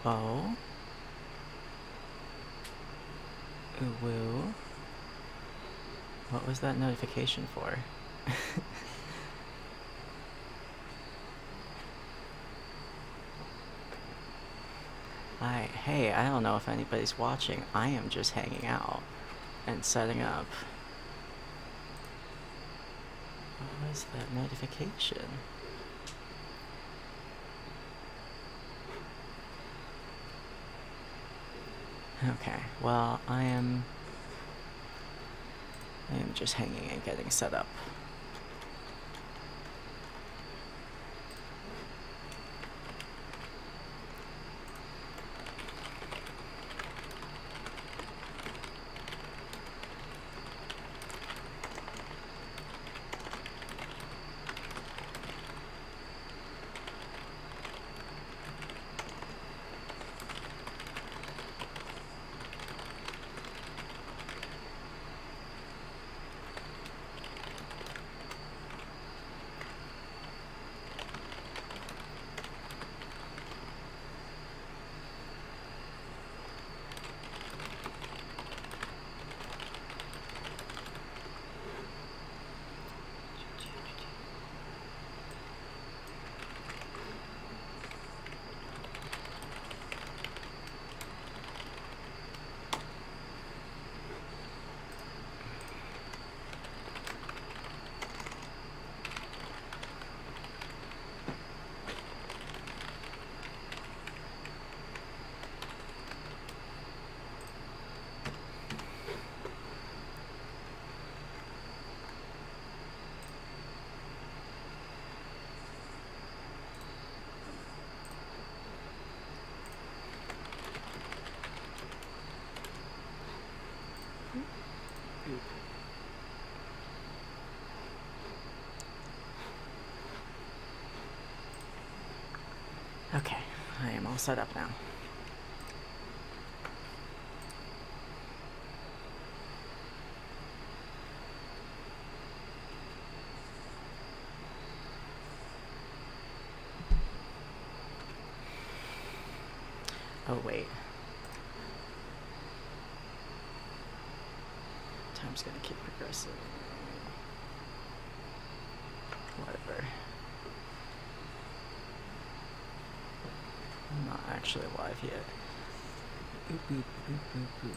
Oh. Woo. What was that notification for? Hey, I don't know if anybody's watching. I am just hanging out and setting up. What was that notification? Okay, well, I am just hanging and getting set up. Okay, I am all set up now. Oh, wait. Time's gonna keep progressing. Whatever. I'm not actually live yet. Boop, boop, boop, boop, boop.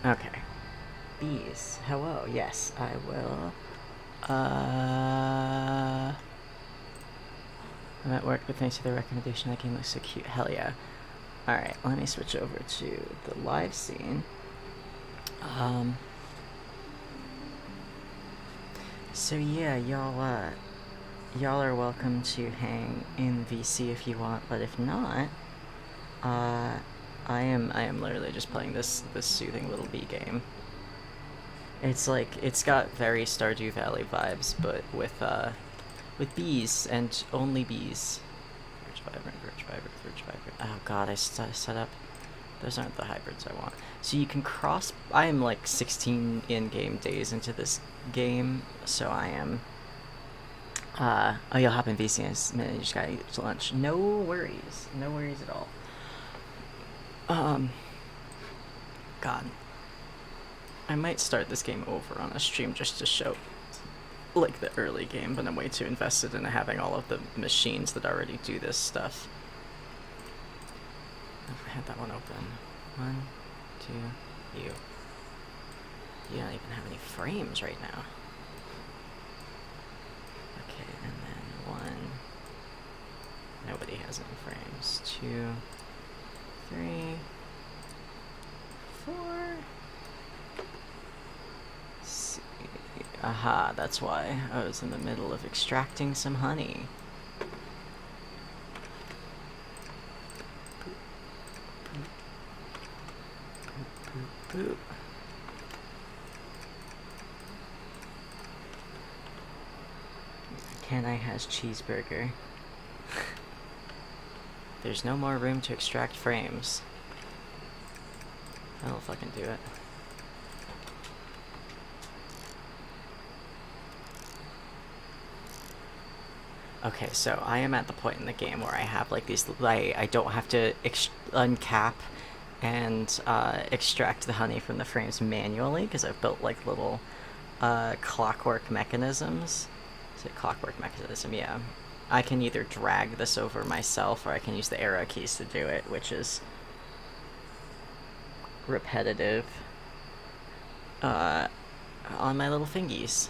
Okay. Bees. Hello. Yes, I will. I'm at work, but thanks to the recommendation, that game looks so cute. Hell yeah. Alright, let me switch over to the live scene. So yeah, y'all are welcome to hang in VC if you want, but if not, I am literally just playing this soothing little bee game. It's like, it's got very Stardew Valley vibes, but with bees and only bees. Verge vibrant. Oh god, I set up. Those aren't the hybrids I want. So you can cross. I am like 16 in-game days into this game, so I am. Oh, you'll hop in VC in a minute. You just gotta eat lunch. No worries at all. God, I might start this game over on a stream just to show like the early game, but I'm way too invested in having all of the machines that already do this stuff. I had that one open. 1, 2, you. You don't even have any frames right now. Okay, and then 1. Nobody has any frames. 2, 3, 4. See. Aha, that's why I was in the middle of extracting some honey. Boop. Can I has cheeseburger? There's no more room to extract frames. That'll fucking do it. Okay, so I am at the point in the game where I have like these, I don't have to uncap and extract the honey from the frames manually, because I've built like little clockwork mechanisms. Is it clockwork mechanism? Yeah. I can either drag this over myself, or I can use the arrow keys to do it, which is repetitive on my little fingies.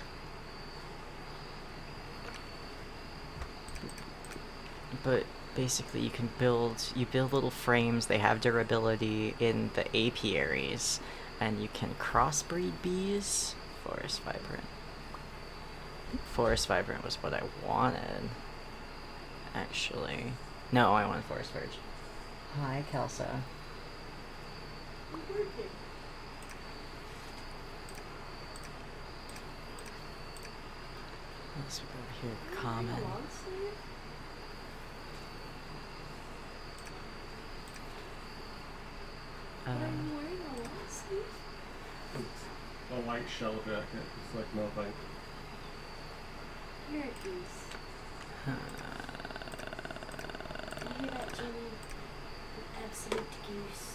But basically you build little frames. They have durability in the apiaries, and you can crossbreed bees. Forest vibrant was what I wanted, actually. No, I wanted forest verge. Hi, Kelsa. Let's go over here. Common. I'm wearing a long sleeve. It's a white shell jacket. It's like nothing. Here it is. You hear that, Jenny? An absolute goose.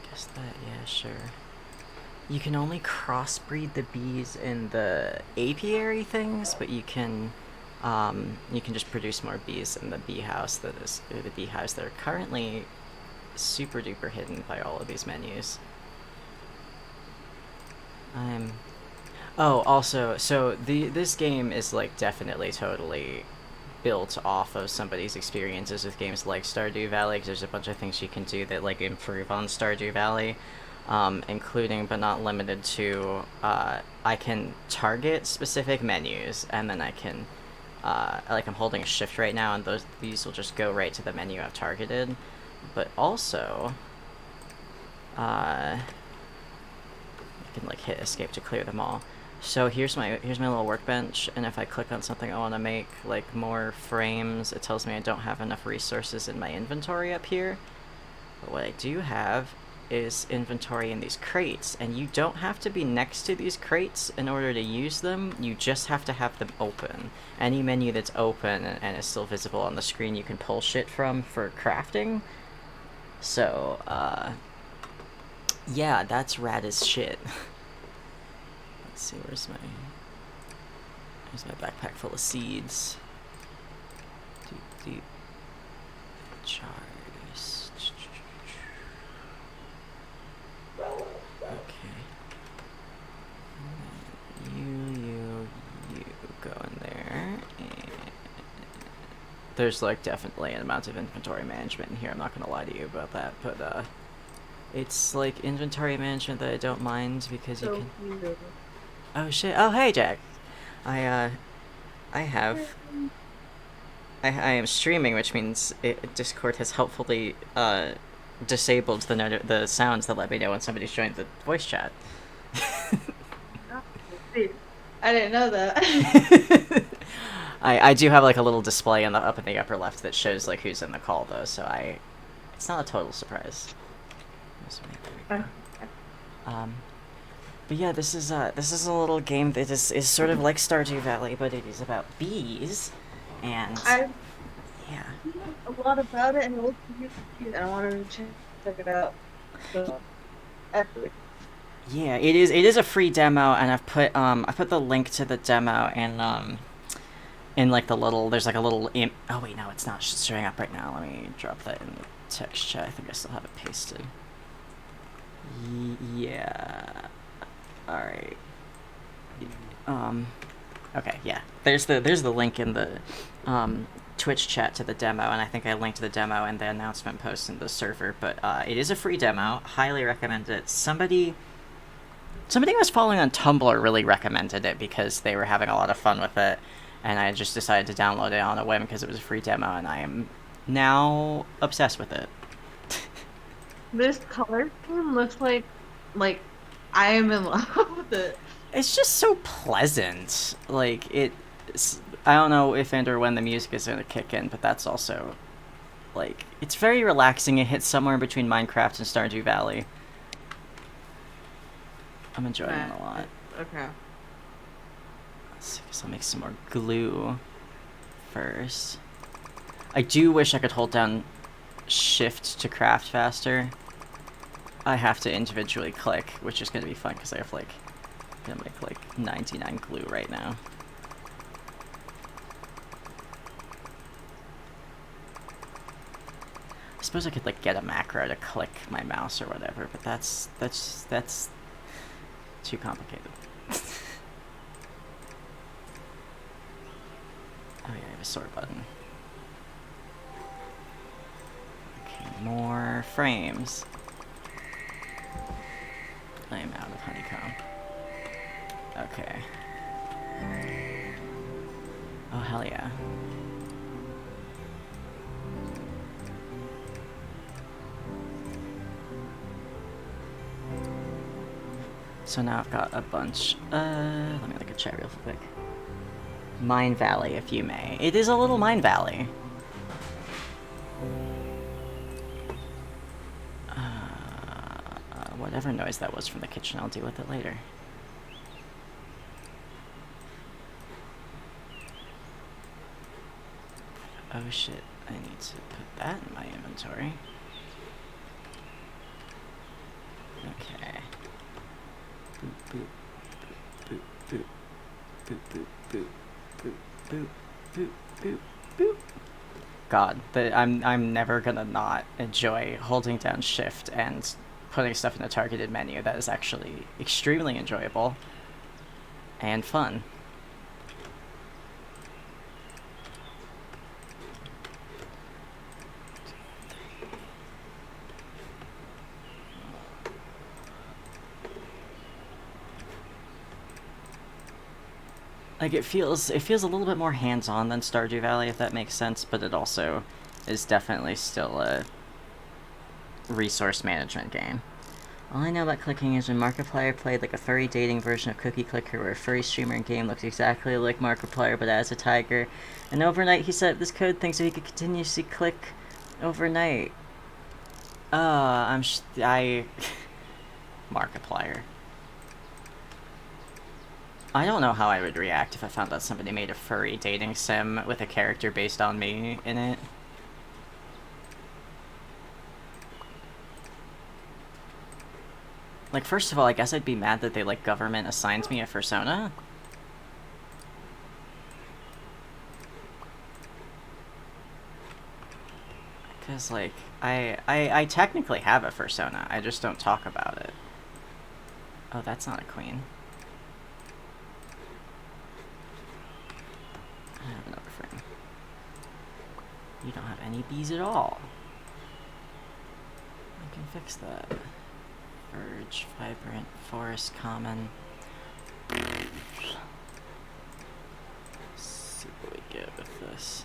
Guess that, yeah, sure. You can only crossbreed the bees in the apiary things, but you can just produce more bees in the bee house that are currently super duper hidden by all of these menus. Oh, also, so this game is like definitely totally built off of somebody's experiences with games like Stardew Valley, because there's a bunch of things you can do that like improve on Stardew Valley, including but not limited to I can target specific menus, and then I can like I'm holding a shift right now, and these will just go right to the menu I've targeted. But also I can like hit escape to clear them all. So here's my little workbench, and if I click on something I want to make, like more frames, it tells me I don't have enough resources in my inventory up here. But what I do have is inventory in these crates, and you don't have to be next to these crates in order to use them. You just have to have them open. Any menu that's open and is still visible on the screen, you can pull shit from for crafting. So, yeah, that's rad as shit. Let's see, where's my backpack full of seeds. Deep jars. Okay. You go in there, and there's like definitely an amount of inventory management in here. I'm not gonna lie to you about that, but it's like inventory management that I don't mind, because you can. Oh shit! Oh hey Jack, I am streaming, which means Discord has helpfully disabled the sounds that let me know when somebody's joined the voice chat. I didn't know that. I do have like a little display up in the upper left that shows like who's in the call though, so it's not a total surprise. But yeah, this is a little game that is sort of like Stardew Valley, but it is about bees, and yeah, A lot about it, and I wanted to check it out. So, Yeah, it is a free demo, and I put the link to the demo in like the little, there's like a little oh wait, no, it's not showing up right now. Let me drop that in the text chat. I think I still have it pasted. Yeah. All right. Okay, yeah. There's the link in the Twitch chat to the demo, and I think I linked the demo and the announcement post in the server. But it is a free demo. Highly recommend it. Somebody I was following on Tumblr really recommended it because they were having a lot of fun with it, and I just decided to download it on a whim because it was a free demo, and I am now obsessed with it. This color scheme looks like I am in love with it. It's just so pleasant. Like, I don't know if and or when the music is going to kick in, but that's also, like, it's very relaxing. It hits somewhere between Minecraft and Stardew Valley. I'm enjoying it a lot. Okay. So I'll make some more glue first. I do wish I could hold down shift to craft faster. I have to individually click, which is going to be fun because I have like, I'm gonna make like 99 glue right now. I suppose I could like get a macro to click my mouse or whatever, but that's too complicated. Oh yeah, I have a sort button. Okay, more frames. I am out of honeycomb. Okay. Oh, hell yeah. So now I've got a bunch. Let me look at chat real quick. Mine Valley, if you may. It is a little Mine Valley. Whatever noise that was from the kitchen, I'll deal with it later. Oh shit, I need to put that in my inventory. Okay. Boop, boop, boop, boop, boop, boop, boop, boop, boop, boop, boop. God, I'm never gonna not enjoy holding down shift and putting stuff in a targeted menu. That is actually extremely enjoyable and fun. Like, it feels a little bit more hands-on than Stardew Valley, if that makes sense, but it also is definitely still a resource management game. All I know about clicking is when Markiplier played like a furry dating version of Cookie Clicker where a furry streamer in game looked exactly like Markiplier but as a tiger. And overnight he set up this code thing so he could continuously click overnight. Markiplier. I don't know how I would react if I found out somebody made a furry dating sim with a character based on me in it. Like, first of all, I guess I'd be mad that they, like, government assigned me a persona. Because, like, I technically have a persona, I just don't talk about it. Oh, that's not a queen. I have another frame. You don't have any bees at all. I can fix that. Verge, vibrant, forest, common. Let's see what we get with this.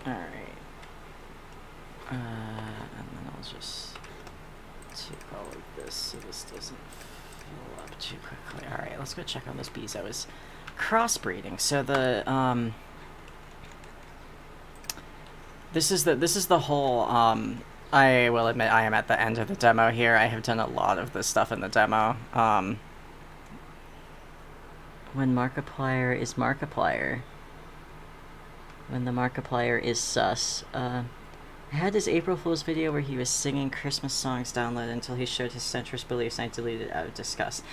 Alright. And then I'll just take all of this so this doesn't fill up too quickly. Alright, let's go check on those bees. I was crossbreeding. So this is the whole I will admit I am at the end of the demo here. I have done a lot of this stuff in the demo. When Markiplier is Markiplier. When the Markiplier is sus. I had his April Fool's video where he was singing Christmas songs downloaded until he showed his centrist beliefs and I deleted it out of disgust.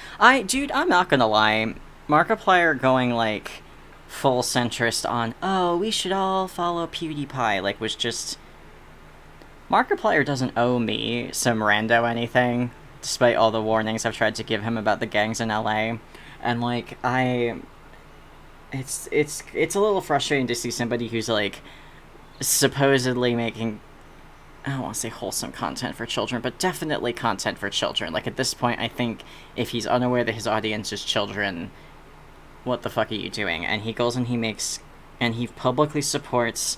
Dude, I'm not gonna lie. Markiplier going, like, full centrist on, oh, we should all follow PewDiePie, like, was just... Markiplier doesn't owe me some rando anything, despite all the warnings I've tried to give him about the gangs in LA. And, like, it's a little frustrating to see somebody who's, like, supposedly making, I don't want to say wholesome content for children, but definitely content for children. Like, at this point, I think if he's unaware that his audience is children, what the fuck are you doing? And he goes and he publicly supports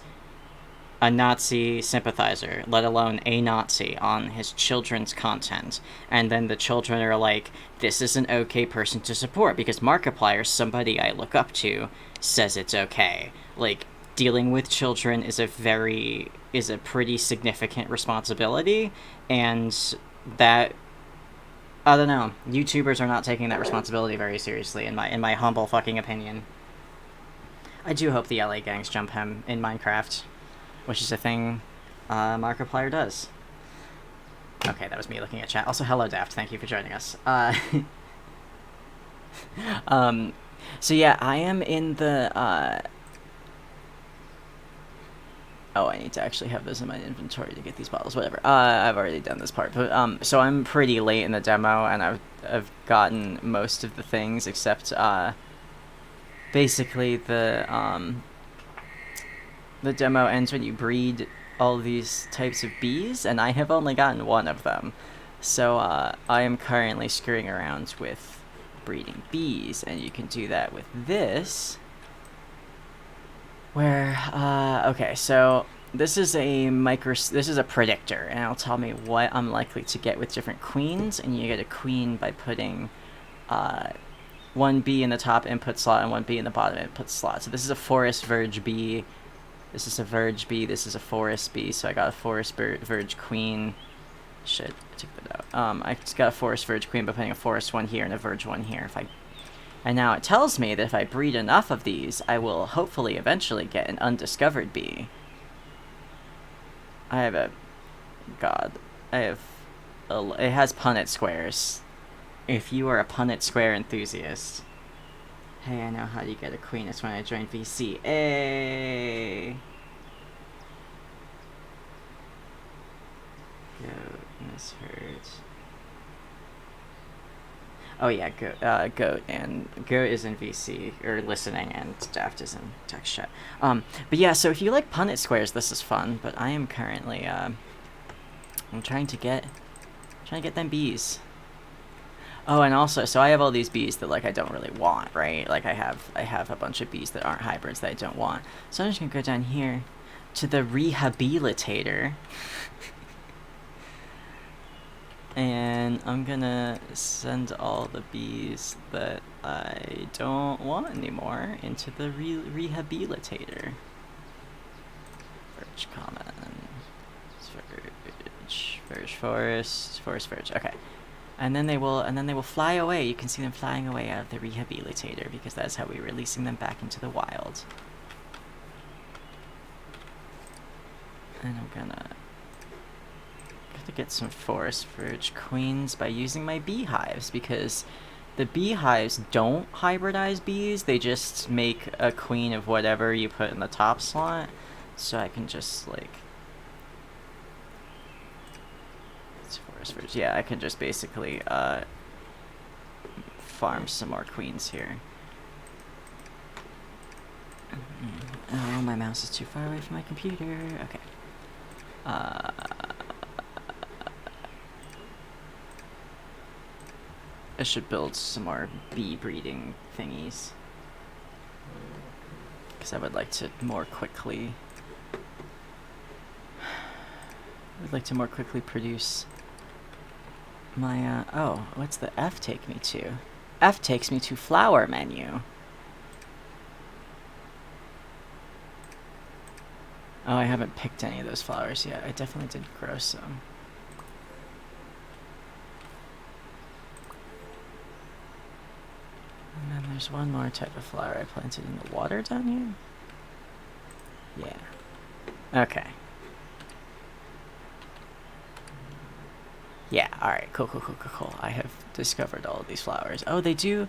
a Nazi sympathizer, let alone a Nazi, on his children's content. And then the children are like, this is an okay person to support, because Markiplier, somebody I look up to, says it's okay. Like, dealing with children is a pretty significant responsibility, and that, I don't know, YouTubers are not taking that responsibility very seriously, in my humble fucking opinion. I do hope the LA gangs jump him in Minecraft, which is a thing Markiplier does. Okay, that was me looking at chat. Also, hello, Daft. Thank you for joining us. So yeah, I am in the, oh, I need to actually have this in my inventory to get these bottles, whatever. I've already done this part, but, so I'm pretty late in the demo, and I've gotten most of the things, except, basically the demo ends when you breed all these types of bees, and I have only gotten one of them. So, I am currently screwing around with breeding bees, and you can do that with this, where, okay, so this is a predictor, and it'll tell me what I'm likely to get with different queens, and you get a queen by putting, one bee in the top input slot and one bee in the bottom input slot. So this is a forest verge bee, this is a verge bee, this is a forest bee, so I got a forest verge queen. Shit, I took that out. I just got a forest verge queen by putting a forest one here and a verge one here. And now it tells me that if I breed enough of these, I will hopefully eventually get an undiscovered bee. It has Punnett squares. If you are a Punnett square enthusiast, hey, I know how you get a queen. It's when I joined VC. Hey! Goat, misheard. Oh yeah, Goat is in VC, or listening, and Daft is in text chat. But yeah, so if you like Punnett squares, this is fun, but I am currently, I'm trying to get them bees. Oh, and also, so I have all these bees that, like, I don't really want, right? Like, I have a bunch of bees that aren't hybrids that I don't want. So I'm just gonna go down here to the rehabilitator. And I'm gonna send all the bees that I don't want anymore into the rehabilitator. Verge common. Verge forest. Forest verge. Okay. And then they will fly away. You can see them flying away out of the rehabilitator, because that's how we're releasing them back into the wild. And I'm gonna get some forest verge queens by using my beehives, because the beehives don't hybridize bees, they just make a queen of whatever you put in the top slot. So I can just, like, it's forest verge, yeah, I can just basically farm some more queens here. Oh, my mouse is too far away from my computer. Okay. I should build some more bee breeding thingies, because I would like to more quickly produce my, oh, what's the F take me to? F takes me to flower menu. Oh, I haven't picked any of those flowers yet. I definitely did grow some. And then there's one more type of flower I planted in the water down here. Yeah. Okay. Yeah, alright. Cool, cool, cool, cool, cool. I have discovered all of these flowers. Oh, they do...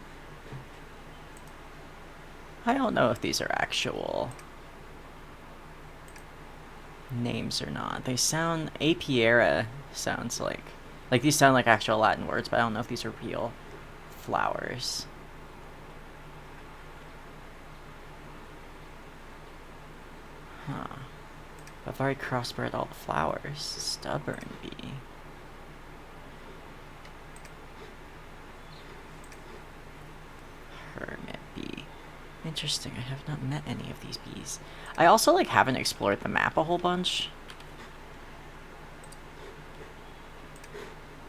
I don't know if these are actual names or not. They sound... Apiera sounds like... Like, these sound like actual Latin words, but I don't know if these are real flowers. Huh. I've already crossbred all the flowers. Stubborn bee. Hermit bee. Interesting, I have not met any of these bees. I also, like, haven't explored the map a whole bunch.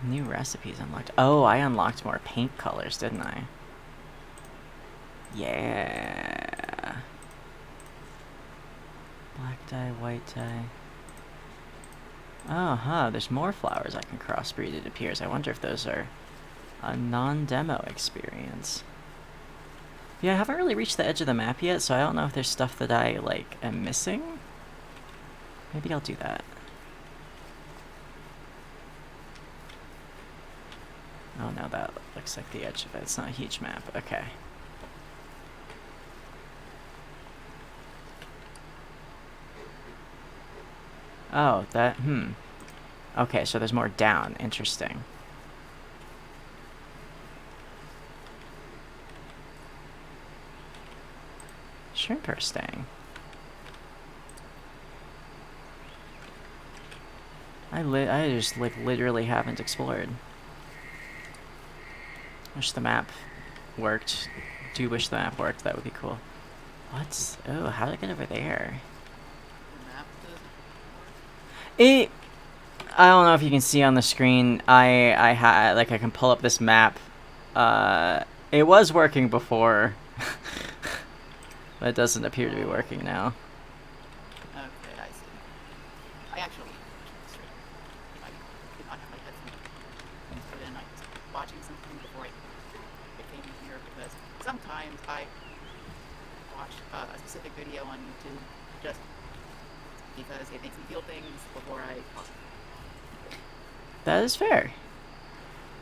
New recipes unlocked. Oh, I unlocked more paint colors, didn't I? Yeah. Black dye, white dye. Oh, huh, there's more flowers I can crossbreed, it appears. I wonder if those are a non-demo experience. Yeah, I haven't really reached the edge of the map yet, so I don't know if there's stuff that I, like, am missing. Maybe I'll do that. Oh no, that looks like the edge of it. It's not a huge map. Okay. Oh, that, Okay, so there's more down. Interesting. Shrimp are staying. I just, like, literally haven't explored. Wish the map worked. Do wish the map worked. That would be cool. What? Oh, how did I get over there? The map doesn't It... I don't know if you can see on the screen. I can pull up this map. It was working before. But it doesn't appear to be working now. Okay, I see. I actually straight. I did not have my headphones in. I was watching something before I came in here because sometimes I watch a specific video on YouTube just because it makes me feel things before I talk. That is fair.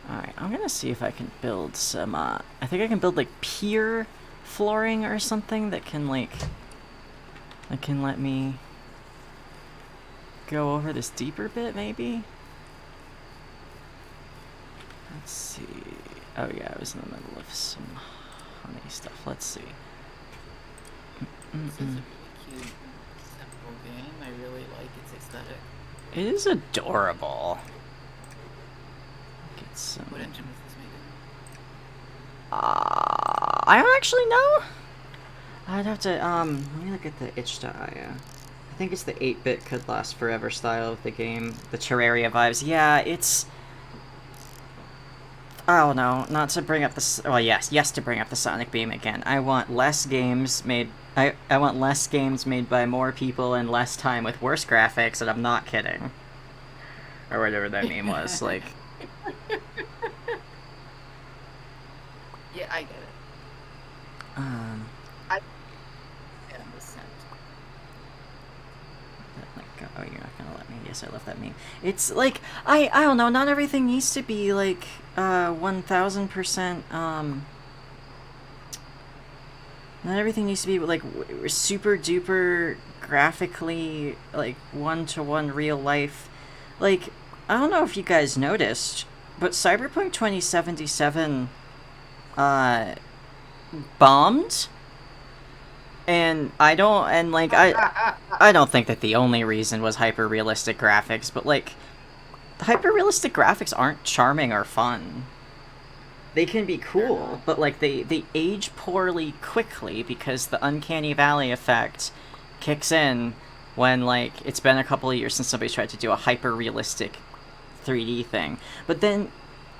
Alright, I'm gonna see if I can build some, I think I can build, like, pier flooring or something that can, like, let me go over this deeper bit, maybe? Let's see. Oh yeah, I was in the middle of some honey stuff. Let's see. This is a really cute, simple game. I really like its aesthetic. It is adorable. Get some... What engine was this made in? I don't actually know. I'd have to, let me look at the itch.io. I think it's the 8-bit could last forever style of the game. The Terraria vibes. Yeah, it's... I don't know, not to bring up the... Well, yes to bring up the Sonic Beam again. I want less games made... I want less games made by more people and less time with worse graphics, and I'm not kidding. Or whatever that meme was, like... Yeah, I get it. And the scent. Oh, you're not gonna let me. Yes, I love that meme. It's like, I don't know, not everything needs to be like 1000%, not everything needs to be like super duper graphically like one-to-one real life. Like, I don't know if you guys noticed, but Cyberpunk 2077 bombed. And I don't think that the only reason was hyper-realistic graphics, but, like, hyper-realistic graphics aren't charming or fun. They can be cool, but, like, they age poorly quickly because the uncanny valley effect kicks in when, like, it's been a couple of years since somebody's tried to do a hyper-realistic 3D thing. But then,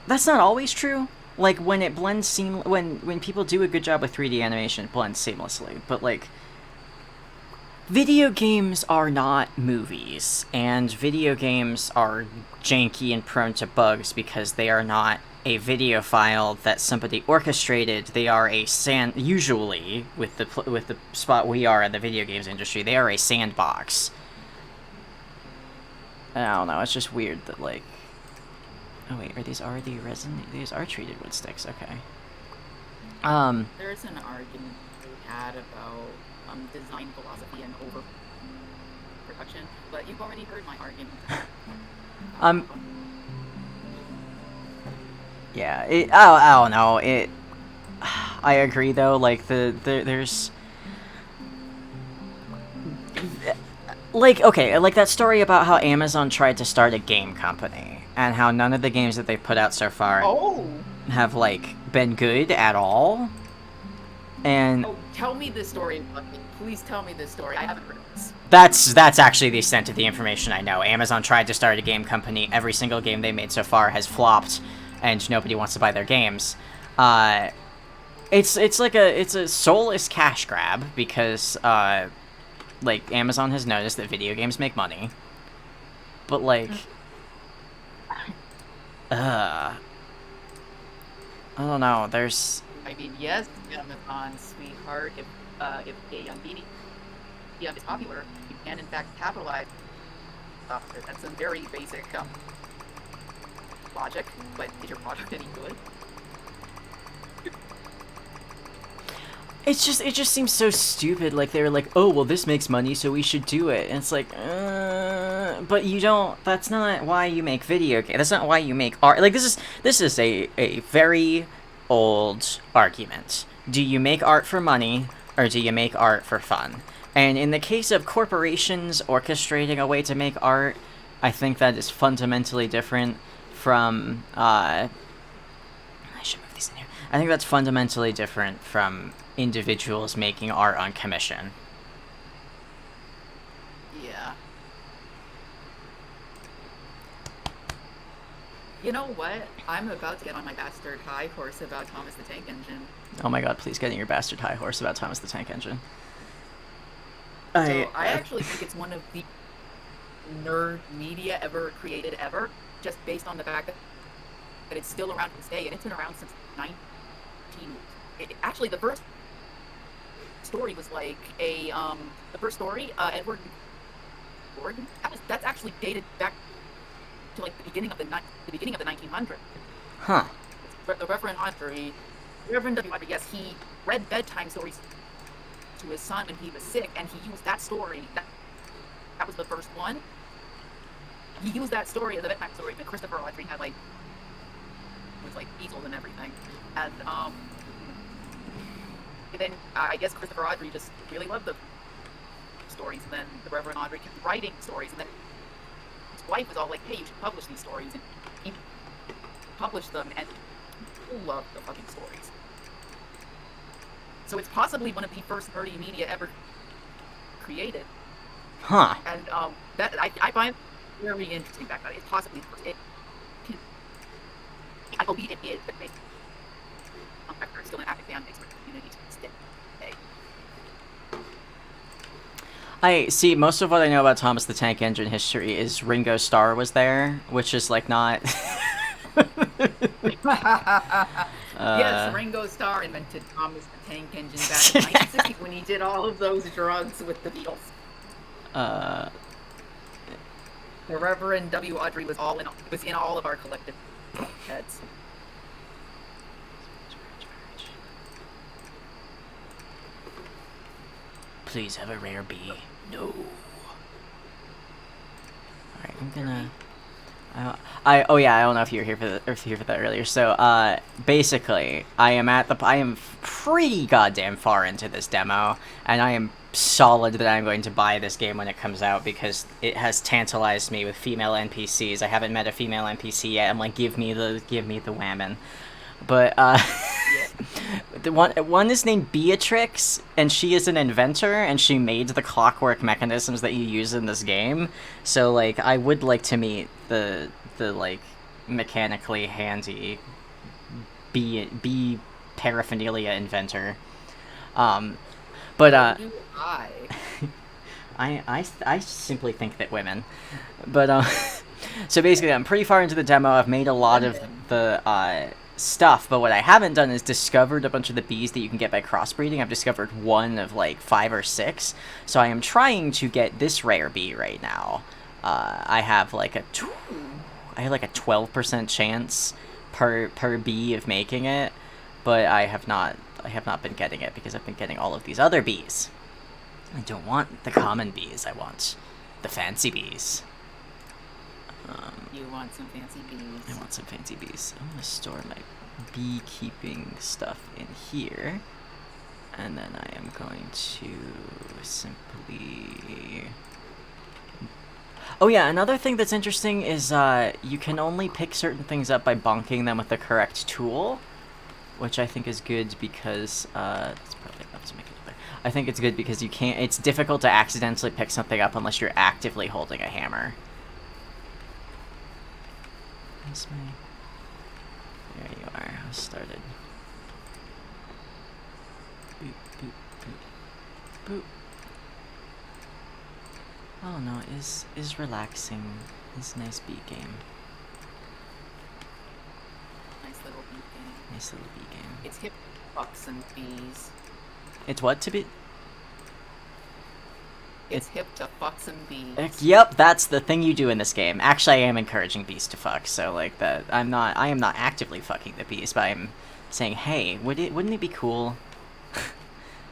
that's not always true. Like, when it blends when people do a good job with 3D animation, it blends seamlessly. But, like, video games are not movies, and video games are janky and prone to bugs because they are not a video file that somebody orchestrated. They are usually with the spot we are in the video games industry, they are a sandbox. I don't know. It's just weird that like. Oh wait, are these already resin? These are treated wood sticks. Okay. There's an argument we had about design philosophy and overproduction, but you've already heard my argument. Yeah. I don't know. I agree though. Like there's. Like, okay, like that story about how Amazon tried to start a game company, and how none of the games that they've put out so far have, like, been good at all. And... Oh, tell me this story, Bucky. Please tell me this story. I haven't heard of this. That's actually the extent of the information I know. Amazon tried to start a game company. Every single game they made so far has flopped, and nobody wants to buy their games. It's a soulless cash grab, because, like, Amazon has noticed that video games make money. But, like... I don't know, there's... I mean, yes, Amazon, sweetheart, if a medium is popular, you can, in fact, capitalize off it. That's some very basic, logic, but is your product any good? It just seems so stupid. Like, they were like, oh, well, this makes money, so we should do it. And it's like, but you don't, that's not why you make video games. That's not why you make art. Like, this is a very old argument. Do you make art for money, or do you make art for fun? And in the case of corporations orchestrating a way to make art, I think that is fundamentally different from, I should move these in here. I think that's fundamentally different from individuals making art on commission. Yeah. You know what? I'm about to get on my bastard high horse about Thomas the Tank Engine. Oh my god, please get in your bastard high horse about Thomas the Tank Engine. I actually think it's one of the nerd media ever created ever, just based on the fact that it's still around to this day, and it's been around since 19... Actually, the first story was like the first story, Edward Gordon, that's actually dated back to like the beginning of the 1900s. Huh. The Reverend W. Audrey, yes, he read bedtime stories to his son when he was sick, and he used that story. That was the first one. He used that story as a bedtime story, but Christopher Audrey had like easels and everything, and then I guess Christopher Audrey just really loved the stories, and then the Reverend Audrey kept writing stories, and then his wife was all like, hey, you should publish these stories, and he published them, and people loved the fucking stories. So it's possibly one of the first nerdy media ever created. Huh. And that I find very interesting fact that it's possibly the first. I believe it is, but maybe it's still an active fan base for the community to this day. I see, most of what I know about Thomas the Tank Engine history is Ringo Starr was there, which is like not... Yes, Ringo Starr invented Thomas the Tank Engine back in 1960 when he did all of those drugs with the Beatles. The Reverend W. Audrey was in all of our collective heads. Please have a rare bee. No. Alright, I'm gonna... oh yeah, I don't know if you were here for that earlier. So, basically, I am pretty goddamn far into this demo, and I am solid that I'm going to buy this game when it comes out because it has tantalized me with female NPCs. I haven't met a female NPC yet. I'm like, give me the whammon. But the one is named Beatrix, and she is an inventor, and she made the clockwork mechanisms that you use in this game. So like, I would like to meet the like mechanically handy bee paraphernalia inventor. But do I. I simply think that women. But, so basically, I'm pretty far into the demo. I've made a lot of the, stuff, but what I haven't done is discovered a bunch of the bees that you can get by crossbreeding. I've discovered one of, like, 5 or 6. So I am trying to get this rare bee right now. I have, like, a 12% chance per bee of making it, but I have not been getting it because I've been getting all of these other bees. I don't want the common bees. I want the fancy bees. You want some fancy bees. I want some fancy bees. I'm gonna store my beekeeping stuff in here, and then I am going to simply... Oh yeah, another thing that's interesting is you can only pick certain things up by bonking them with the correct tool, which I think is good because that's probably enough to make it better. I think it's good because you can't. It's difficult to accidentally pick something up unless you're actively holding a hammer. Where's my... There you are. I started. Boop, boop, boop, boop. Oh no, is relaxing. Is nice bee game. Nice little bee game. Nice little bee game. It's hip fucks and bees. It's what to be? It's hip to fuck some bees. Yep, that's the thing you do in this game. Actually, I am encouraging bees to fuck, so like that. I am not actively fucking the bees, but I'm saying, hey, wouldn't it be cool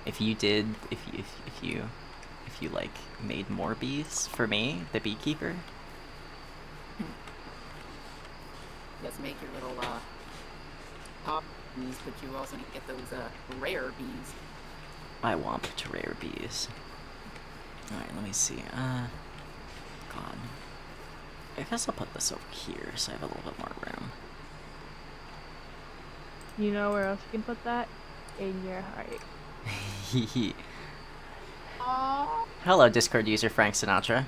if you did, if you like made more bees for me, the beekeeper? Let's make your little top bees, but you also need to get those rare bees. I want rare bees. Alright, let me see. God. I guess I'll put this over here so I have a little bit more room. You know where else you can put that? In your heart. Hehe. Hello, Discord user Frank Sinatra.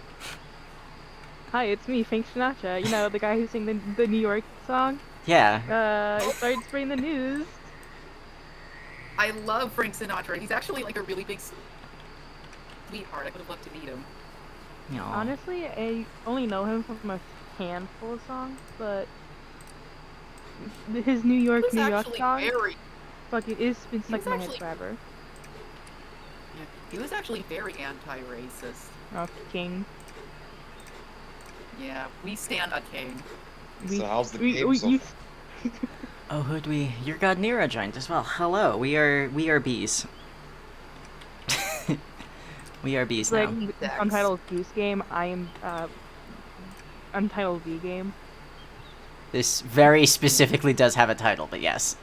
Hi, it's me, Frank Sinatra. You know, the guy who sang the New York song? Yeah. It started spreading the news. I love Frank Sinatra. He's actually like a really big sweetheart. I would have loved to meet him. You know, Honestly, I only know him from a handful of songs, but his New York song, fucking, it's been stuck in my head forever. Yeah, he was actually very anti-racist. Oh, king. Yeah, we stand a king. So how's the game so far? Oh, who'd we? Your god Nero joined as well. Hello, we are bees. We are bees Like, now. Untitled Goose Game, I am, Untitled V Game. This very specifically does have a title, but yes.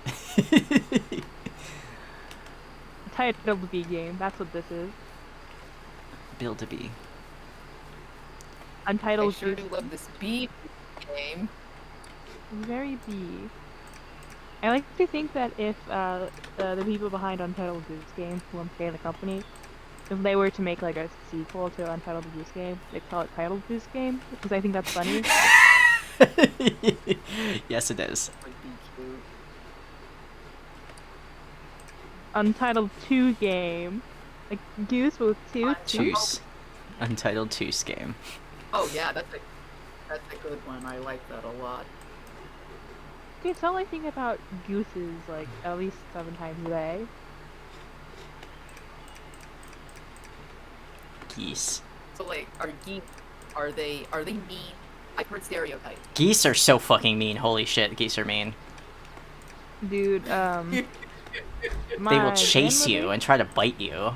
Untitled V Game, that's what this is. Build a bee. Untitled I sure Goose do love this bee game. Very bee. I like to think that if the people behind Untitled Goose Game, who I'm saying the company, if they were to make like a sequel to Untitled Goose Game, they'd call it Titled Goose Game, because I think that's funny. Yes, it is. Would be cute. Untitled 2 Game. Like Goose with two. Toos. Untitled Toos game. Oh yeah, that's a good one. I like that a lot. Okay, so I think about gooses like at least 7 times a day. Geese. So like, are they mean? I've heard stereotypes. Geese are so fucking mean. Holy shit, geese are mean. Dude, They will chase you and try to bite you.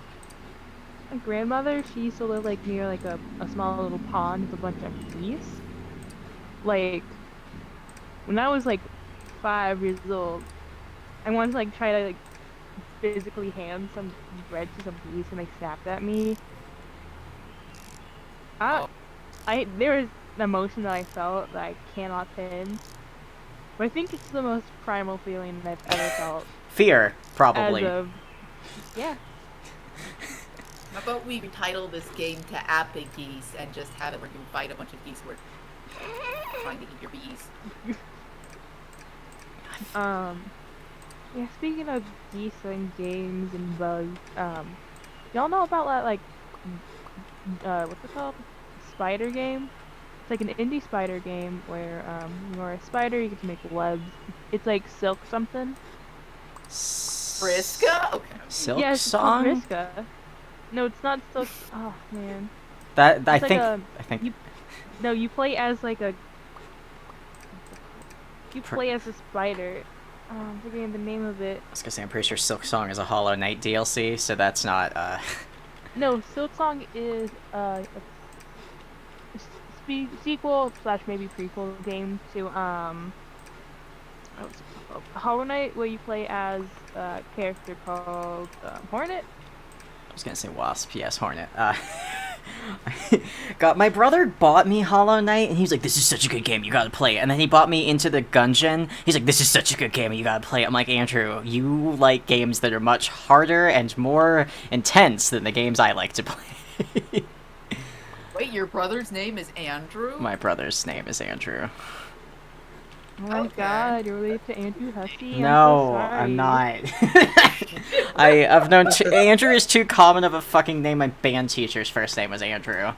my grandmother, she used to live like near like a small little pond with a bunch of geese. Like, when I was like 5 years old, I wanted to like try to like physically hand some bread to some geese and they snapped at me. There was an emotion that I felt that I cannot pin. But I think it's the most primal feeling I've ever felt. Fear, probably. Yeah. How about we retitle this game to APICO and just have it where you fight a bunch of geese who are trying to eat your bees? Yeah, speaking of geese and games and bugs, y'all know about that, like, what's it called? Spider game. It's like an indie spider game where you are a spider, you get to make webs. It's like Silk something. Friska? Okay. Silk Yes, it's called Song? Vriska. No, it's not Silk. Oh man. That I It's like think a I think you. No, you play as like a. You Per- play as a spider. I'm forgetting the name of it. I was gonna say I'm pretty sure Silk Song is a Hollow Knight DLC, so that's not No, Silksong is sequel slash maybe prequel game to what's it called? Hollow Knight, where you play as a character called Hornet. I was gonna say Wasp, yes, Hornet. God, my brother bought me Hollow Knight, and he was like, "This is such a good game, you gotta play it." And then he bought me Into the Gungeon. He's like, "This is such a good game, you gotta play it." I'm like, Andrew, you like games that are much harder and more intense than the games I like to play. Wait, your brother's name is Andrew? My brother's name is Andrew. Oh my Okay. god, you're related to Andrew Hussey? No, I'm so I'm sorry. not. I've known Andrew is too common of a fucking name. My band teacher's first name was Andrew.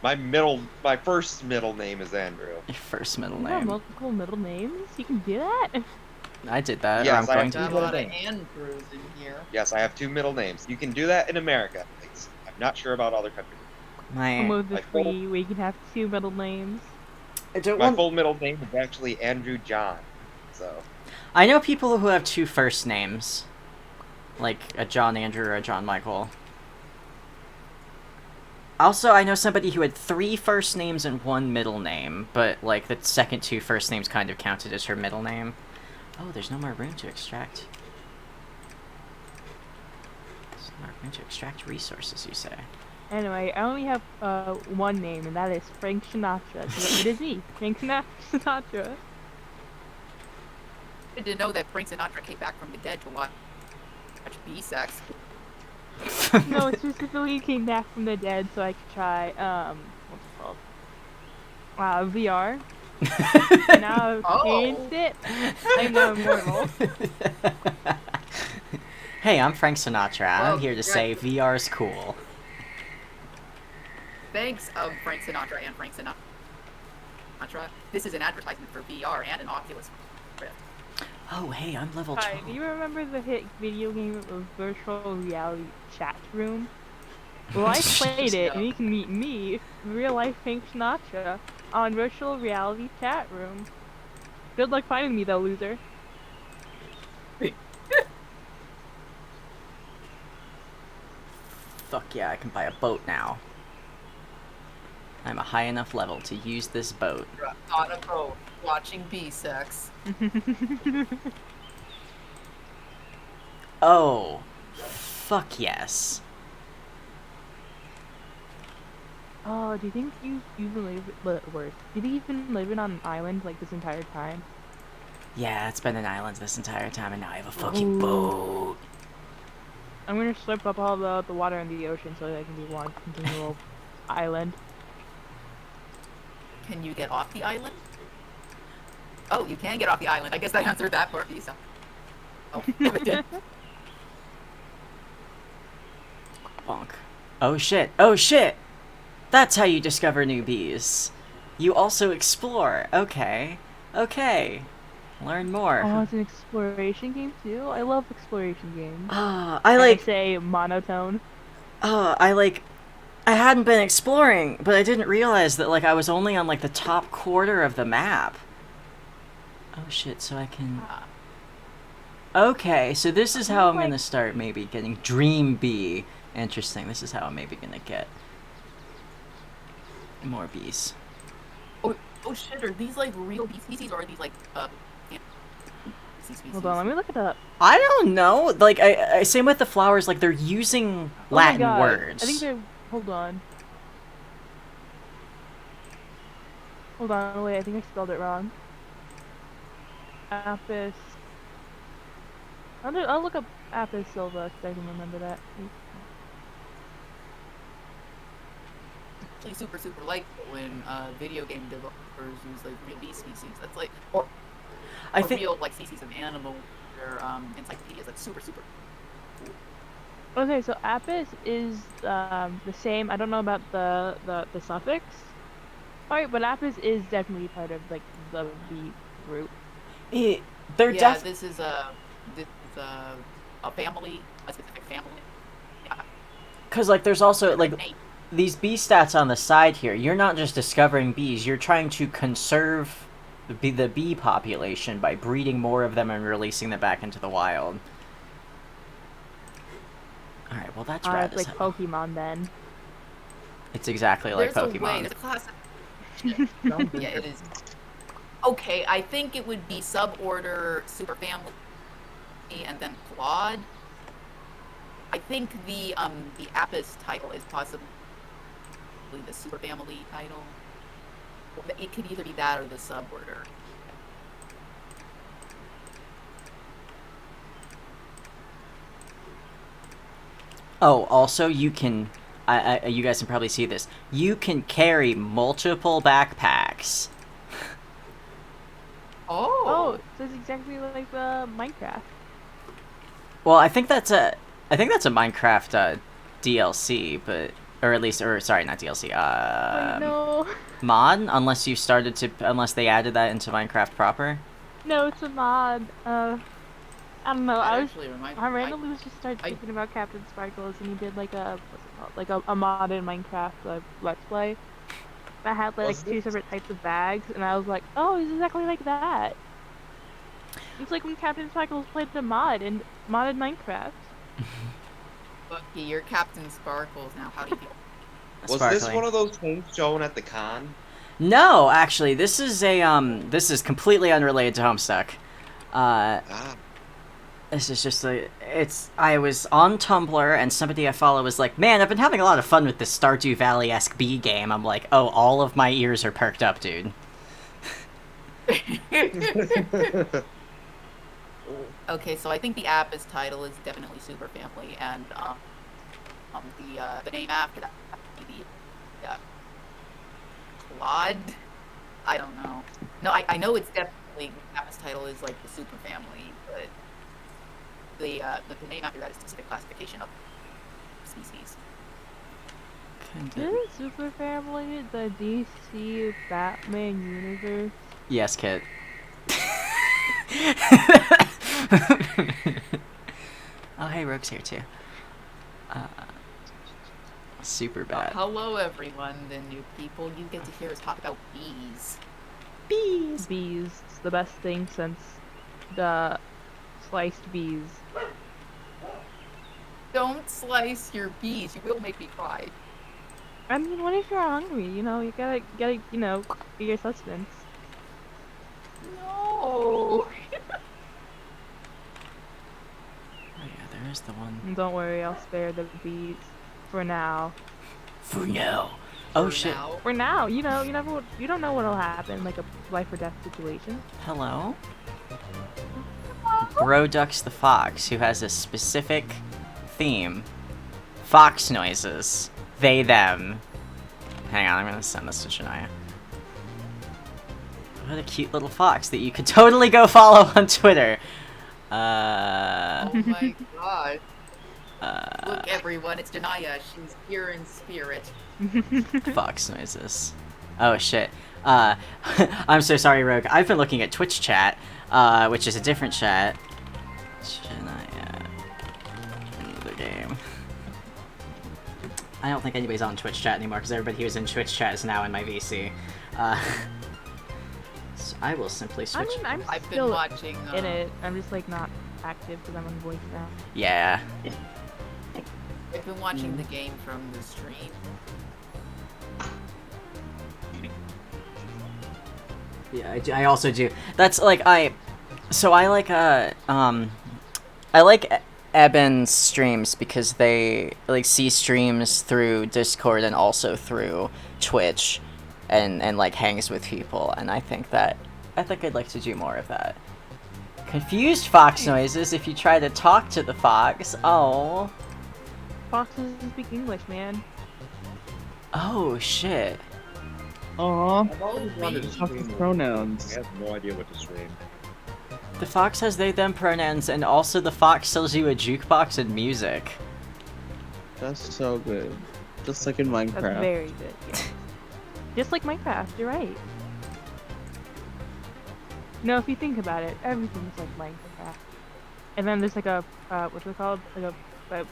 My first middle name is Andrew. Your first middle You have name. multiple middle names? You can do that? I did that. Yes, or I'm going I to. have Got two a middle lot of names. Andrews in here. Yes, I have 2 middle names. You can do that in America, at least. I'm not sure about other countries. Some My of the My full- free where you can have 2 middle names. I don't My want. full middle name is actually Andrew John. So I know people who have 2 first names, like a John Andrew or a John Michael. Also, I know somebody who had 3 first names and 1 middle name, but like the second 2 first names kind of counted as her middle name. Oh, there's no more room to extract. There's no more room to extract resources, you say? Anyway, I only have one name, and that is Frank Sinatra. So it is me, Frank Sinatra. I didn't know that Frank Sinatra came back from the dead to watch B-Sex. No, it's specifically came back from the dead so I could try, what's it called? VR. And now I've changed it. I'm now immortal. Hey, I'm Frank Sinatra. I'm Well, here to say VR's cool. Thanks, Frank Sinatra and Frank Sinatra. This is an advertisement for VR and an Oculus Rift. Oh, hey, I'm level Hi, 12. do you remember the hit video game of virtual reality chat room? Well, I played it, and you can meet me, real life Frank Sinatra, on virtual reality chat room. Good luck finding me, though, loser. Fuck yeah, I can buy a boat now. I'm a high enough level to use this boat. On a boat, watching B-Sex. Oh, fuck yes. Oh, do you think you even do you think you've been living on an island like this entire time? Yeah, it's been an island this entire time, and now I have a fucking Ooh. boat. I'm gonna slip up all the water in the ocean so that I can be one continual island. Can you get off the island? Oh, you can get off the island. I guess that answered that part. So. Oh, it did. Bonk. Oh shit, oh shit! That's how you discover new bees. You also explore. Okay. Okay. Learn more. Oh, it's an exploration game too? I love exploration games. I say monotone. I hadn't been exploring, but I didn't realize that, like, I was only on, like, the top quarter of the map. Oh shit, so I can... Okay, so this is how I'm gonna start maybe getting Dream Bee. Interesting, this is how I'm maybe gonna get more bees. Oh shit, are these like real bee species or are these like species? Hold on, let me look it up. I don't know. Like, I same with the flowers. Like, they're using Latin oh my God. words. I think they're. Hold on. Hold on, wait. I think I spelled it wrong. Apis. I'll look up Apis silva because I can remember that. Actually, super light when video game developers use like real bee species. That's like or real like species of animal or encyclopedias. That's super cool. Okay, so Apis is the same. I don't know about the suffix. Alright, but Apis is definitely part of like the bee group. They're Yeah, this is a family, a specific family. Yeah. because like there's also They're like innate. these bee stats on the side here. You're not just discovering bees. You're trying to conserve the bee population by breeding more of them and releasing them back into the wild. All right, well that's rad It's as like hell. Pokemon then. It's exactly like There's a way. Pokemon. There's a class. Sounds Yeah, it interesting. is. Okay, I think it would be suborder superfamily and then Claude. I think the Apis title is possibly the superfamily title. It could either be that or the suborder. Oh, also you can, you guys can probably see this. You can carry multiple backpacks. Oh, so it's exactly like Minecraft. Well, I think that's a Minecraft DLC, but or at least sorry, not DLC. Wait, no. Mod, unless they added that into Minecraft proper. No, it's a mod. I don't know. That I actually reminds I me. randomly was just started thinking about Captain Sparkles, and he did like a what's it called? Like a mod in Minecraft Let's Play. That had like Was two this- separate types of bags, and I was like, oh, it's exactly like that. It's like when Captain Sparkles played the mod in modded Minecraft. Bucky, you're Captain Sparkles now. How do you feel? Was this one of those things shown at the con? No, actually, this is this is completely unrelated to Homestuck. Ah, This is just I was on Tumblr and somebody I follow was like, man, I've been having a lot of fun with this Stardew Valley-esque bee game. I'm like, oh, all of my ears are perked up, dude. Okay, so I think the Apis title is definitely superfamily, and the name after that, the Claude. I don't know. No, I know it's definitely the Apis title is like the superfamily, but the name after that is specific classification of species. Isn't Super Family the DC Batman universe? Yes, Kit. Oh, hey, Rogue's here too. Super bad. Hello, everyone, the new people. You get to hear us talk about bees. Bees. Bees, it's the best thing since the sliced bees. Don't slice your bees. You will make me cry. I mean, what if you're hungry? You know, you gotta, you know, get your sustenance. No. Oh yeah, there is the one. And don't worry, I'll spare the bees for now. For now. Oh shit. Now. For now, you know, you don't know what'll happen, like a life or death situation. Hello? Broducks the Fox, who has a specific theme. Fox noises. They, them. Hang on, I'm gonna send this to Shania. What a cute little fox that you could totally go follow on Twitter. Oh my god. Look, everyone, it's Janaya. She's here in spirit. Fox noises. Oh shit. I'm so sorry, Rogue. I've been looking at Twitch chat, which is a different chat. Shania. Another game. I don't think anybody's on Twitch chat anymore because everybody who's in Twitch chat is now in my VC. So I will simply switch. I mean, I'm I've been still watching. in it. I'm just like not active because I'm on voice now. Yeah. I've been watching the game from the stream. Yeah, I also do. That's like I like Eben's streams because they like see streams through Discord and also through Twitch, and like hangs with people, and I think I'd like to do more of that. Confused fox noises if you try to talk to the fox. Oh. Foxes speak English, man. Oh shit. Aw, Oh, baby. tough with pronouns. I have no idea what to stream. The fox has they them pronouns, and also the fox sells you a jukebox and music. That's so good. Just like in That's Minecraft. very good. Yeah. Just like Minecraft, you're right. No, if you think about it, everything's like Minecraft. And then there's like a what's it called?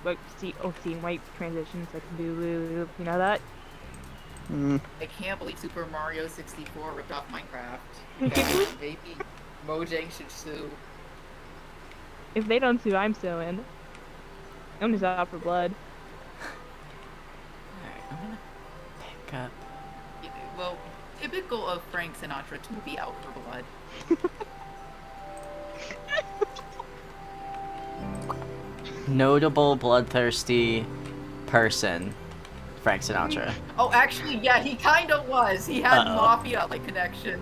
Like seeing white transitions, like blue. You know that? Mm. I can't believe Super Mario 64 ripped off Minecraft. Guys, maybe Mojang should sue. If they don't sue, I'm suing. I'm just out for blood. Alright, I'm gonna pick up. Well, typical of Frank Sinatra to be out for blood. Notable bloodthirsty person, Frank Sinatra. Oh, actually, yeah, he kind of was. He had Uh-oh. mafia-like connection.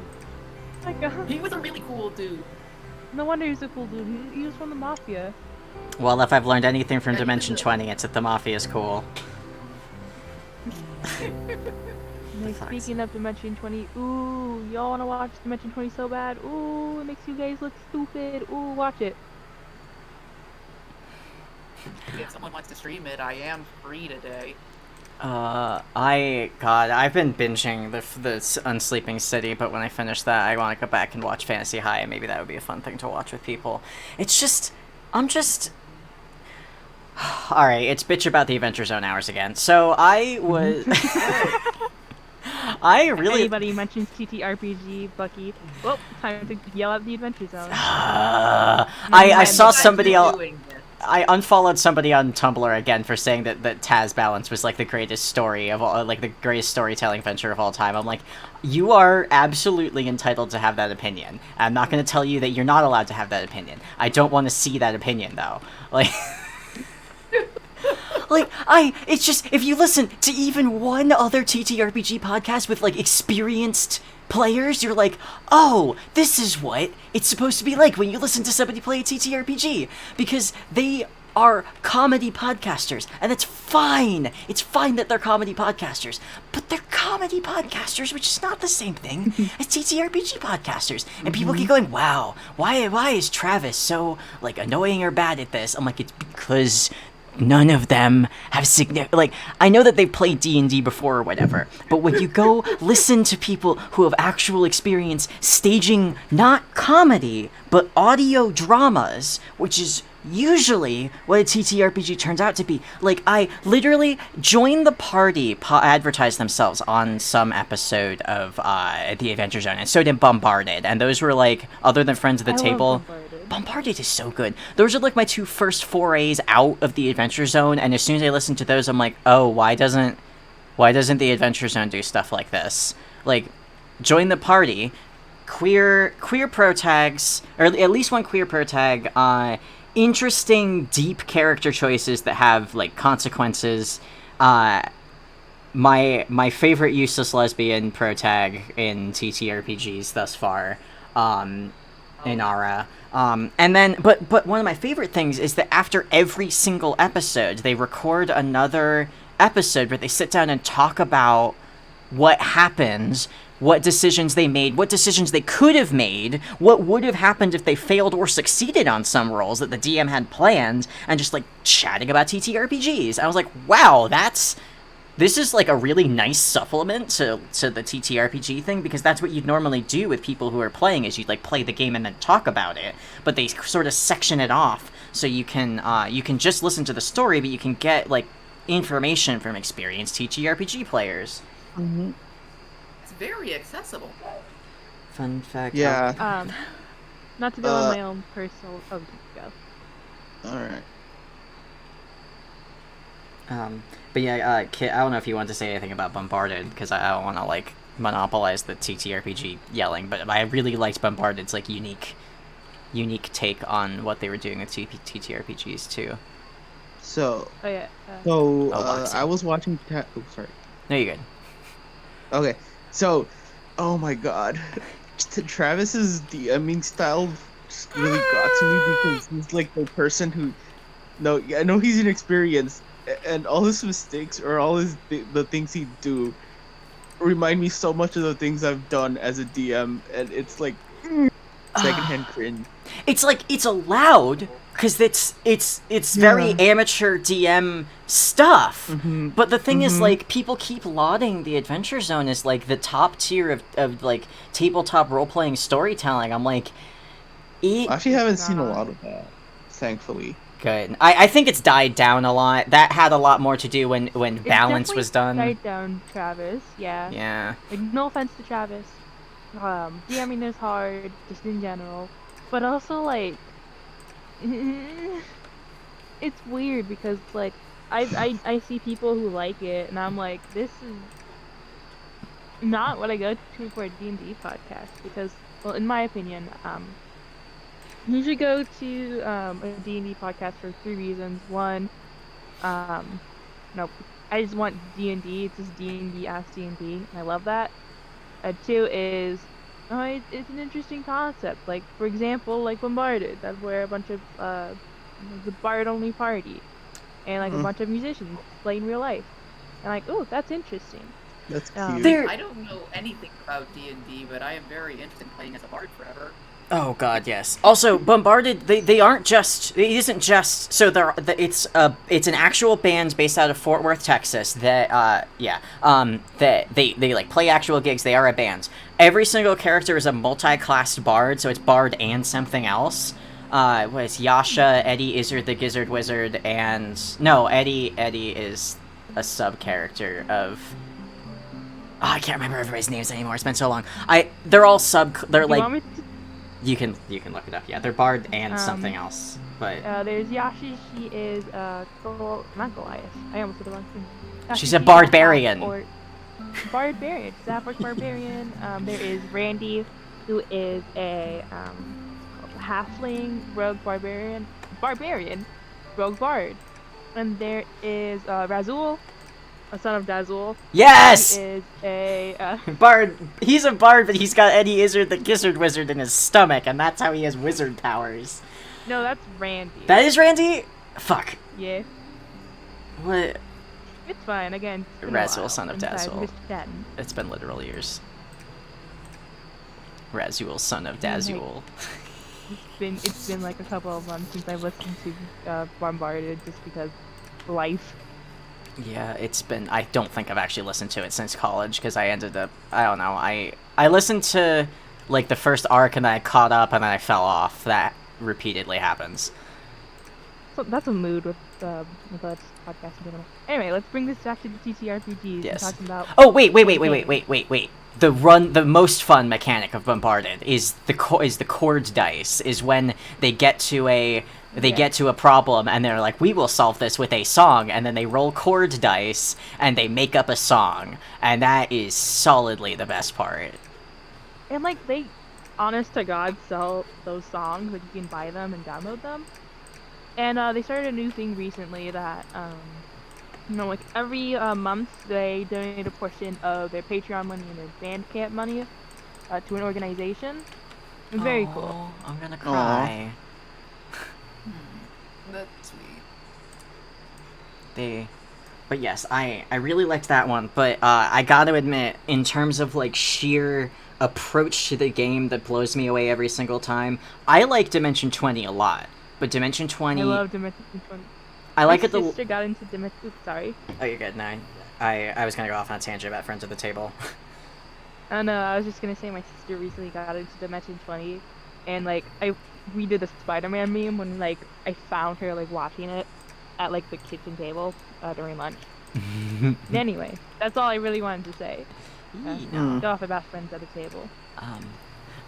Oh my god. He was a really cool dude. No wonder he's a cool dude. He was from the mafia. Well, if I've learned anything from Yeah, he Dimension was a- 20, it's that the mafia is cool. Like, Fuck's speaking of Dimension 20, ooh, y'all wanna watch Dimension 20 so bad? Ooh, it makes you guys look stupid. Ooh, watch it. If someone wants to stream it, I am free today. I've been binging the Unsleeping City, but when I finish that, I want to go back and watch Fantasy High, and maybe that would be a fun thing to watch with people. Alright, it's bitch about the Adventure Zone hours again. So, I was... I really... Anybody mentions TTRPG, Bucky, well, time to yell at the Adventure Zone. I saw somebody else... Doing this. I unfollowed somebody on Tumblr again for saying that Taz Balance was like the greatest story of all, like the greatest storytelling venture of all time. I'm like, you are absolutely entitled to have that opinion. I'm not going to tell you that you're not allowed to have that opinion. I don't want to see that opinion though. Like, it's just, if you listen to even one other TTRPG podcast with like experienced players, you're like, oh, this is what it's supposed to be like when you listen to somebody play a TTRPG, because they are comedy podcasters, and it's fine. It's fine that they're comedy podcasters, but they're comedy podcasters, which is not the same thing as TTRPG podcasters. And people keep going, wow, why is Travis so like annoying or bad at this? I'm like, it's because none of them have like, I know that they played D&D before or whatever, but when you go listen to people who have actual experience staging not comedy, but audio dramas, which is usually what a TTRPG turns out to be. Like, I literally joined the party, advertised themselves on some episode of The Adventure Zone, and so did Bombarded, and those were like, other than Friends of the I love Table... Bombarded. Bombarded is so good. Those are like my two first forays out of the Adventure Zone, and as soon as I listen to those, I'm like, oh, why doesn't the Adventure Zone do stuff like this? Like, join the party, queer protags, or at least one queer protag, interesting, deep character choices that have like consequences. My favorite useless lesbian protag in TTRPGs thus far. Inara. And then, but one of my favorite things is that after every single episode, they record another episode where they sit down and talk about what happens, what decisions they made, what decisions they could have made, what would have happened if they failed or succeeded on some roles that the DM had planned, and just like chatting about TTRPGs. I was like, wow, this is like a really nice supplement to the TTRPG thing, because that's what you'd normally do with people who are playing, is you'd like play the game and then talk about it, but they sort of section it off so you can just listen to the story, but you can get like information from experienced TTRPG players. Mm-hmm. It's very accessible. Fun fact. Yeah. Not to go on my own personal. Oh, go. All right. But yeah, Kit, I don't know if you want to say anything about Bombarded, because I don't want to like monopolize the TTRPG yelling, but I really liked Bombarded's like unique take on what they were doing with TTRPGs too. So. Oh yeah. I was watching. Oh, sorry. No, you're good. Okay. So, oh my god, Travis's DMing style just really got to me, because he's like the person who. No, I know he's inexperienced, and all his mistakes or all the things he do remind me so much of the things I've done as a DM, and it's like secondhand cringe. It's like, it's allowed, because it's very Yeah. amateur DM stuff. Mm-hmm. But the thing is, Mhm. like, people keep lauding the Adventure Zone as like the top tier of like tabletop role playing storytelling. I'm like, I actually haven't It's seen a not. lot of that, thankfully. good. I think it's died down a lot. That had a lot more to do when It balance definitely was done. died down, Travis. Yeah. Yeah. Like, no offense to Travis. DMing is hard, just in general. But also, like, it's weird because, like, I see people who like it, and I'm like, this is not what I go to for a D&D podcast. Because, well, in my opinion, you usually go to a D&D podcast for 3 reasons. One, um, no, I just want D&D. It's just D&D as D&D, and I love that. Two is, it's an interesting concept. Like, for example, like Bombarded, that's where a bunch of the bard only party, and like a Mm, bunch of musicians play in real life, and like, oh, that's interesting. that's Um, cute. There. I don't know anything about D&D, but I am very interested in playing as a bard forever. Oh god, yes. Also, Bombarded, they aren't just, it isn't just, so it's an actual band based out of Fort Worth, Texas that that they like play actual gigs. They are a band. Every single character is a multi-classed bard, so it's bard and something else. Was Yasha, Eddie, Izzard the Gizzard Wizard, and no, Eddie is a sub character of. Oh, I can't remember everybody's names anymore. It's been so long. They're all they're you like. want me to You can look it up. Yeah, they're bard and Um, something else. But there's Yashi. She is not Goliath. I almost said the wrong thing. She's Yashi, a barbarian. Or barbarian. She's a half-orc barbarian. There is Randy, who is a halfling rogue barbarian. Rogue bard. And there is Razul, a son of Dazul. yes, He is a bard. He's a bard, but he's got Eddie Izzard the Gizzard Wizard in his stomach, and that's how he has wizard powers. no, that's Randy. That is Randy. Fuck. Yeah, What? it's fine. Again, it's been a Razul, while. son of Besides, Dazul. we're just chatting. It's been literal years. Razul, son of Dazul. It's been like a couple of months since I've listened to Bombarded, just because life. Yeah, it's been. I don't think I've actually listened to it since college because I ended up. I don't know. I listened to like the first arc and then I caught up and then I fell off. That repeatedly happens. So that's a mood with us podcast in general. Anyway, let's bring this back to the TTRPGs Yes. and talking about. Oh wait. The most fun mechanic of Bombarded is the chord dice. Is when they get to a problem and they're like, we will solve this with a song, and then they roll chord dice and they make up a song, and that is solidly the best part. And like they, honest to God, sell those songs. Like you can buy them and download them. And they started a new thing recently that like every month they donate a portion of their Patreon money and their Bandcamp money to an organization. It's very cool. Oh, I'm gonna cry. That's sweet. But yes, I really liked that one. But I gotta admit, in terms of like sheer approach to the game that blows me away every single time, I like Dimension 20 a lot. But Dimension 20, I love Dimension 20. I like My it the. sister got into Dimension. Oops, sorry. Oh, you're good. No, I was gonna go off on a tangent about Friends at the Table. And I was just gonna say my sister recently got into Dimension 20, and like we did the Spider-Man meme when like I found her like watching it at like the kitchen table during lunch. Anyway, that's all I really wanted to say. No. Go off about Friends at the Table.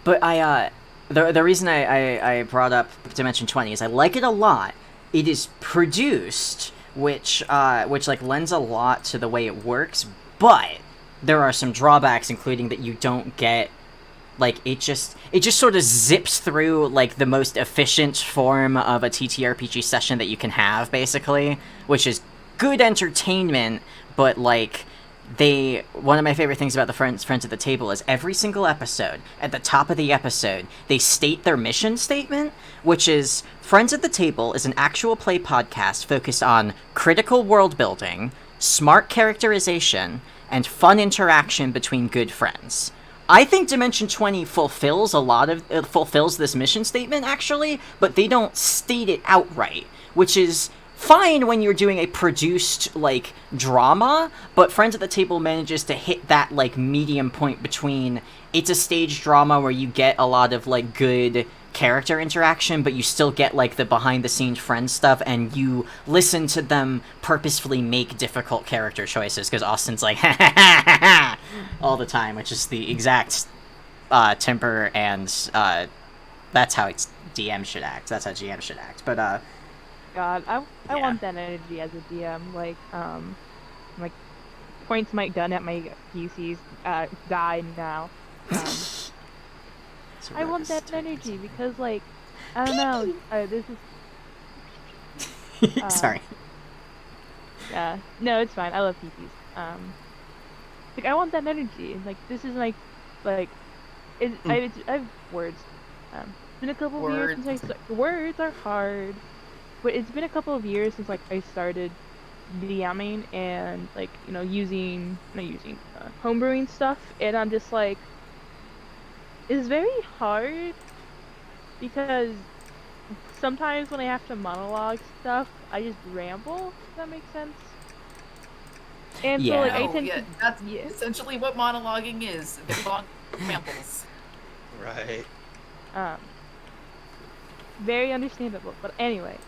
But the reason I brought up Dimension 20 is I like it a lot. It is produced, which like lends a lot to the way it works, but there are some drawbacks, including that you don't get like it just sort of zips through like the most efficient form of a TTRPG session that you can have, basically, which is good entertainment, but like one of my favorite things about the Friends at the Table is every single episode, at the top of the episode, they state their mission statement, which is Friends at the Table is an actual play podcast focused on critical world building, smart characterization, and fun interaction between good friends. I think Dimension 20 fulfills this mission statement actually, but they don't state it outright, which is fine when you're doing a produced like drama, but Friends at the Table manages to hit that like medium point between it's a stage drama where you get a lot of like good character interaction, but you still get like the behind the scenes friend stuff, and you listen to them purposefully make difficult character choices because Austin's like all the time, which is the exact temper and that's how it's DM should act. That's how GM should act. But God, I yeah. want that energy as a DM. Like points my gun at my PCs die now. I want that energy because like I don't know. This is Sorry. no, it's fine. I love PCs. Like I want that energy. Like this is like I have words. It's been a couple of years since Words. words are hard, but it's been a couple of years since like I started DMing and like using not using homebrewing stuff, and I'm just like it's very hard because sometimes when I have to monologue stuff, I just ramble. If that makes sense. And so like Yeah. I No, tend yeah, to that's yeah essentially what monologuing is. Very long rambles. Right. um very understandable. But anyway,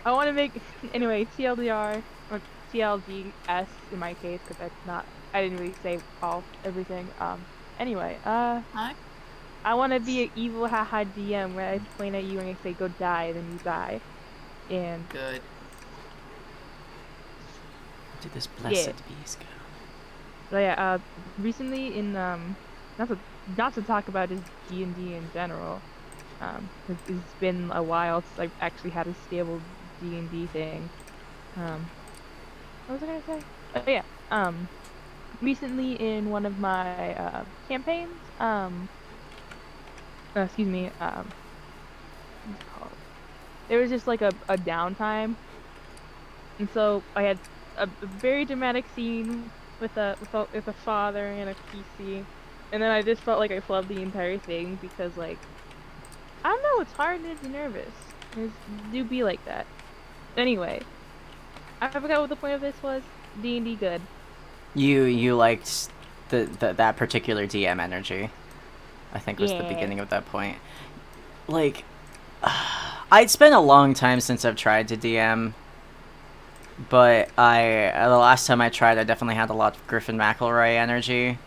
I want to make anyway TLDR or TLGS in my case because that's not I didn't really say all everything. Anyway, Huh? I want to be an evil haha DM where I point at you and I say go die, then you die. And Good. Where did this yeah, blessed bees go? but yeah. Recently in not to talk about just D&D in general. 'Cause it's been a while since I've actually had a stable D&D thing. What was I gonna say? Oh yeah. Recently in one of my campaigns, excuse me, what's it called? There was just like a downtime, and so I had a very dramatic scene with a father and a PC, and then I just felt like I flubbed the entire thing because like I don't know, it's hard and it's nervous. Do be like that. Anyway, I forgot what the point of this was. D&D good. You liked that particular DM energy. I think was the Yeah. beginning of that point. Like, it's been a long time since I've tried to DM, but the last time I tried, I definitely had a lot of Griffin McElroy energy,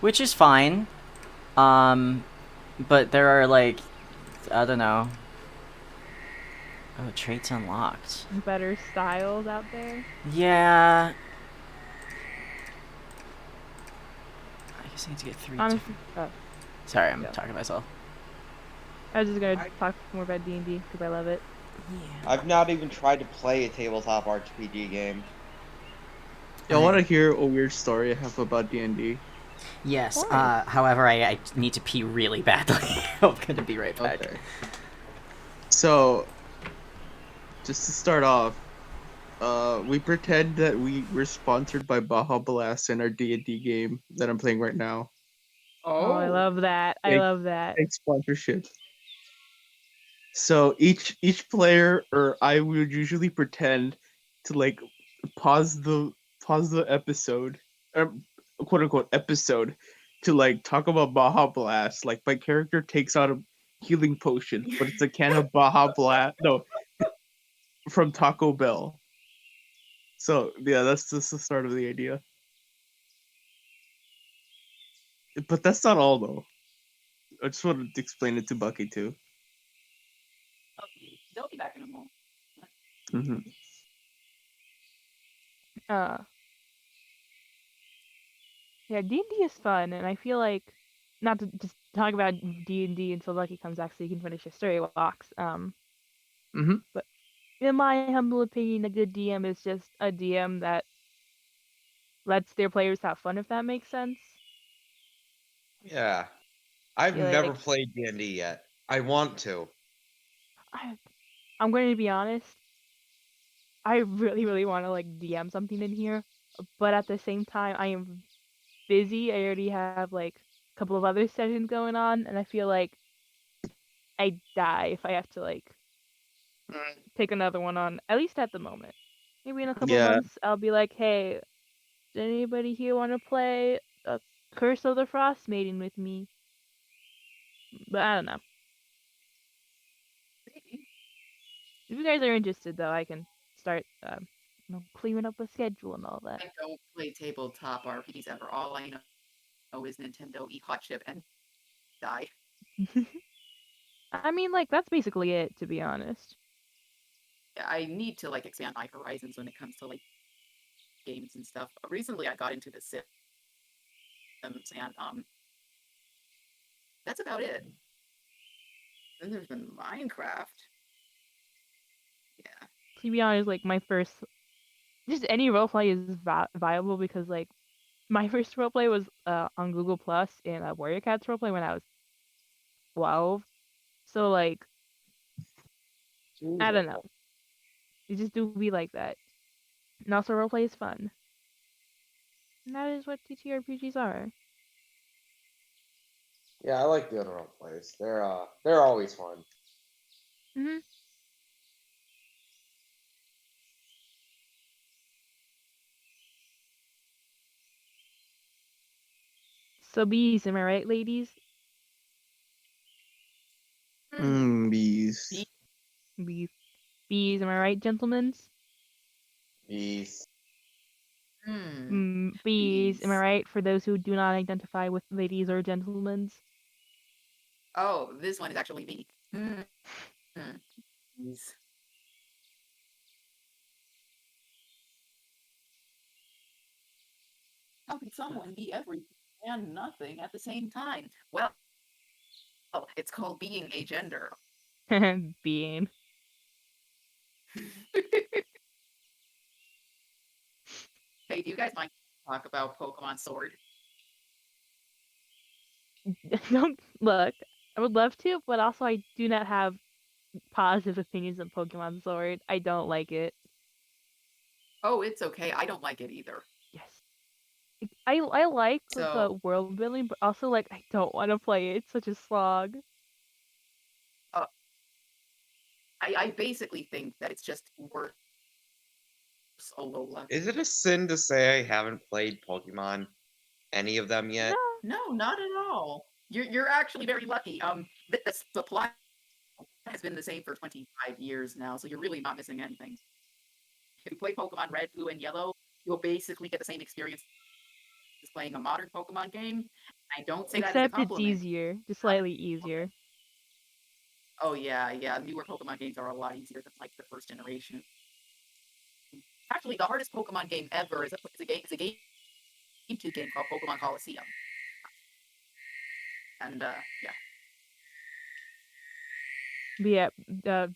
which is fine. Um, but there are like, I don't know. Oh, traits unlocked. Better styles out there. Yeah. I guess I need to get 3 different. Honestly, Sorry, I'm yeah. talking to myself. I was just gonna I, talk more about D&D because I love it. Yeah. I've not even tried to play a tabletop RPG game. Y'all want to hear a weird story I have about D&D? Yes. Of course. However, I need to pee really badly. I'm gonna be right back. Okay. So, just to start off, we pretend that we were sponsored by Baja Blast in our D&D game that I'm playing right now. Oh, I love that. I Fake, love that. fake sponsorship. So each player or I would usually pretend to like pause the pause the episode, or quote unquote episode, to like talk about Baja Blast. Like my character takes out a healing potion, but it's a can of Baja Blast. No, from Taco Bell. So yeah, that's just the start of the idea. But that's not all though. I just wanted to explain it to Bucky too. They'll be back in a moment. Hmm. Uh, yeah, D&D is fun, and I feel like not to just talk about D&D until Lucky comes back so you can finish your story walks. Hmm. But in my humble opinion, a good DM is just a DM that lets their players have fun, if that makes sense. Yeah. I've Yeah, never like played D&D yet. I want to. I, I'm going to be honest. I really, really want to like DM something in here, but at the same time, I am busy. I already have like a couple of other sessions going on, and I feel like I die if I have to like take another one on. At least at the moment. Maybe in a couple of Yeah, months, I'll be like, hey, does anybody here want to play a Curse of the Frost Maiden with me? But I don't know. Maybe. If you guys are interested, though, I can start, clearing up a schedule and all that. I don't play tabletop RPGs ever. All I know is Nintendo, eat hot chip, and die. I mean, like, that's basically it, to be honest. I need to like expand my horizons when it comes to like games and stuff. Recently, I got into The Sims, and that's about it. Then there's been Minecraft. Yeah. To be honest, like, my first. Just any roleplay is viable because, like, my first roleplay was on Google Plus in a Warrior Cats roleplay when I was 12. So, like, I don't know. You just do be like that. And also, roleplay is fun. And that is what TTRPGs are. Yeah, I like doing role plays. They're always fun. Hmm. So, bees, am I right, ladies? bees. Bees. Bees, am I right, gentlemen? Bees. Hmm. Bees, am I Bees. right, for those who do not identify with ladies or gentlemen? Oh, this one is actually me. Hmm. Bees. How can someone be everything and nothing at the same time? Well, it's called being a gender. Being. Hey, do you guys mind talk about Pokemon Sword? Don't look. I would love to, but also I do not have positive opinions on Pokemon Sword. I don't like it. Oh, it's okay. I don't like it either. Yes. I like So, the world building, but also like I don't want to play it. It's such a slog. uh, I basically think that it's just worse solo level. Is it a sin to say I haven't played Pokemon, any of them No. yet? No, not at all. You're actually very lucky. The supply has been the same for 25 years now, so you're really not missing anything. If you play Pokemon Red, Blue, and Yellow, you'll basically get the same experience as playing a modern Pokemon game. I don't say that as a Except it's compliment. easier, just slightly easier. Oh yeah. Newer Pokemon games are a lot easier than like the first generation. Actually, the hardest Pokemon game ever is a GameCube game called Pokemon Coliseum. And yeah. But yeah,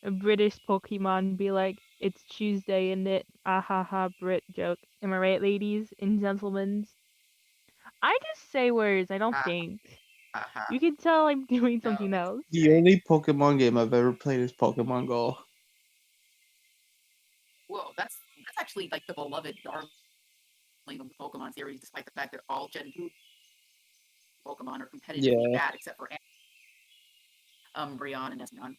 a British Pokemon be like, it's Tuesday, isn't it? Ah ha ha, Brit joke. Am I right, ladies and gentlemen? I just say words, I don't Ah, think. ah, ah. You can tell I'm doing No, something it's else. The okay. only Pokemon game I've ever played is Pokemon Go. Whoa, that's actually like the beloved darling of the Pokemon series, despite the fact that all Gen 2 Pokemon are competitively Yeah. bad except for Umbreon and Espeon.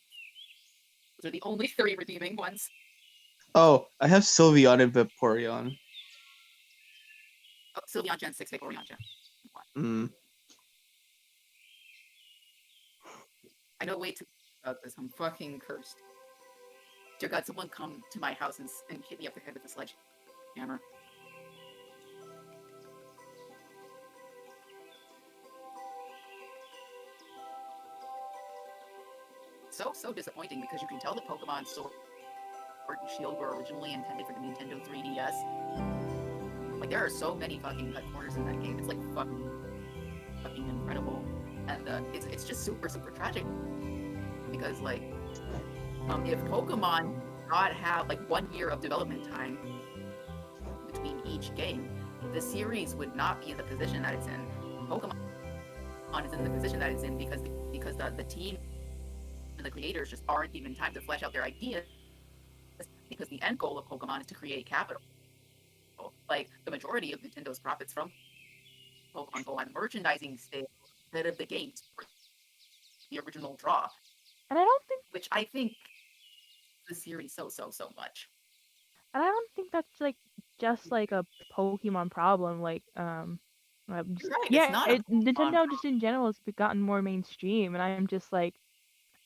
Those are the only three redeeming ones. Oh, I have Sylveon and Vaporeon. Oh, Sylveon Gen 6, Vaporeon Gen 1. Mm. I know way too much about this. I'm fucking cursed. Dear God, someone come to my house and hit me up the head with a sledgehammer. So disappointing because you can tell that Pokemon Sword and Shield were originally intended for the Nintendo 3DS. Like there are so many fucking cut corners in that game. It's like fucking incredible, and it's just super tragic because like if Pokemon did not have like 1 year of development time between each game, the series would not be in the position that it's in. Pokemon is in the position that it's in because the team and the creators just aren't given time to flesh out their ideas because the end goal of Pokemon is to create capital. Like the majority of Nintendo's profits from Pokemon Go on merchandising sale instead of the games for the original draw, And I don't think which I think the series so much. that's like just like a Pokemon problem. Like You're right. It's yeah, not a Pokemon Nintendo just in general has gotten more mainstream, and I'm just like,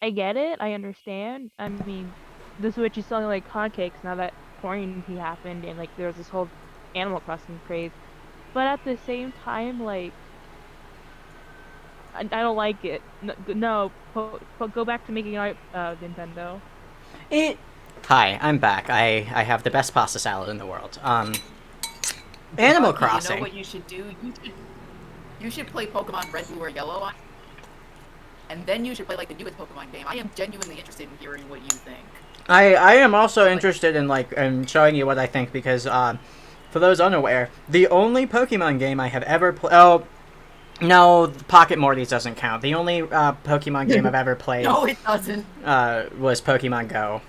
I get it, I understand. I mean, the Switch is selling like hotcakes now that quarantine happened, and like there was this whole Animal Crossing craze. But at the same time, like I don't like it. No, go back to making art, Nintendo. It. Hi, I'm back. I have the best pasta salad in the world. Animal Bucky, you know Crossing. what you should do? You should play Pokemon Red, Blue, or Yellow on, and then you should play like the newest Pokemon game. I am genuinely interested in hearing what you think. I am also interested in in showing you what I think because for those unaware, the only Pokemon game I have ever played. Oh, no, Pocket Mortys doesn't count. The only Pokemon game I've ever played No, it doesn't. Was Pokemon Go.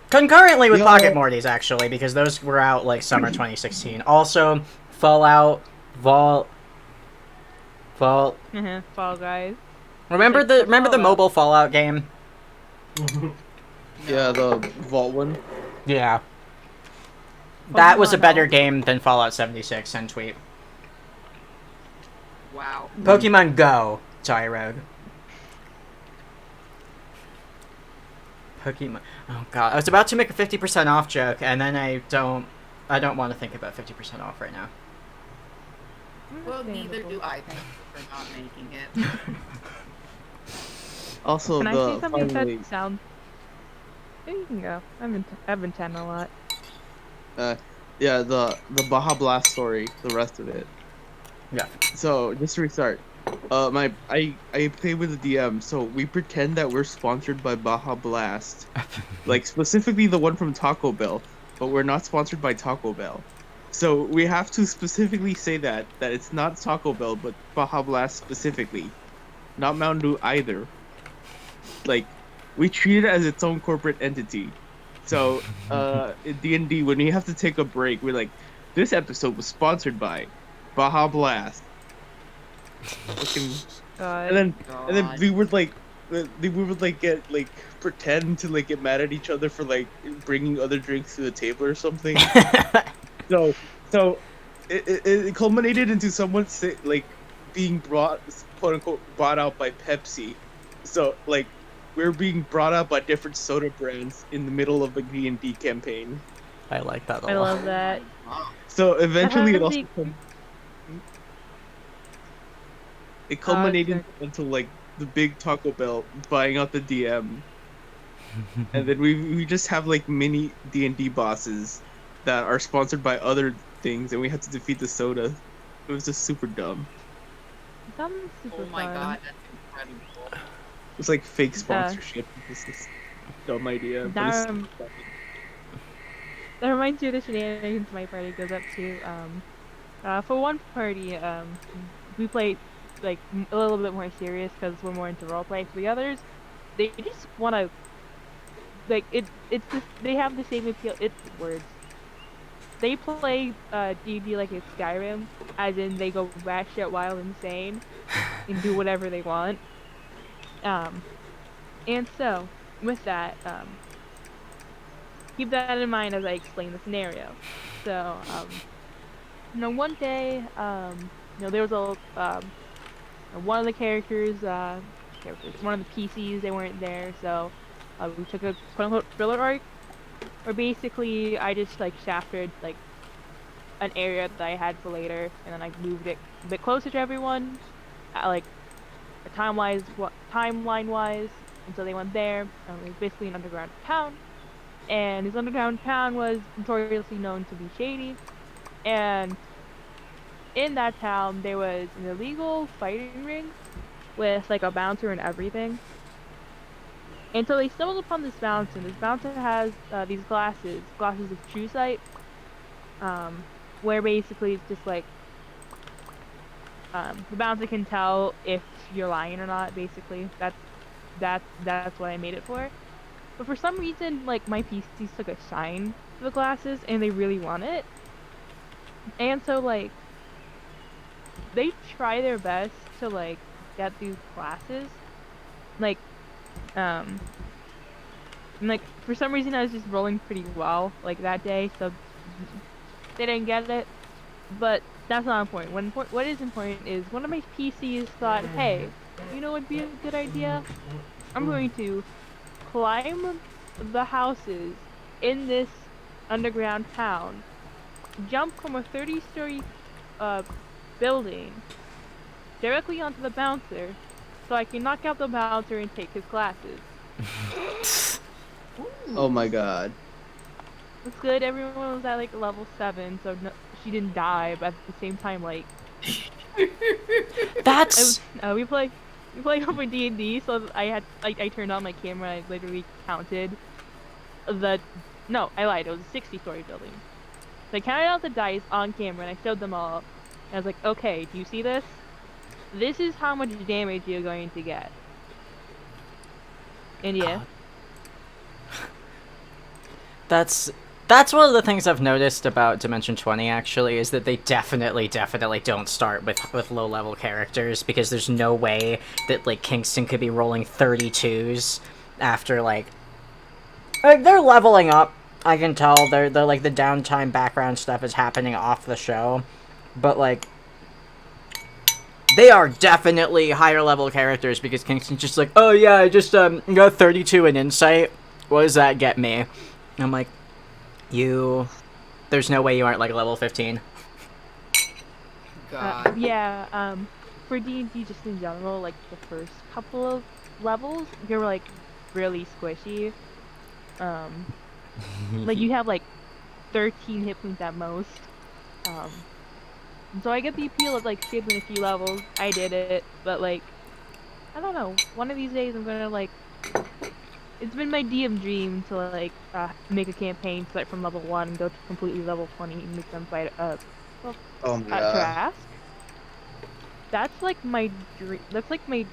Concurrently with Yo. Pocket Mortys, actually, because those were out like summer 2016. Also, Fallout, Vault. Fall Guys. Remember the Fallout. mobile Fallout game? Yeah, the Vault one. Yeah. That was a Pokemon better Home. game than Fallout 76, and tweet. Wow. Pokemon Go. Sorry, Rogue. Pokemon. Oh god, I was about to make a 50% off joke, and then I don't want to think about 50% off right now. Well, neither do I. Thank you for not making it. Also, Can I say something finally, that sounds? Yeah, you can go. I've been chatting a lot. yeah, the Baja Blast story, the rest of it. Yeah. So just to restart, I play with the DM, so we pretend that we're sponsored by Baja Blast, like specifically the one from Taco Bell, but we're not sponsored by Taco Bell. So we have to specifically say that it's not Taco Bell, but Baja Blast specifically, not Mountain Dew either. Like, we treat it as its own corporate entity. So, in D&D, when we have to take a break, we're like, this episode was sponsored by Baja Blast. Fucking, and then we would get like pretend to like get mad at each other for like bringing other drinks to the table or something. So it culminated into someone like being brought, quote unquote, brought out by Pepsi. So like we're being brought out by different soda brands in the middle of a D&D campaign. I like that a lot. I love that. So eventually it has also it culminated exactly. into like the big Taco Bell buying out the DM. And then we just have like mini D&D bosses that are sponsored by other things, and we had to defeat the soda. It was just super dumb. It sounds super Oh my fun. god, that's incredible. It was like fake sponsorship. This is a dumb idea. But it's That, that reminds me of the shenanigans my party goes up to. For one party, we played like a little bit more serious because we're more into roleplay. For the others, they just want to like it. It's this. They have the same appeal. It's words. They play D&D like it's Skyrim, as in they go batshit wild, insane, and do whatever they want. And so with that, keep that in mind as I explain the scenario. So, one day, there was one of the characters, one of the PCs, they weren't there, so we took a quote-unquote thriller arc, where basically I just like shafted like an area that I had for later, and then I moved it a bit closer to everyone, like timeline-wise, and so they went there. It was basically an underground town, and this underground town was notoriously known to be shady, and in that town there was an illegal fighting ring with like a bouncer and everything. And so they stumbled upon this bouncer, and this bouncer has these glasses of true sight, where basically it's just like the bouncer can tell if you're lying or not. Basically, that's what I made it for. But for some reason, like my PCs took a shine to the glasses, and they really want it. And so like they try their best to like get through classes. Like, and, like for some reason I was just rolling pretty well like that day, so they didn't get it. But that's not important. What is important is one of my PCs thought, hey, you know what would be a good idea? I'm going to climb the houses in this underground town, jump from a 30-story building directly onto the bouncer, so I can knock out the bouncer and take his classes. Oh my god. It's good. Everyone was at like level 7, so no, she didn't die. But at the same time, like That's we play over D&D, so I turned on my camera. I literally counted the no, I lied. It was a 60-story building. So I counted out the dice on camera and I showed them all. And I was like, okay, do you see this? This is how much damage you're going to get. And yeah. that's one of the things I've noticed about Dimension 20, actually, is that they definitely don't start with low-level characters, because there's no way that, like, Kingston could be rolling 32s after, like, they're leveling up. I can tell they're like, the downtime background stuff is happening off the show, but, like, they are definitely higher level characters, because Kingston's just like, oh yeah, I just got 32 in insight. What does that get me? And I'm like, there's no way you aren't like level 15. God. Yeah, for D&D just in general, like the first couple of levels, you're like really squishy. Like you have like 13 hit points at most. So I get the appeal of like skipping a few levels. I did it, but like, I don't know. One of these days I'm gonna like. It's been my DM dream to like make a campaign, start from level 1 and go to completely level 20 and make them fight Oh my god. Trask. That's like my dream. That's like my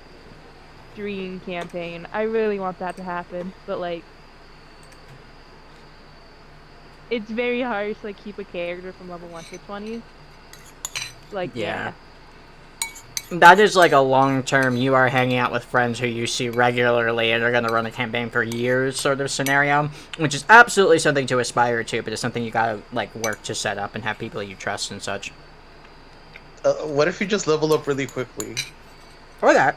dream campaign. I really want that to happen, but like, it's very hard to like keep a character from level 1 to 20. Like yeah. That is like a long-term, you are hanging out with friends who you see regularly and are going to run a campaign for years sort of scenario, which is absolutely something to aspire to, but it's something you gotta like work to set up and have people you trust and such. What if you just level up really quickly? Or that.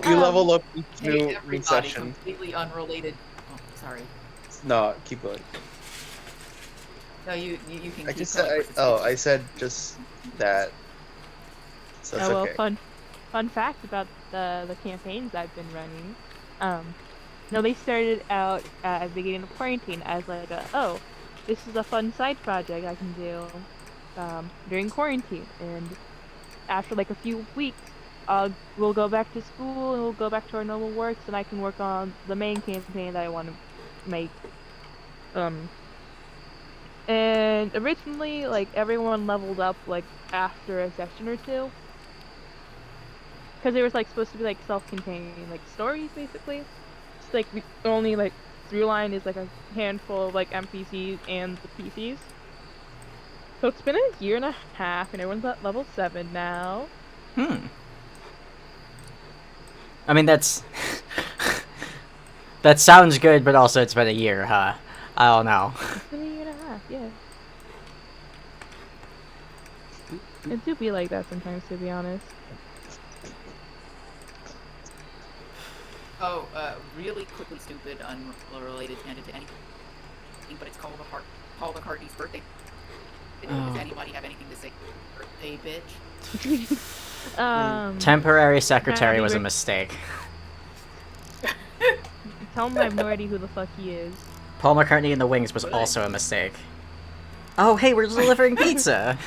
You level up each Hey, new everybody, session. completely unrelated. Oh, sorry. No, keep going. No, you can. I keep just going said. with I said just that. So it's Well, okay. fun fact about the campaigns I've been running. No, they started out at the beginning of quarantine as like this is a fun side project I can do during quarantine, and after like a few weeks, we'll go back to school and we'll go back to our normal works, and I can work on the main campaign that I want to make. And originally, like everyone leveled up like after a session or two. Because they were like supposed to be like self-contained like stories basically. It's like the only like through line is like a handful of like NPCs and the PCs. So it's been a year and a half and everyone's at level 7 now. I mean, that's that sounds good, but also it's been a year, huh? I don't know. It's been a year and a half, yeah. It do be like that sometimes, to be honest. Oh, really quickly stupid, unrelated tangent to anything, but it's called Paul McCartney's birthday. Does anybody have anything to say? Birthday, bitch. Temporary secretary was a birthday. mistake. Tell him I have no idea who the fuck he is. Paul McCartney and the Wings was also a mistake. Oh, hey, we're delivering pizza!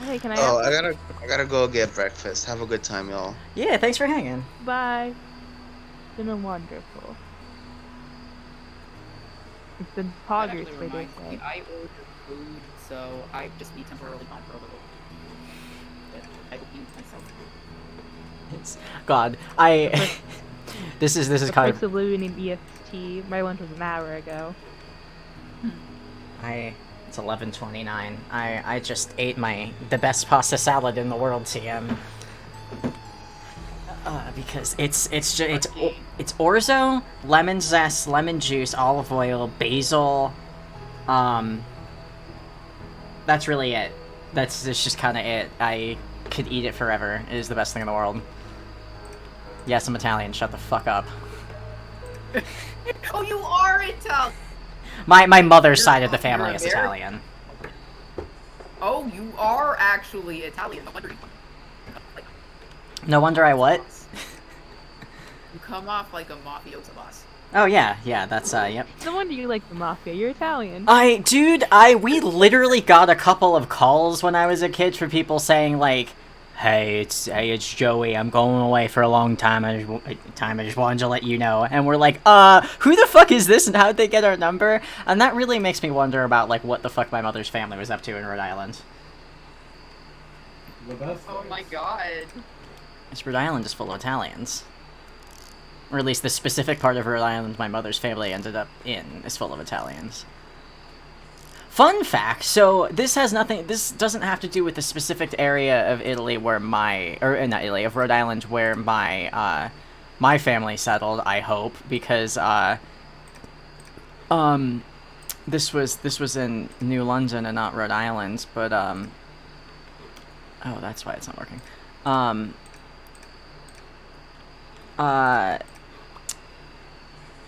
Hey, can I Oh, have I gotta go get breakfast. Have a good time, y'all. Yeah, thanks for hanging. Bye. It's been wonderful. It's been That poggers, actually for they reminds say. me, I ordered food, so I just be temporarily non-probable. But I will eat myself. God, this is The kind price of living in EST. My lunch was an hour ago. I It's 11:29. I just ate the best pasta salad in the world, TM. Because it's orzo, lemon zest, lemon juice, olive oil, basil. That's really it. That's just kind of it. I could eat it forever. It is the best thing in the world. Yes, I'm Italian. Shut the fuck up. Oh, you are Italian. My mother's side of the family is Italian. Oh, you are actually Italian. No wonder I what? You come off like a mafioso boss. Oh yeah, that's yep. No wonder you like the mafia. You're Italian. We literally got a couple of calls when I was a kid for people saying like, hey, it's Joey. I'm going away for a long time. I just wanted to let you know. And we're like, who the fuck is this and how'd they get our number? And that really makes me wonder about like what the fuck my mother's family was up to in Rhode Island. The best Oh things. my god. This Rhode Island is full of Italians. Or at least the specific part of Rhode Island my mother's family ended up in is full of Italians. Fun fact, so this doesn't have to do with the specific area of Italy where of Rhode Island where my family settled, I hope, because this was in New London and not Rhode Island, but oh, that's why it's not working.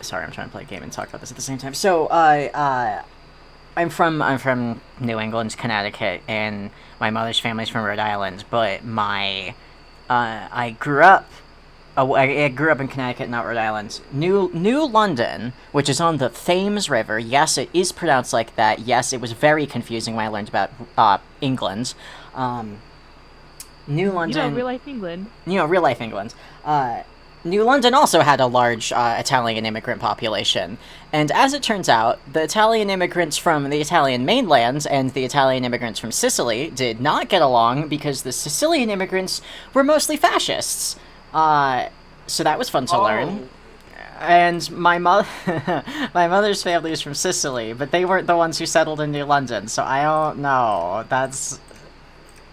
Sorry, I'm trying to play a game and talk about this at the same time. So, I'm from New England, Connecticut, and my mother's family's from Rhode Island. But I grew up in Connecticut, not Rhode Island. New London, which is on the Thames River. Yes, it is pronounced like that. Yes, it was very confusing when I learned about England. New London. Real life England. Real life England. New London also had a large Italian immigrant population, and as it turns out, the Italian immigrants from the Italian mainland and the Italian immigrants from Sicily did not get along because the Sicilian immigrants were mostly fascists. So that was fun to learn. And my mother's family is from Sicily, but they weren't the ones who settled in New London, so I don't know.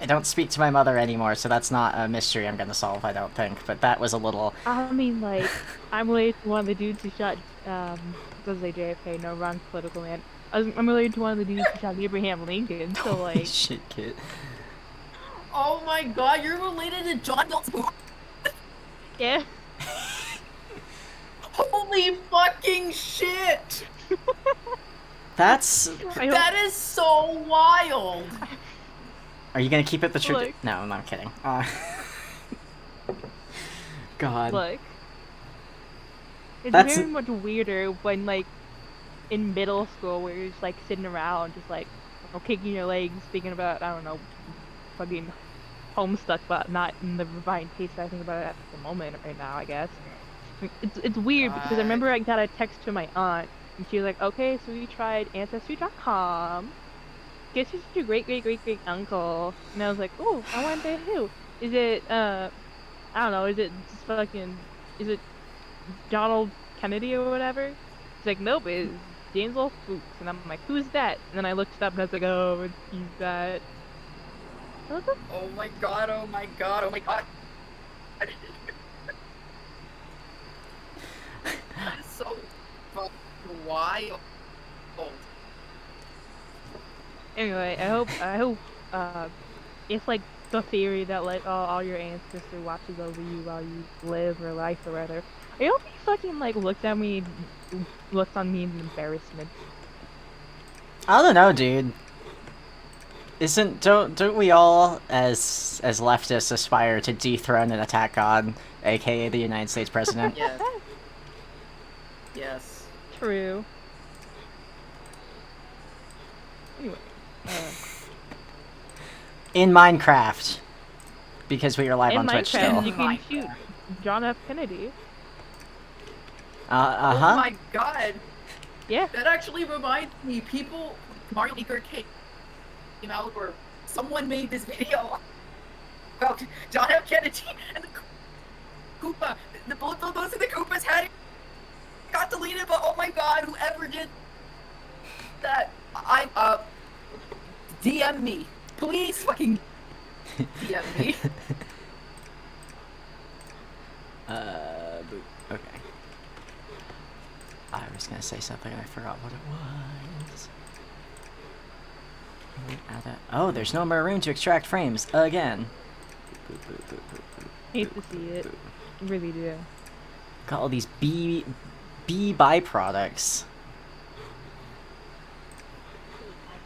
I don't speak to my mother anymore, so that's not a mystery I'm gonna solve, I don't think. But that was a little... I mean, like, I'm related to one of the dudes who shot, doesn't say JFK, no, wrong political man. I'm related to one of the dudes who shot Abraham Lincoln, so, like... Shit, kid. Oh my god, you're related to John Dalton. Yeah. Holy fucking shit! That is so wild! Are you gonna keep it the truth? Look. No, I'm not kidding. God. Look. It's That's- very much weirder when, like, in middle school where you're just, like, sitting around, just, like, kicking your legs, thinking about, I don't know, fucking Homestuck, but not in the refined taste that I think about it at the moment right now, I guess. It's weird because I remember I got a text to my aunt, and she was like, okay, so we tried Ancestry.com. Guess who's your great uncle? And I was like, oh, I wonder who. Is it, I don't know, is it Donald Kennedy or whatever? She's like, nope, it's James Wolfe Fuchs. And I'm like, who's that? And then I looked it up and I was like, oh, he's that. What the Oh my god, oh my god, oh my god. That's so fucking wild. Anyway, I hope, it's like the theory that like all your ancestor watches over you while you live or life or whatever. I hope he fucking like looks on me in embarrassment. I don't know, dude. Don't we all as leftists aspire to dethrone and attack God, aka the United States president? Yes. Yes. True. Anyway. In Minecraft. Because we are live In on Twitch Minecraft, still. you can shoot John F. Kennedy. Oh my god. Yeah. That actually reminds me, Mario Maker came out where someone made this video about John F. Kennedy and the Koopa. Both of the Koopas got deleted, but oh my god, whoever did that, DM me. Please fucking DM me. Okay. I was gonna say something and I forgot what it was. Oh, there's no more room to extract frames again. Hate to see it. Really do. Got all these bee byproducts.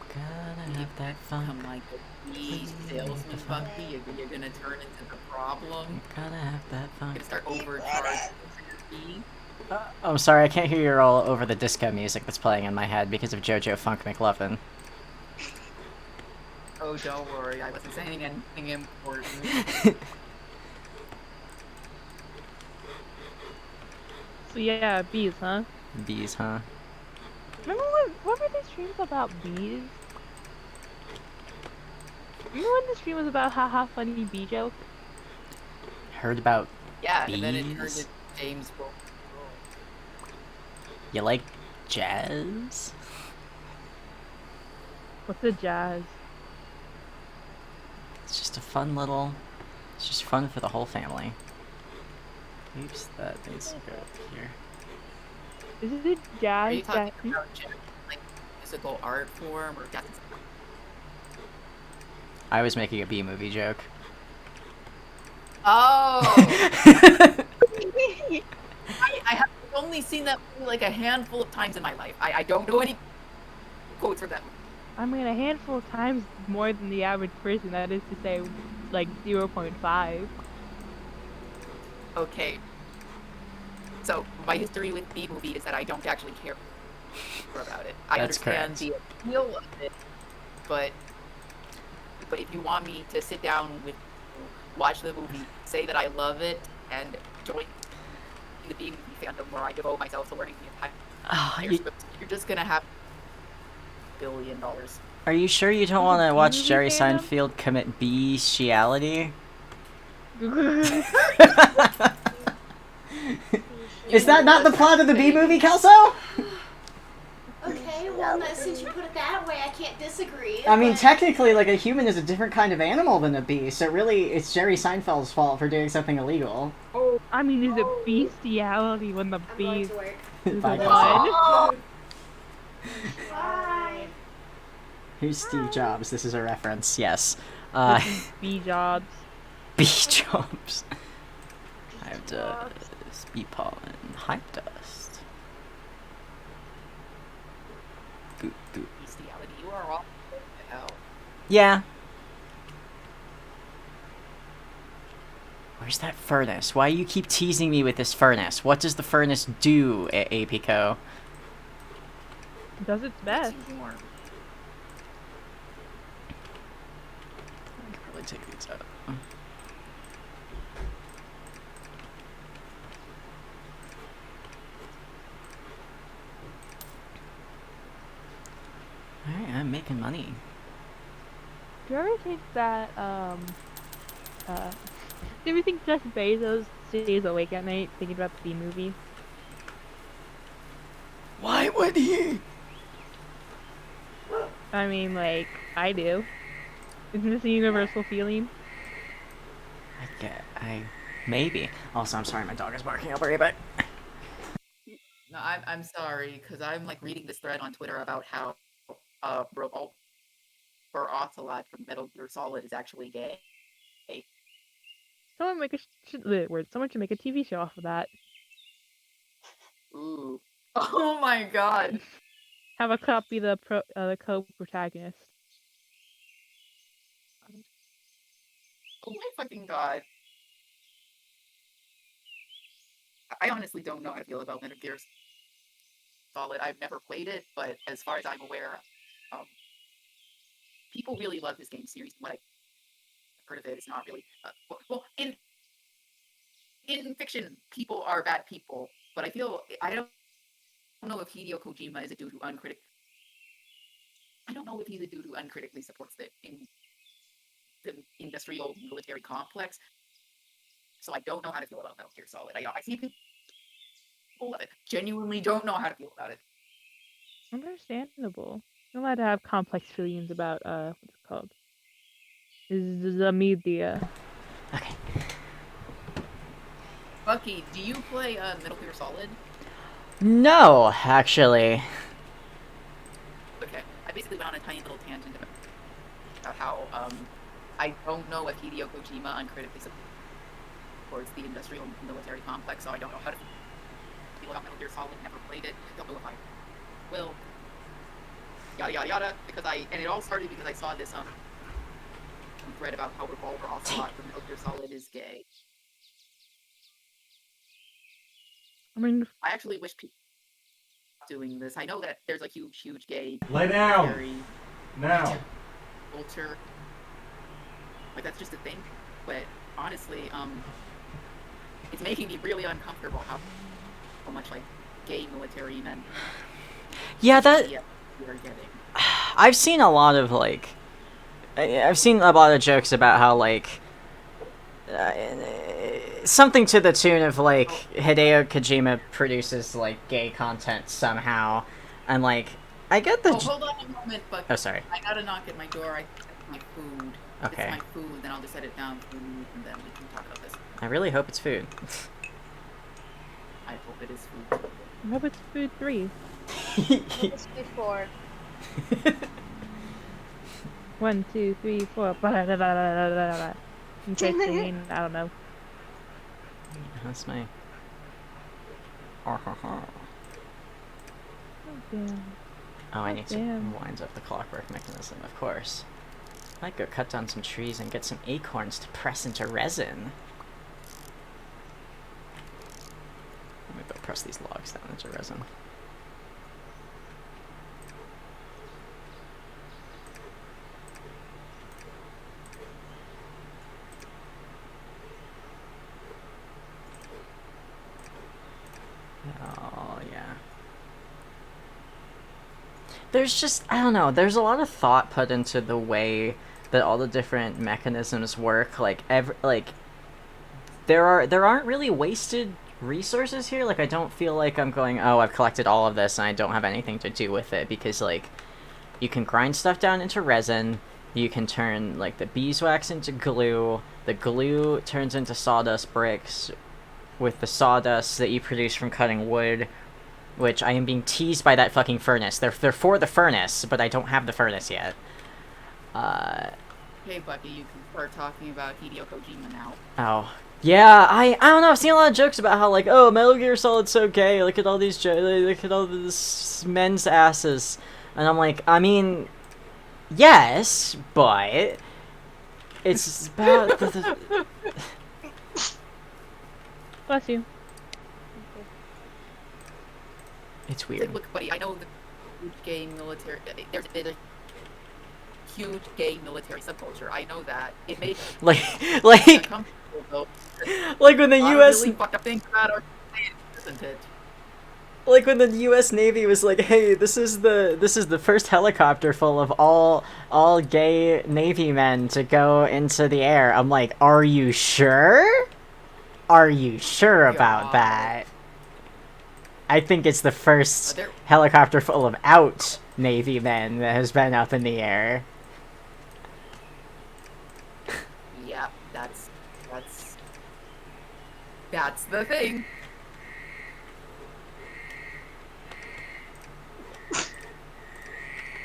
Gotta have that funk. Become like a bee salesman, Bucky. You're gonna turn into the problem. Gotta have that funk. You're gonna start overcharging for your bee. I'm sorry, I can't hear you all over the disco music that's playing in my head because of JoJo Funk McLovin. Oh, don't worry. I wasn't saying anything important. So yeah, bees, huh? Bees, huh? Remember what were these streams about bees? Remember when the stream was about haha funny bee joke? Heard about Yeah, bees? and then it turned into James Bond. You like jazz? What's a jazz? It's just a fun little... It's just fun for the whole family. Oops, that needs to go up here. Is it Are jazz? you talking about like physical art form or just... I was making a B-movie joke. Oh! I have only seen that movie like a handful of times in my life. I don't know any quotes for that movie. I mean, a handful of times more than the average person. That is to say, like 0.5. Okay. So, my history with B-movie is that I don't actually care about it. I That's understand correct. the appeal of it, but if you want me to sit down with you, watch the movie, say that I love it, and join the B-movie fandom where I devote myself to learning the entire script, you're just gonna have $1 billion. Are you sure you don't want to watch Jerry Seinfeld commit bestiality? Is that not the plot of the B-movie, Kelso? Okay, well, no, since you put it that way, I can't disagree. I mean, but- technically, like, a human is a different kind of animal than a bee, so really, it's Jerry Seinfeld's fault for doing something illegal. Oh, I mean, is it bestiality when the I'm going bees to work. do the Bye, one? Bye. Here's Steve Jobs. This is a reference, yes. This is bee jobs. Bee jobs. Hive dust, bee pollen, hive dust. Boop, boop. Bestiality, you are all hell. Yeah. Where's that furnace? Why you keep teasing me with this furnace? What does the furnace do at APICO? It does its best. Warm. I can probably take these out. Alright, I'm making money. Do you ever think that, do you ever think Jeff Bezos stays awake at night thinking about the B-movie? Why would he? I mean, like, I do. Isn't this a universal feeling? Maybe. Also, I'm sorry, my dog is barking. I'll be right back. No, I'm sorry, because I'm like reading this thread on Twitter about how Revolver Ocelot from Metal Gear Solid is actually gay. Someone someone should make a TV show off of that. Ooh. Oh my god. Have a cop be the co-protagonist. Oh my fucking god. I honestly don't know how to feel about Metal Gear Solid. I've never played it, but as far as I'm aware, people really love this game series. What I've heard of it is not really. Well, in fiction, people are bad people, but I don't know if Hideo Kojima is a dude who uncritically. I don't know if he's a dude who uncritically supports the industrial military complex. So I don't know how to feel about Metal Gear Solid. I see people love it. Genuinely don't know how to feel about it. Understandable. I'm allowed to have complex feelings about what's it called? The media. Okay. Bucky, do you play Metal Gear Solid? No, actually. Okay, I basically went on a tiny little tangent about how I don't know if Hideo Kojima uncritically supports the industrial military complex, so I don't know how to feel about Metal Gear Solid. Never played it. Don't know if I will. Yada yada yada. And it all started because I saw this thread about how Revolver Ocelot from Metal Gear Solid is gay. I mean, I actually wish people were doing this. I know that there's a huge gay Lay down! military Now! culture. Like, that's just a thing. But honestly, it's making me really uncomfortable how much like gay military men. Yeah, that we're getting. I've seen a lot of like, I've seen a lot of jokes about how like, something to the tune of like Hideo Kojima produces like gay content somehow, and like I get the. Oh, hold on a moment, but oh, sorry. I got a knock at my door. I my food. Okay. It's my food. Then I'll just set it down, and then we can talk about this. I really hope it's food. I hope it is food. I hope it's food 3. It's before. 1, 2, 3, 4. In case you mean, I don't know. That's my. Oh, damn. Oh, I need to damn. wind up the clockwork mechanism, of course. I might go cut down some trees and get some acorns to press into resin. Let me go press these logs down into resin. Oh, yeah. There's just, I don't know, there's a lot of thought put into the way that all the different mechanisms work. Like, there aren't really wasted resources here. Like, I don't feel like I'm going, oh, I've collected all of this and I don't have anything to do with it, because, like, you can grind stuff down into resin, you can turn, like, the beeswax into glue, the glue turns into sawdust bricks, with the sawdust that you produce from cutting wood, which I am being teased by that fucking furnace. They're for the furnace, but I don't have the furnace yet. Hey, Bucky, you can start talking about Hideo Kojima now. Oh. Yeah, I don't know, I've seen a lot of jokes about how, like, oh, Metal Gear Solid's so gay, look at all these, look at all this men's asses. And I'm like, I mean, yes, but it's about Bless you. It's weird. Look, buddy, I know the huge gay military. There's a huge gay military subculture. I know that. It makes like uncomfortable, though. Like when the U.S. really fucked up things about our isn't it? Like when the U.S. Navy was like, "Hey, this is the first helicopter full of all gay Navy men to go into the air." I'm like, "Are you sure? Are you sure about that?" I think it's the first helicopter full of out Navy men that has been up in the air. Yeah, that's the thing.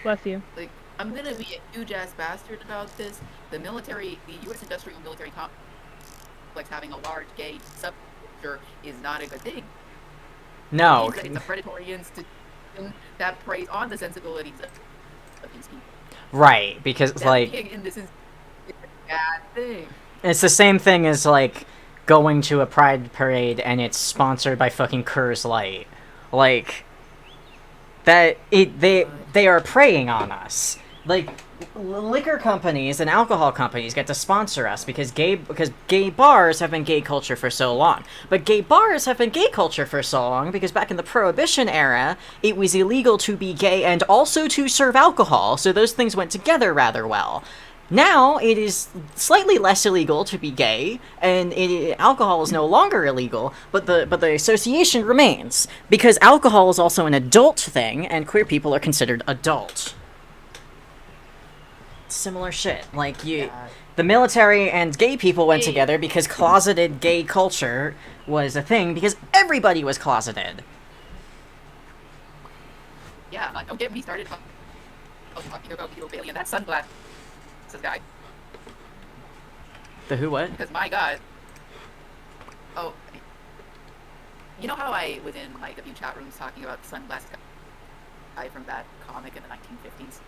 Bless you. Like, I'm gonna be a huge ass bastard about this. The U.S. industrial military complex having a large gay subculture is not a good thing. No. It's a predatory institution that preys on the sensibilities of these people. Right, because That like being in this is a bad thing. it's the same thing as like going to a pride parade and it's sponsored by fucking Coors Light. Like they are preying on us. Like liquor companies and alcohol companies get to sponsor us because gay bars have been gay culture for so long. But gay bars have been gay culture for so long because back in the Prohibition era, it was illegal to be gay and also to serve alcohol, so those things went together rather well. Now, it is slightly less illegal to be gay, and alcohol is no longer illegal, but the association remains, because alcohol is also an adult thing, and queer people are considered adult. similar shit. Like, Yeah. the military and gay people went Gay. together because closeted gay culture was a thing because everybody was closeted. Yeah, don't get me started talking about Beetle Bailey and that sunglasses guy. The who what? Because my god. Oh, you know how I was in like a few chat rooms talking about the sunglasses guy from that comic in the 1950s?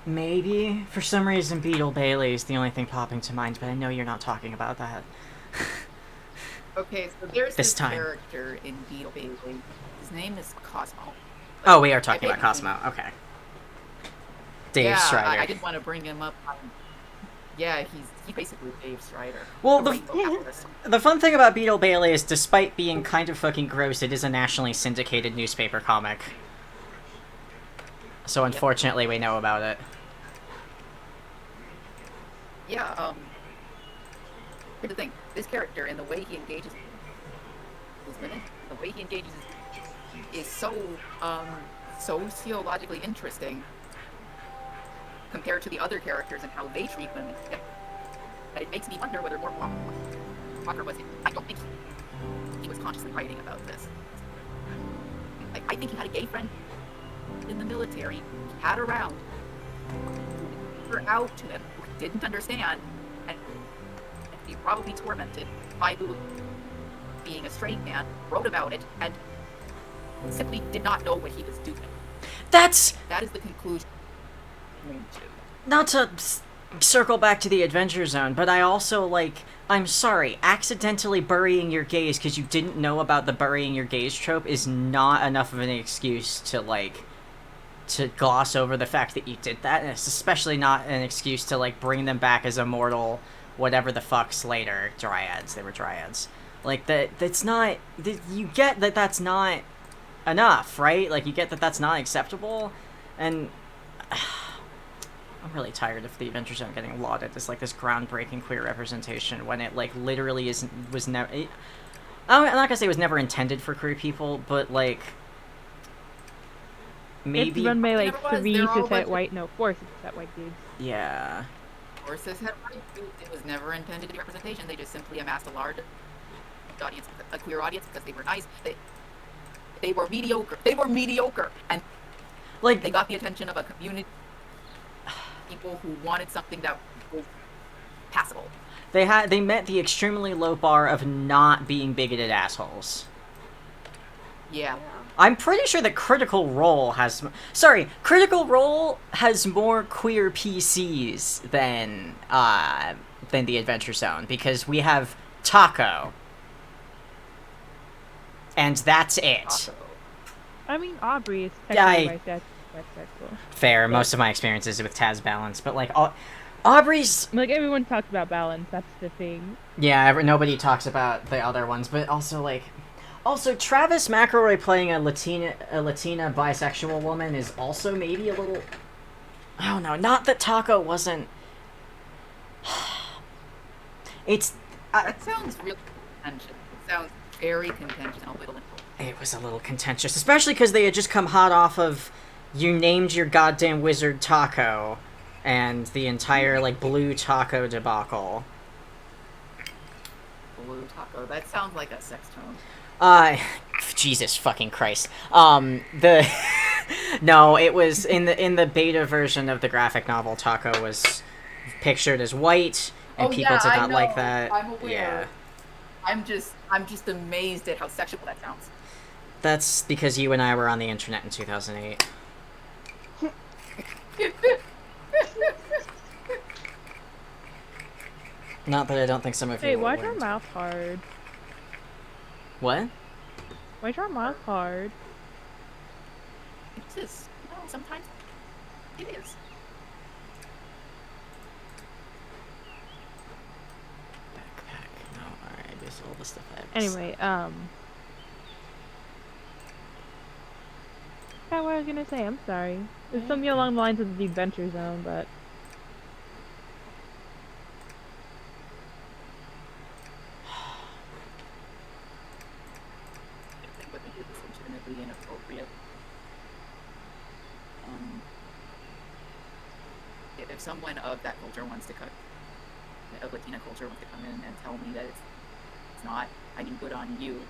Maybe. For some reason, Beetle Bailey is the only thing popping to mind, but I know you're not talking about that. Okay, so there's This this time. character in Beetle Bailey. His name is Cosmo. Oh, we are talking about Cosmo. Okay. Dave yeah, Strider. I didn't want to bring him up. Yeah, he's basically Dave Strider. Well, the rainbow capitalist. The fun thing about Beetle Bailey is, despite being kind of fucking gross, it is a nationally syndicated newspaper comic. So unfortunately, we know about it. Yeah, here's the thing. This character and the way he engages with women, the way he engages is so, sociologically interesting compared to the other characters and how they treat women. And it makes me wonder whether more Walker was. I don't think he was consciously writing about this. I think he had a gay friend in the military, he had around, who were out to him, who didn't understand, and he probably tormented by being a straight man, wrote about it, and simply did not know what he was doing. That is the conclusion. Not to circle back to the Adventure Zone, but I also, like, I'm sorry, accidentally burying your gays because you didn't know about the burying your gays trope is not enough of an excuse to, like, to gloss over the fact that you did that, and it's especially not an excuse to, like, bring them back as immortal whatever the fucks later. Dryads. They were dryads. Like, that's not... You get that that's not enough, right? Like, you get that that's not acceptable, and... I'm really tired of the Adventure Zone getting lauded as, like, this groundbreaking queer representation when it, like, literally was never... I'm not gonna say it was never intended for queer people, but, like... Maybe... It's run by, like, Never was. 3 They're all cis-het white... No, 4 cis-het white dudes. Yeah. Or cis-het white dudes. It was never intended to be representation. They just simply amassed a large audience, a queer audience, because they were nice. They were mediocre. They were mediocre. And, like, they got the attention of a community people who wanted something that was passable. They met the extremely low bar of not being bigoted assholes. Yeah. I'm pretty sure that Critical Role has... Sorry, Critical Role has more queer PCs than the Adventure Zone, because we have Taco. And that's it. Taco. I mean, Aubrey is technically bisexual. Fair, most of my experiences with Taz Balance, but, like, Aubrey's... Like, everyone talks about balance, that's the thing. Yeah, nobody talks about the other ones, but also, like... Also, Travis McElroy playing a Latina bisexual woman is also maybe a little... I don't know, not that Taco wasn't... It's... That sounds real contentious. It sounds very contentious. It was a little contentious, especially because they had just come hot off of You Named Your Goddamn Wizard Taco and the entire, like, Blue Taco debacle. Blue Taco. That sounds like a sex tone. Jesus fucking Christ. No, it was in the beta version of the graphic novel. Taco was pictured as white, and people did not like that. I'm aware. Yeah, I'm just amazed at how sexual that sounds. that's because you and I were on the internet in 2008. Not that I don't think some of you. Hey, why's your mouth hard? What? Why's your mouth hard? It's just, sometimes it is. Backpack. No, alright, I guess all the stuff I have. Anyway, yeah, what I was gonna say, I'm sorry. It's something along the lines of the Adventure Zone, but... if someone of that culture wants to of Latina culture wants to come in and tell me that it's not, I mean, good on you.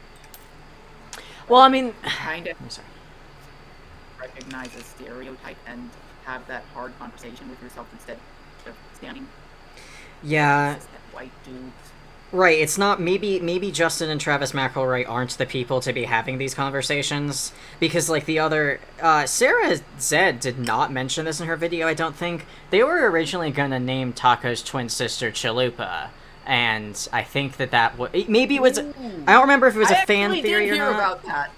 Well, I mean, kind of I'm sorry. recognize a stereotype and have that hard conversation with yourself instead of standing. Yeah. White dudes. Right, it's not, maybe Justin and Travis McElroy aren't the people to be having these conversations, because, like, the other, Sarah Zed did not mention this in her video, I don't think. They were originally gonna name Taco's twin sister Chalupa, and I think that maybe it was, I don't remember if it was a fan theory or not. I did hear about that.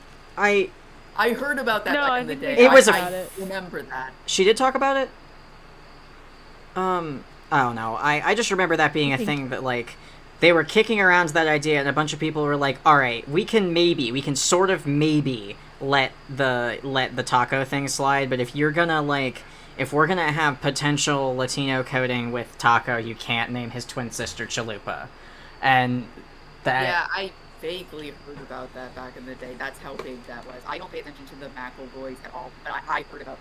I heard about that back in the day. I remember that. She did talk about it? I don't know, I just remember that being a thing that, like, they were kicking around that idea, and a bunch of people were like, alright, we can sort of maybe let the taco thing slide, but if you're gonna, like, if we're gonna have potential Latino coding with Taco, you can't name his twin sister Chalupa. And that... Yeah, I vaguely heard about that back in the day. That's how big that was. I don't pay attention to the McElroys at all, but I heard about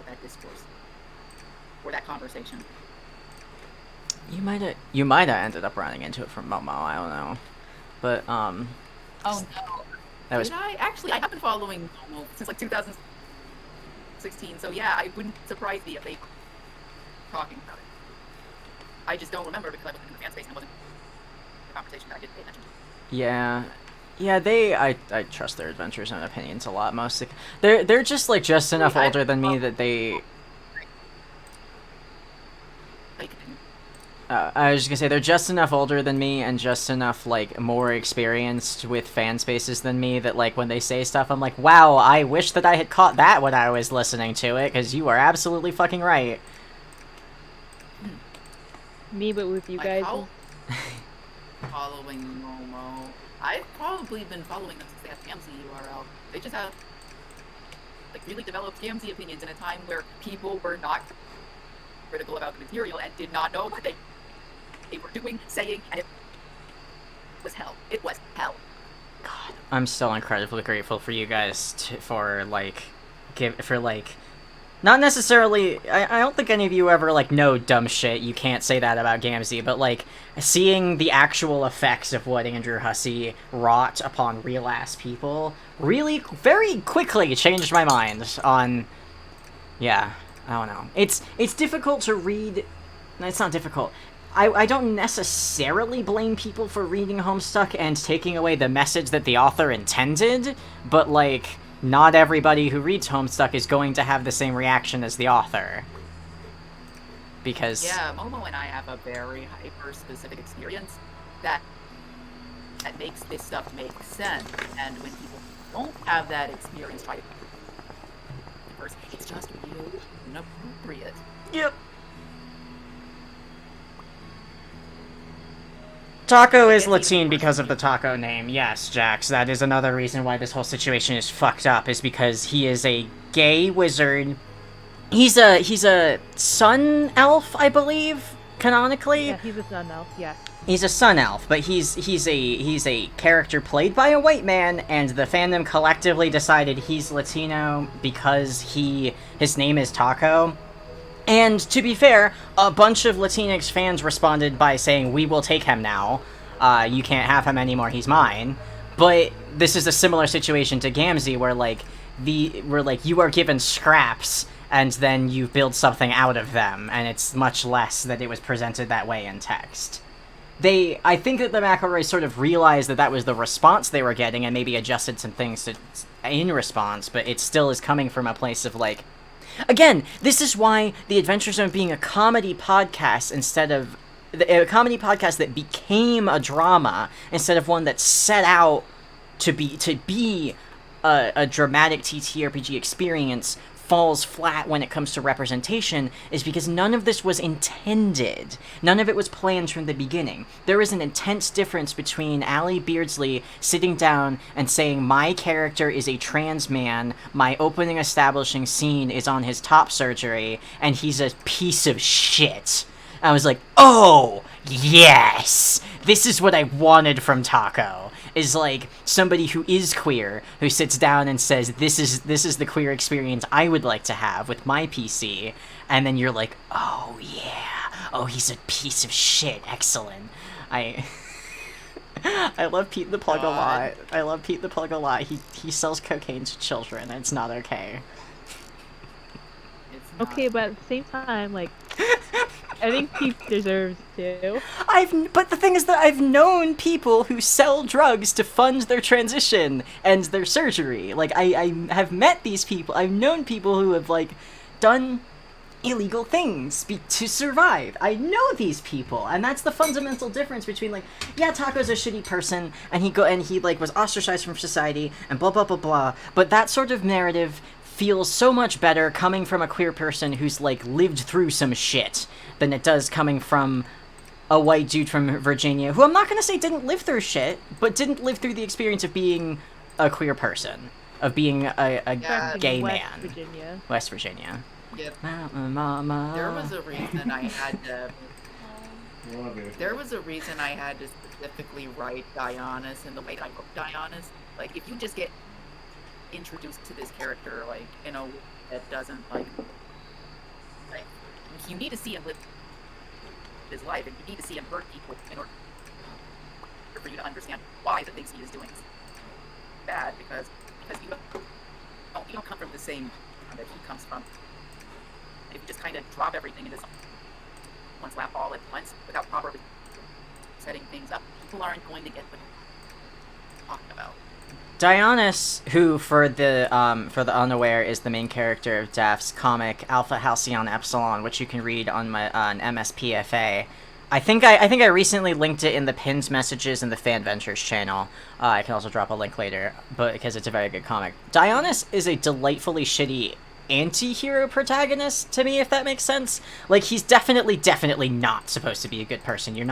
that discourse. Or that conversation. You might have ended up running into it from Momo, I don't know. But, oh no. Did I? Actually, I have been following Momo since, like, 2016, so yeah, I wouldn't surprise me if they were talking about it. I just don't remember because I wasn't in the fan space and it wasn't a conversation that I didn't pay attention to. Yeah. Yeah, I trust their adventures and opinions a lot, mostly. They're just, like, just enough older than me that they... I was just gonna say, they're just enough older than me and just enough, like, more experienced with fan spaces than me that, like, when they say stuff, I'm like, wow, I wish that I had caught that when I was listening to it, because you are absolutely fucking right. Me, but with you guys. Following Momo. I've probably been following them since they had Gamzy URL. They just have, like, really developed Gamzy opinions in a time where people were not critical about the material and did not know what they were doing, saying, and it was hell. It was hell. God, I'm still incredibly grateful for you guys for not necessarily, I don't think any of you ever, like, know dumb shit, you can't say that about Gamzy, but, like, seeing the actual effects of what Andrew Hussey wrought upon real-ass people really, very quickly changed my mind on, yeah, I don't know. It's difficult to read, it's not difficult. I don't necessarily blame people for reading Homestuck and taking away the message that the author intended, but, like, not everybody who reads Homestuck is going to have the same reaction as the author. Because... Yeah, Momo and I have a very hyper-specific experience that makes this stuff make sense, and when people don't have that experience, it's just real inappropriate. Yep. Taco is Latin because of the Taco name. Yes, Jax, that is another reason why this whole situation is fucked up, is because he is a gay wizard. He's a sun elf, I believe, canonically. Yeah, he's a sun elf, yeah. He's a sun elf, but he's a character played by a white man, and the fandom collectively decided he's Latino because his name is Taco. And, to be fair, a bunch of Latinx fans responded by saying, we will take him now. You can't have him anymore, he's mine. But this is a similar situation to Gamzy, where, like, you are given scraps, and then you build something out of them, and it's much less that it was presented that way in text. I think that the McElroys sort of realized that that was the response they were getting, and maybe adjusted some things in response, but it still is coming from a place of, like, again, this is why The Adventure Zone being a comedy podcast instead of... a comedy podcast that became a drama instead of one that set out to be a dramatic TTRPG experience falls flat when it comes to representation is because none of this was intended. None of it was planned from the beginning. There is an intense difference between Allie Beardsley sitting down and saying, my character is a trans man, my opening establishing scene is on his top surgery, and he's a piece of shit. I was like, oh, yes! This is what I wanted from Taco. is like somebody who is queer who sits down and says, this is the queer experience I would like to have with my PC, and then you're like, oh yeah, oh, he's a piece of shit, excellent. I love Pete the Plug a lot. I love Pete the Plug a lot. He sells cocaine to children, and it's not okay. It's not. Okay, but at the same time, like, I think Pete deserves to. But the thing is that I've known people who sell drugs to fund their transition and their surgery. Like, I have met these people. I've known people who have, like, done illegal things to survive. I know these people, and that's the fundamental difference between, like, yeah, Taco's a shitty person, and he like was ostracized from society, and blah blah blah blah. But that sort of narrative feels so much better coming from a queer person who's like lived through some shit than it does coming from a white dude from Virginia who I'm not gonna say didn't live through shit, but didn't live through the experience of being a queer person, of being a gay man. West Virginia. Yep. Mama. There was a reason I had to. Love it. There was a reason I had to specifically write Dionysus in the way that I wrote Dionysus. Like, if you just get introduced to this character, like, in a way that doesn't, like, you need to see him live his life, and you need to see him hurt people in order for you to understand why the things he is doing is bad, because you don't come from the same that he comes from. If you just kind of drop everything into someone's lap all at once without properly setting things up, people aren't going to get what you're talking about. Dionysus, who for the unaware is the main character of Daft's comic Alpha Halcyon Epsilon, which you can read on MSPFA. I think I recently linked it in the pinned messages in the Fan Ventures channel. I can also drop a link later, but because it's a very good comic. Dionysus is a delightfully shitty anti-hero protagonist to me, if that makes sense. Like, he's definitely not supposed to be a good person. You're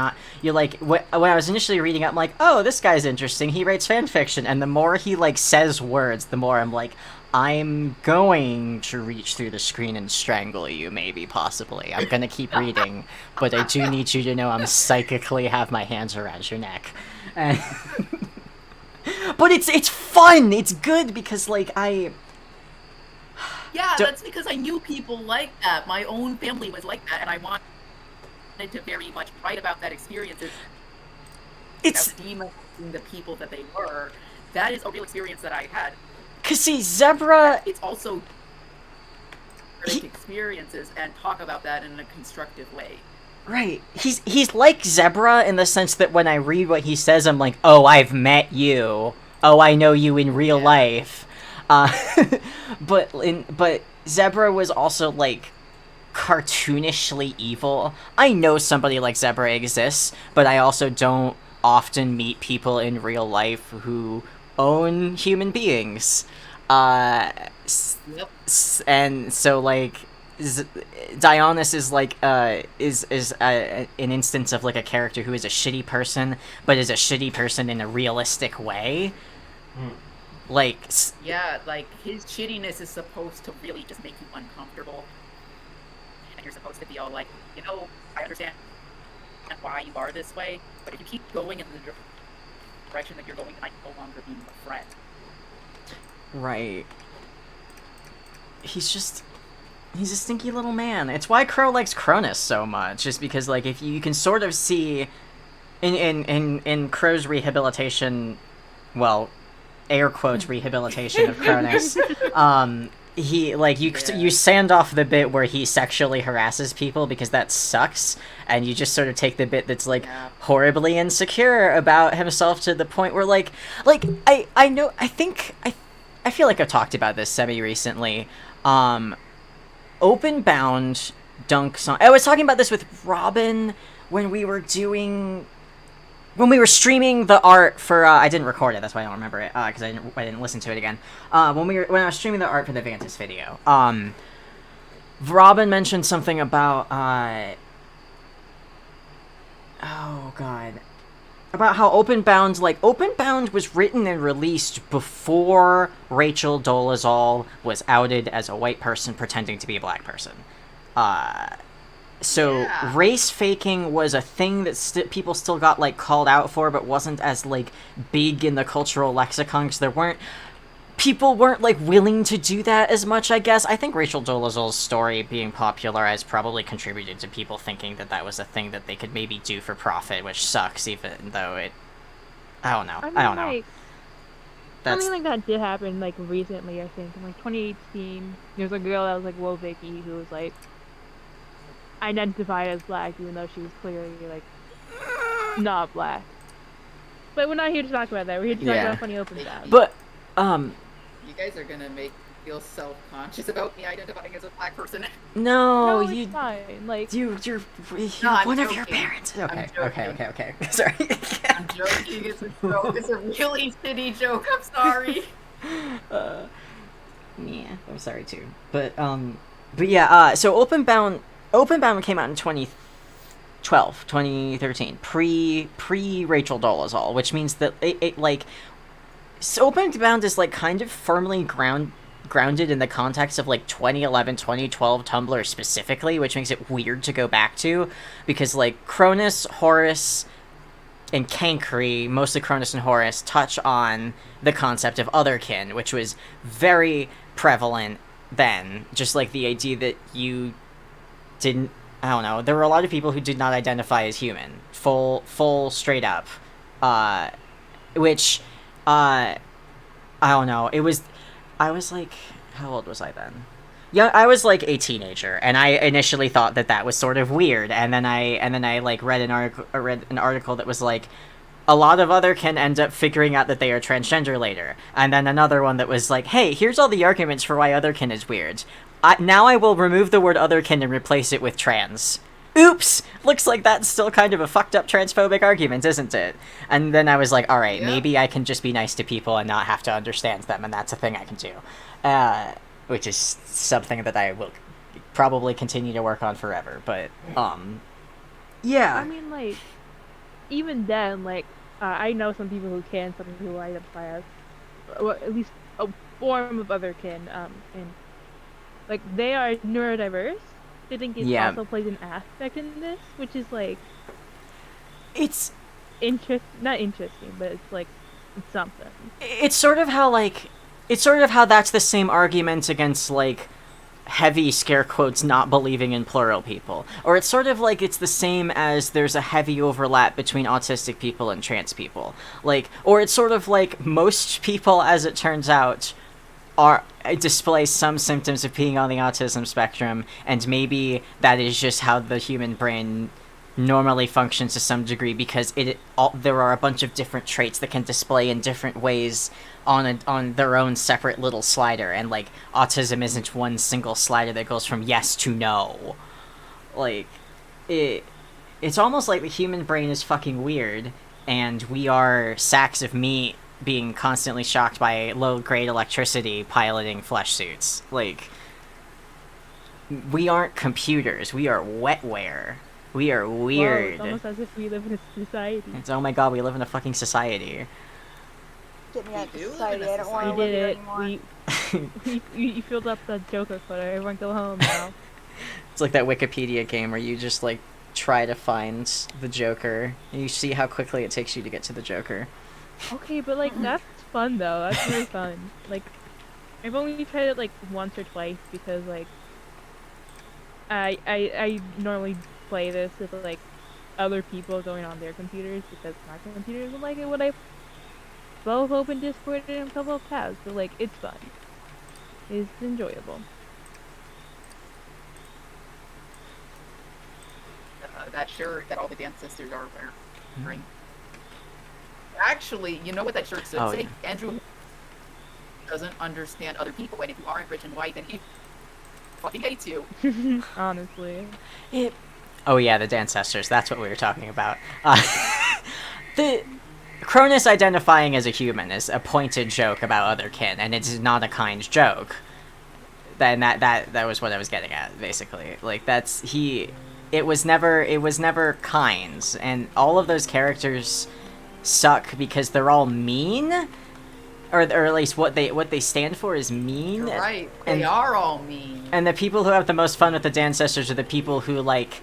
like, when I was initially reading it, I'm like, oh, this guy's interesting, he writes fan fiction, and the more he, like, says words, the more I'm like, I'm going to reach through the screen and strangle you, maybe, possibly. I'm gonna keep reading, but I do need you to know I'm psychically have my hands around your neck. And but it's fun, it's good, because, like, Yeah, that's because I knew people like that. My own family was like that, and I wanted to very much write about that experience. It's demonizing the people that they were. That is a real experience that I had. Cause see, Zebra. It's also experiences and talk about that in a constructive way. Right. He's like Zebra in the sense that when I read what he says, I'm like, oh, I've met you. Oh, I know you in real life. But Zebra was also, like, cartoonishly evil. I know somebody like Zebra exists, but I also don't often meet people in real life who own human beings. And so, like, Dionysus is like an instance of, like, a character who is a shitty person, but is a shitty person in a realistic way. Like, yeah, like, his shittiness is supposed to really just make you uncomfortable. And you're supposed to be all like, I understand why you are this way, but if you keep going in the direction that you're going, I no longer be a friend. Right. He's a stinky little man. It's why Crow likes Cronus so much, just because, like, if you can sort of see in Crow's rehabilitation, well, air quotes rehabilitation of Cronus, he, like, you sand off the bit where he sexually harasses people because that sucks, and you just sort of take the bit that's, like, horribly insecure about himself to the point where, like I feel like I've talked about this semi-recently. Open Bound dunks on... I was talking about this with Robin when we were streaming the art for, I didn't record it, that's why I don't remember it, because I didn't listen to it again. When I was streaming the art for the Vantis video, Robin mentioned something about, oh god, about how Open Bound was written and released before Rachel Dolezal was outed as a white person pretending to be a black person. So Yeah. race faking was a thing that people still got like called out for, but wasn't as like big in the cultural lexicon because people weren't like willing to do that as much. I guess I think Rachel Dolezal's story being popularized probably contributed to people thinking that was a thing that they could maybe do for profit, which sucks. Even though I don't know. I don't know. Like, That's something like that did happen like recently. I think in like 2018, there's a girl that was like Vicky who was like identified as black, even though she was clearly like not black. But we're not here to talk about that. We're here to talk Yeah. about funny open tab. but You guys are gonna make me feel self-conscious about me identifying as a black person. no, it's you fine. Like, you're No, I'm one of your joking. parents. I'm Okay. Sorry. I'm joking. It's a joke. It's a really shitty joke. I'm sorry. Yeah, I'm sorry too. But yeah, so Openbound came out in 2013, pre Rachel Dolezal, which means that it like, so Openbound is like kind of firmly grounded in the context of like 2011, 2012 Tumblr specifically, which makes it weird to go back to, because like Cronus, Horus, and Cankry, mostly Cronus and Horus, touch on the concept of otherkin, which was very prevalent then. Just like the idea that you didn't, I don't know, there were a lot of people who did not identify as human, full straight up, which, I don't know, I was like, how old was I then? Yeah, I was like a teenager, and I initially thought that was sort of weird, and then I like read an article that was like, a lot of otherkin end up figuring out that they are transgender later, and then another one that was like, hey, here's all the arguments for why otherkin is weird. Now I will remove the word otherkin and replace it with trans. Oops! Looks like that's still kind of a fucked up transphobic argument, isn't it? And then I was like, alright, maybe I can just be nice to people and not have to understand them, and that's a thing I can do. Which is something that I will probably continue to work on forever, but, yeah. I mean, like, even then, like, I know some people who can, some people who identify as, well, at least a form of otherkin, and, like, they are neurodiverse. I think it also plays an aspect in this, which is, like, it's not interesting, but it's, like, it's something. It's sort of how that's the same argument against, like, heavy scare quotes not believing in plural people. Or it's sort of like it's the same as there's a heavy overlap between autistic people and trans people. Like, or it's sort of like most people, as it turns out, display some symptoms of being on the autism spectrum, and maybe that is just how the human brain normally functions to some degree, because there are a bunch of different traits that can display in different ways on their own separate little slider, and like autism isn't one single slider that goes from yes to no. Like, it's almost like the human brain is fucking weird, and we are sacks of meat being constantly shocked by low-grade electricity piloting flesh suits. Like, we aren't computers, we are wetware. We are weird. Whoa, it's almost as if we live in a society. It's, oh my god, we live in a fucking society. Get me out of society, I don't want to We live did here it. anymore. You filled up the Joker photo. Everyone go home now. It's like that Wikipedia game where you just, like, try to find the Joker, and you see how quickly it takes you to get to the Joker. Okay, but, like, that's fun, though. That's really fun. Like, I've only tried it, like, once or twice, because, like, I normally play this with, like, other people going on their computers, because my computer doesn't like it when I both open Discord and a couple of tabs, but, like, it's fun. It's enjoyable. That shirt that all the dance sisters are wearing. Actually, you know what that shirt should say? Yeah. Andrew doesn't understand other people, and if you aren't rich and white, then he fucking hates you. Honestly. Oh yeah, the Dancestors, that's what we were talking about. The Cronus identifying as a human is a pointed joke about otherkin, and it's not a kind joke. Then that was what I was getting at, basically. Like, it was never kind, and all of those characters suck because they're all mean, or at least what they stand for is mean. You're right. They And, are all mean. and the people who have the most fun with the Dance Sisters are the people who, like,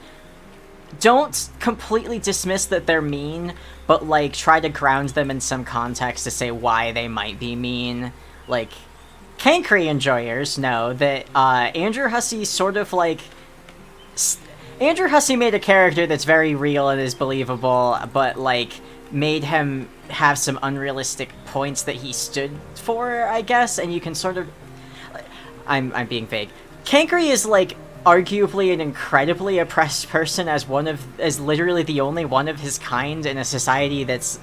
don't completely dismiss that they're mean, but, like, try to ground them in some context to say why they might be mean. Like, Cankry enjoyers know that Andrew Hussey sort of, like... Andrew Hussey made a character that's very real and is believable, but, like, made him have some unrealistic points that he stood for, I guess, and you can sort of... I'm being vague. Cankry is, like, arguably an incredibly oppressed person as literally the only one of his kind in a society that's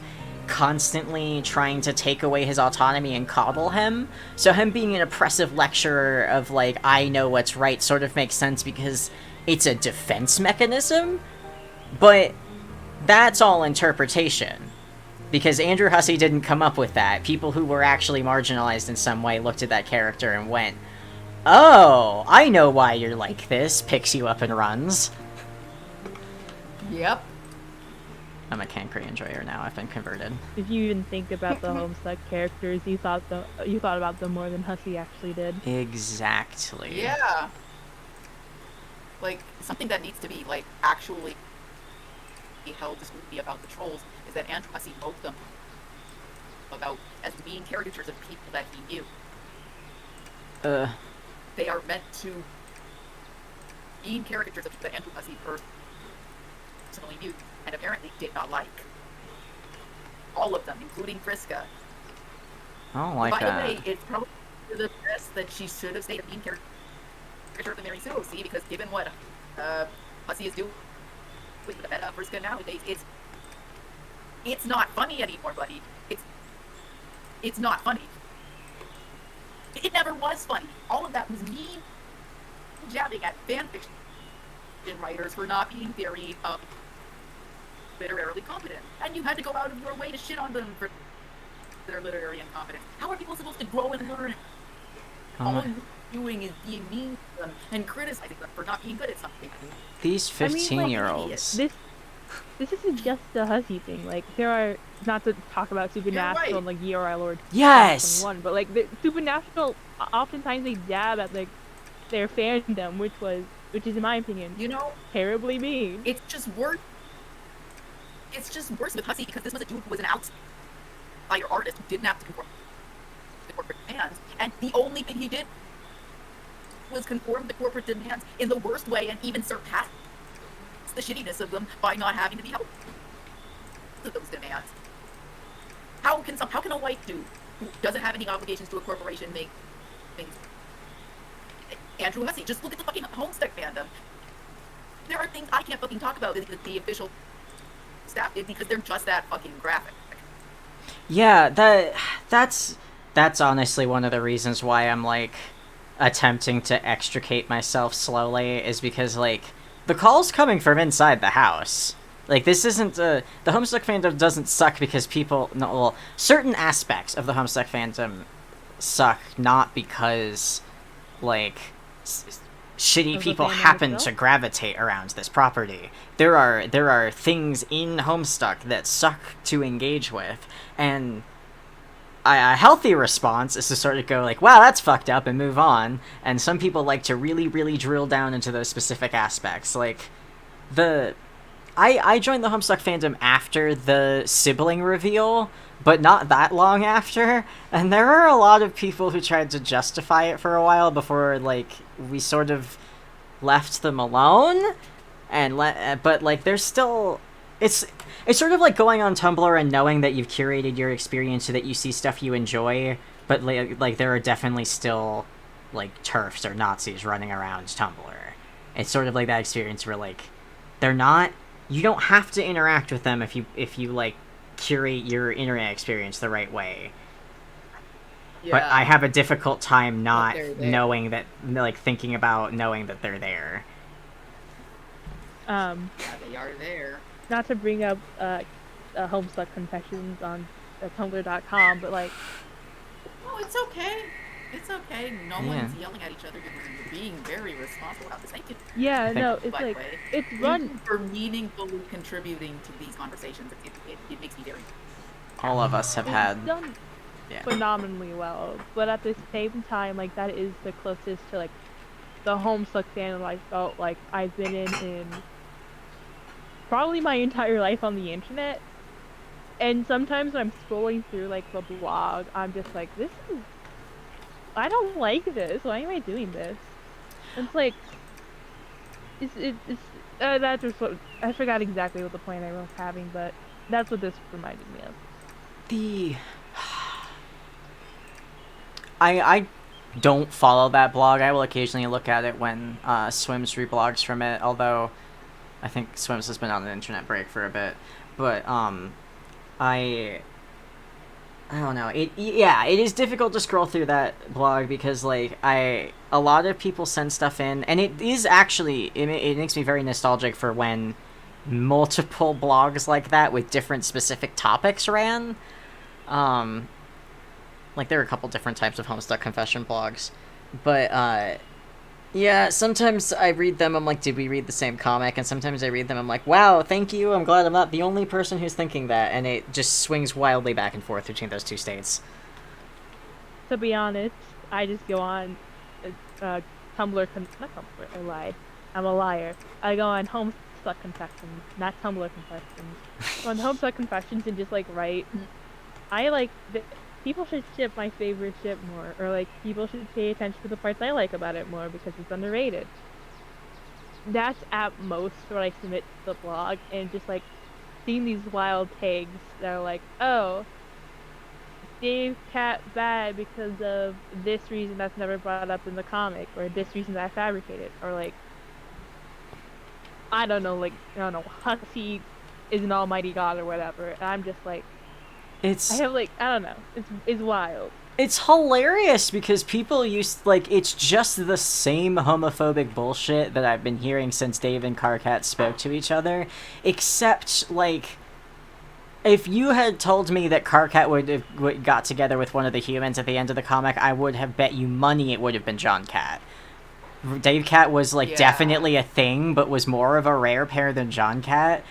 constantly trying to take away his autonomy and coddle him. So him being an oppressive lecturer of, like, I know what's right sort of makes sense because it's a defense mechanism, but that's all interpretation. Because Andrew Hussey didn't come up with that. People who were actually marginalized in some way looked at that character and went, oh, I know why you're like this, picks you up and runs. Yep. I'm a Cankry enjoyer now, I've been converted. If you even think about the Homestuck characters, you thought about them more than Hussey actually did. Exactly. Yeah. Like, something that needs to be, like, actually held to scrutiny about the trolls is that Andrew Hussey wrote them about as being caricatures of people that he knew. They are meant to be caricatures of people that Andrew Hussey personally knew and apparently did not like. All of them, including Friska. I don't like By that. the way, it's probably the best that she should have stayed a mean character of the Mary Sue, see, because given what Hussey is doing with Friska nowadays, it's not funny anymore, buddy. It's not funny. It never was funny. All of that was mean jabbing at fanfiction writers for not being very literarily competent. And you had to go out of your way to shit on them for their literary incompetence. How are people supposed to grow and learn? All you're doing is being mean to them and criticizing them for not being good at something. These 15-year-olds. This isn't just a Hussey thing. Like, there are, not to talk about Supernatural and, like, Year Our Lord Yes! 21, but, like, the Supernatural, oftentimes they dab at, like, their fandom, which is, in my opinion, you know, terribly mean. It's just worse. It's just worse with Hussey because this was a dude who was an outsider artist who didn't have to conform to corporate demands, and the only thing he did was conform to corporate demands in the worst way and even surpass the shittiness of them by not having to be held to those demands. How can a white dude who doesn't have any obligations to a corporation make things? Andrew Hussey, just look at the fucking Homestuck fandom. There are things I can't fucking talk about that the official staff did because they're just that fucking graphic. Yeah, that's honestly one of the reasons why I'm, like, attempting to extricate myself slowly, is because, like, the call's coming from inside the house. Like, this isn't the Homestuck fandom doesn't suck because certain aspects of the Homestuck fandom suck not because, like, shitty people happen to gravitate around this property. There are things in Homestuck that suck to engage with, and a healthy response is to sort of go like, wow, that's fucked up, and move on. And some people like to really, really drill down into those specific aspects. Like, I joined the Homestuck fandom after the sibling reveal, but not that long after, and there were a lot of people who tried to justify it for a while before, like, we sort of left them alone, and but, like, there's still... It's sort of like going on Tumblr and knowing that you've curated your experience so that you see stuff you enjoy, but, like there are definitely still, like, TERFs or Nazis running around Tumblr. It's sort of like that experience where, like, they're not... You don't have to interact with them if you like, curate your internet experience the right way. Yeah. But I have a difficult time not knowing that, like, thinking about knowing that they're there. Yeah, they are there. Not to bring up Homestuck confessions on Tumblr.com, but, like... Oh, it's okay. It's okay. No one's yelling at each other because you're being very responsible about this. Thank you. Yeah, no, it's like... It's run... for meaningfully contributing to these conversations. It makes me very... All of us have had... Yeah. phenomenally well. But at the same time, like that is the closest to like the Homestuck fandom I felt like I've been in probably my entire life on the internet. And sometimes when I'm scrolling through like the blog, I'm just like, I don't like this. Why am I doing this? And it's like, it's that just what I forgot exactly what the point I was having, but that's what this reminded me of. The I don't follow that blog. I will occasionally look at it when Swims reblogs from it, although I think Swims has been on an internet break for a bit. But I don't know. It is difficult to scroll through that blog because like a lot of people send stuff in, and it is actually it makes me very nostalgic for when multiple blogs like that with different specific topics ran. Like there are a couple different types of Homestuck Confession blogs, but yeah, sometimes I read them, I'm like, did we read the same comic? And sometimes I read them, I'm like, wow, thank you, I'm glad I'm not the only person who's thinking that, and it just swings wildly back and forth between those two states. To be honest, I just go on Tumblr, not Tumblr, I lied. I'm a liar. I go on Homestuck Confessions, not Tumblr Confessions. Go on Homestuck Confessions and just like write. I like people should ship my favorite ship more, or like people should pay attention to the parts I like about it more because it's underrated. That's at most what I submit to the blog, and just like seeing these wild tags that are like, oh, Dave Cat bad because of this reason that's never brought up in the comic, or this reason that I fabricated, or like I don't know, Hussy is an almighty god or whatever. And I'm just like, I have like I don't know, it's wild. It's hilarious because people used like it's just the same homophobic bullshit that I've been hearing since Dave and Karkat spoke to each other, except like if you had told me that Karkat would have got together with one of the humans at the end of the comic, I would have bet you money it would have been John Cat. Dave Cat was like definitely a thing, but was more of a rare pair than John Cat.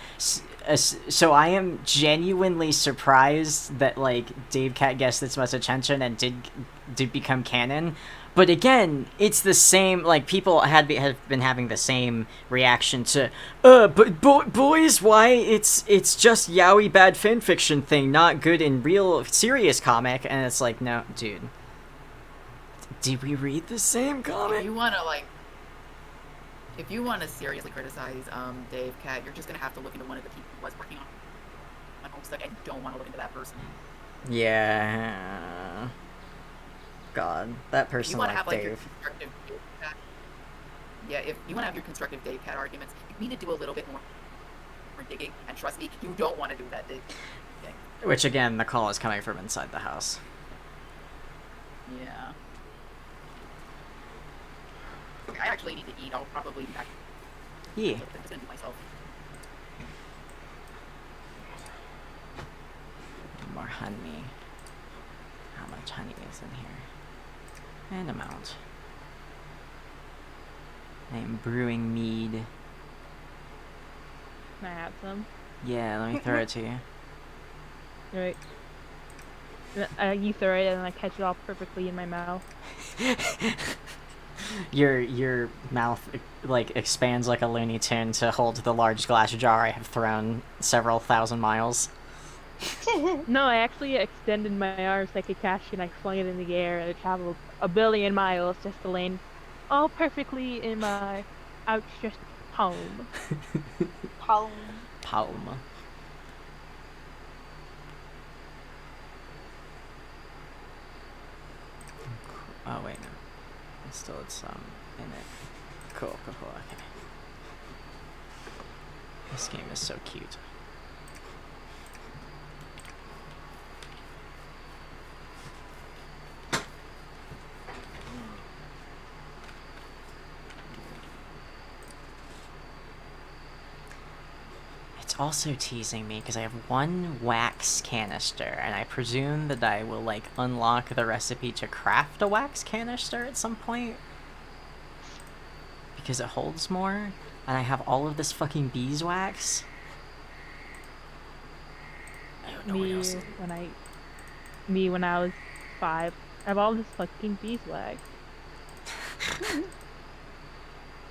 So I am genuinely surprised that like Dave Cat gets this much attention and did become canon. But again, it's the same. Like people have been having the same reaction to, but boys, why it's just yaoi bad fanfiction thing, not good in real serious comic. And it's like, no, dude, did we read the same comic? If you want to seriously criticize Dave Cat, you're just gonna have to look into one of the people who was working on Homestuck, and don't want to look into that person. Yeah. God, that person like Dave. If you want to have your constructive Dave Cat arguments, you need to do a little bit more digging, and trust me, you don't want to do that digging. Which again, the call is coming from inside the house. Yeah. I actually need to eat. I'll probably be back. Yeah. Myself. More honey. How much honey is in here? And amount. I am brewing mead. Can I have some? Yeah, let me throw it to you. Right. You throw it and I catch it all perfectly in my mouth. Your mouth like expands like a Looney Tune to hold the large glass jar I have thrown several thousand miles. No, I actually extended my arms like a catch and I flung it in the air and it traveled 1 billion miles just to land all perfectly in my outstretched palm. Palm. Oh wait, no. Still it's in it. Cool, okay. This game is so cute. It's also teasing me because I have 1 wax canister, and I presume that I will like unlock the recipe to craft a wax canister at some point because it holds more, and I have all of this fucking beeswax. I don't know what else. When I was 5. I have all this fucking beeswax.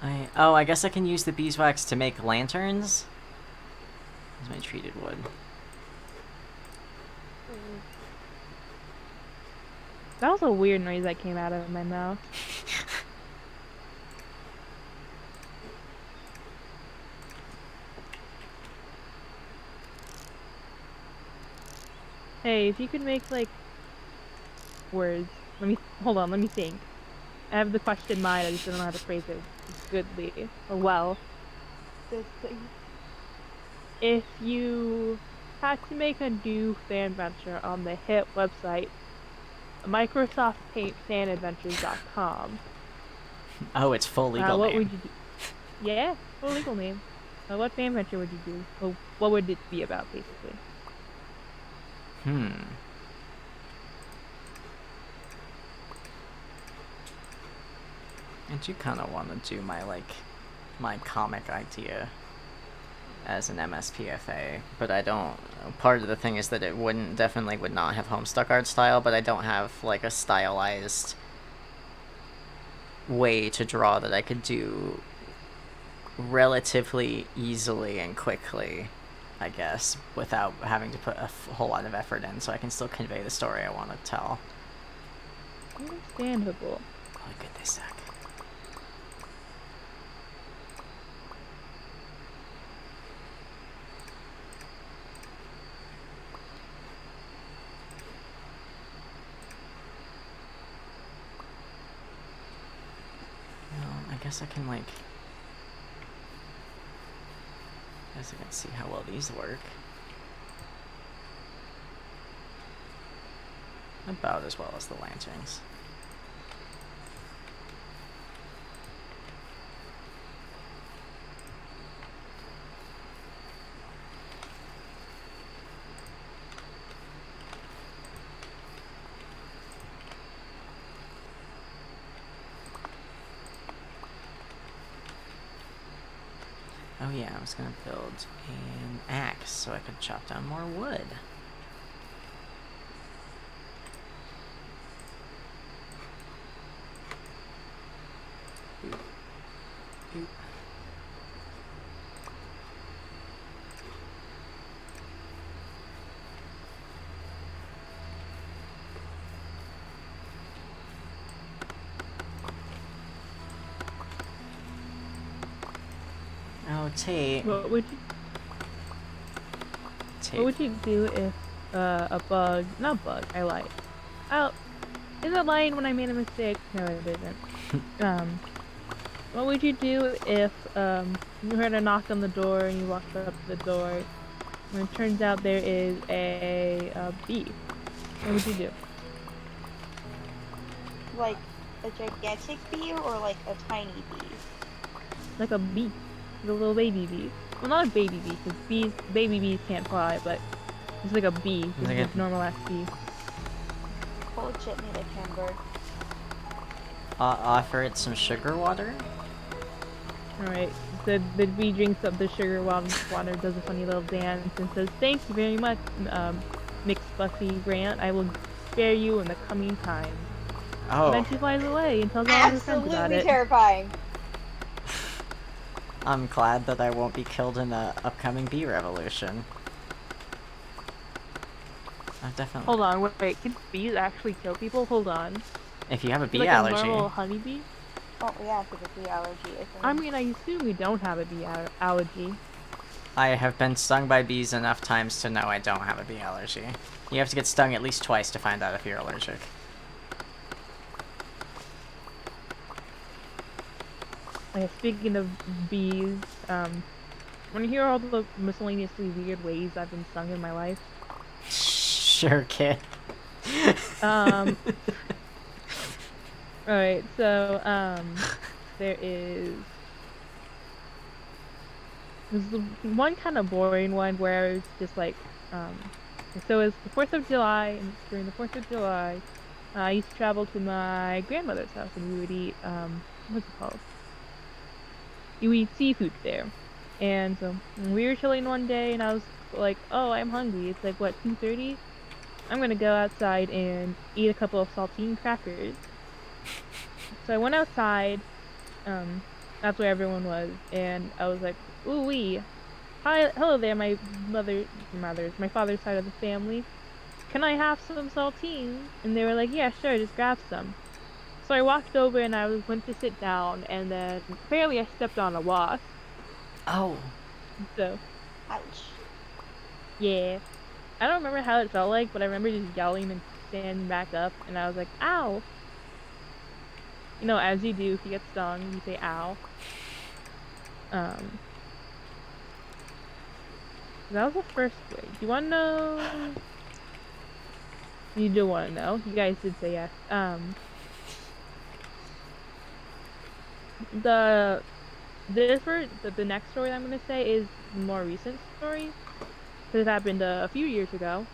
I guess I can use the beeswax to make lanterns. Here's my treated wood. That was a weird noise that came out of my mouth. Hey, if you could make, like, words. Hold on, let me think. I have the question in mind, I just don't know how to phrase it goodly or well. This thing. If you had to make a new fan adventure on the hit website, Microsoft Paint fanadventures.com, Oh, it's full legal what name. would you do? Yeah, full legal name. What fan adventure would you do? Well, what would it be about, basically? I do kind of want to do my comic idea as an MSPFA, but I don't. Part of the thing is that it definitely would not have Homestuck art style, but I don't have like a stylized way to draw that I could do relatively easily and quickly, I guess, without having to put a whole lot of effort in, so I can still convey the story I want to tell. Understandable. Oh, goodness sake. I guess I can, like... I guess I can see how well these work. About as well as the lanterns. Oh yeah, I was gonna build an axe so I could chop down more wood. Oop. Oop. Oh, Tate. What would you do if a bug? Not bug. I lied. Is it lying when I made a mistake? No, it isn't. What would you do if you heard a knock on the door and you walked up to the door, and it turns out there is a bee? What would you do? Like a gigantic bee or like a tiny bee? Like a bee, like a little baby bee. Well, not a baby bee, because baby bees can't fly, but it's like a bee, just Like a a normal ass bee. Hold gently like Hamburg. Offer it some sugar water? Alright, the bee drinks up the sugar water, does a funny little dance, and says, "Thank you very much, Mixed Bucky Grant. I will spare you in the coming time." Oh. And then she flies away and tells all her friends about Absolutely it. terrifying. I'm glad that I won't be killed in the upcoming bee revolution. I've definitely... Hold on, wait, can bees actually kill people? Hold on. If you have a bee like allergy... a normal honeybee? Oh yeah, it's a bee allergy. I mean, I assume we don't have a bee allergy. I have been stung by bees enough times to know I don't have a bee allergy. You have to get stung at least twice to find out if you're allergic. Okay, speaking of bees, want to hear all the miscellaneously weird ways I've been stung in my life? Sure, kid. Alright, so, there's the one kind of boring one where I was just like, so it's the 4th of July, and during the 4th of July, I used to travel to my grandmother's house, and we would eat, what's it called? You eat seafood there. And so we were chilling one day, and I was like, "Oh, I'm hungry." It's like what, 2:30? I'm gonna go outside and eat a couple of saltine crackers. So I went outside. That's where everyone was, and I was like, "Ooh wee, hi, hello there, my my father's side of the family. Can I have some saltines?" And they were like, "Yeah, sure, just grab some." So I walked over and went to sit down, and then apparently I stepped on a wasp. Oh. So Ouch. yeah, I don't remember how it felt like, but I remember just yelling and standing back up, and I was like, "Ow!" You know, as you do if you get stung, you say "ow." Um, that was the first way. Do you want to know? You do want to know. You guys did say yes. The the next story I'm gonna say is the more recent story because it happened a few years ago.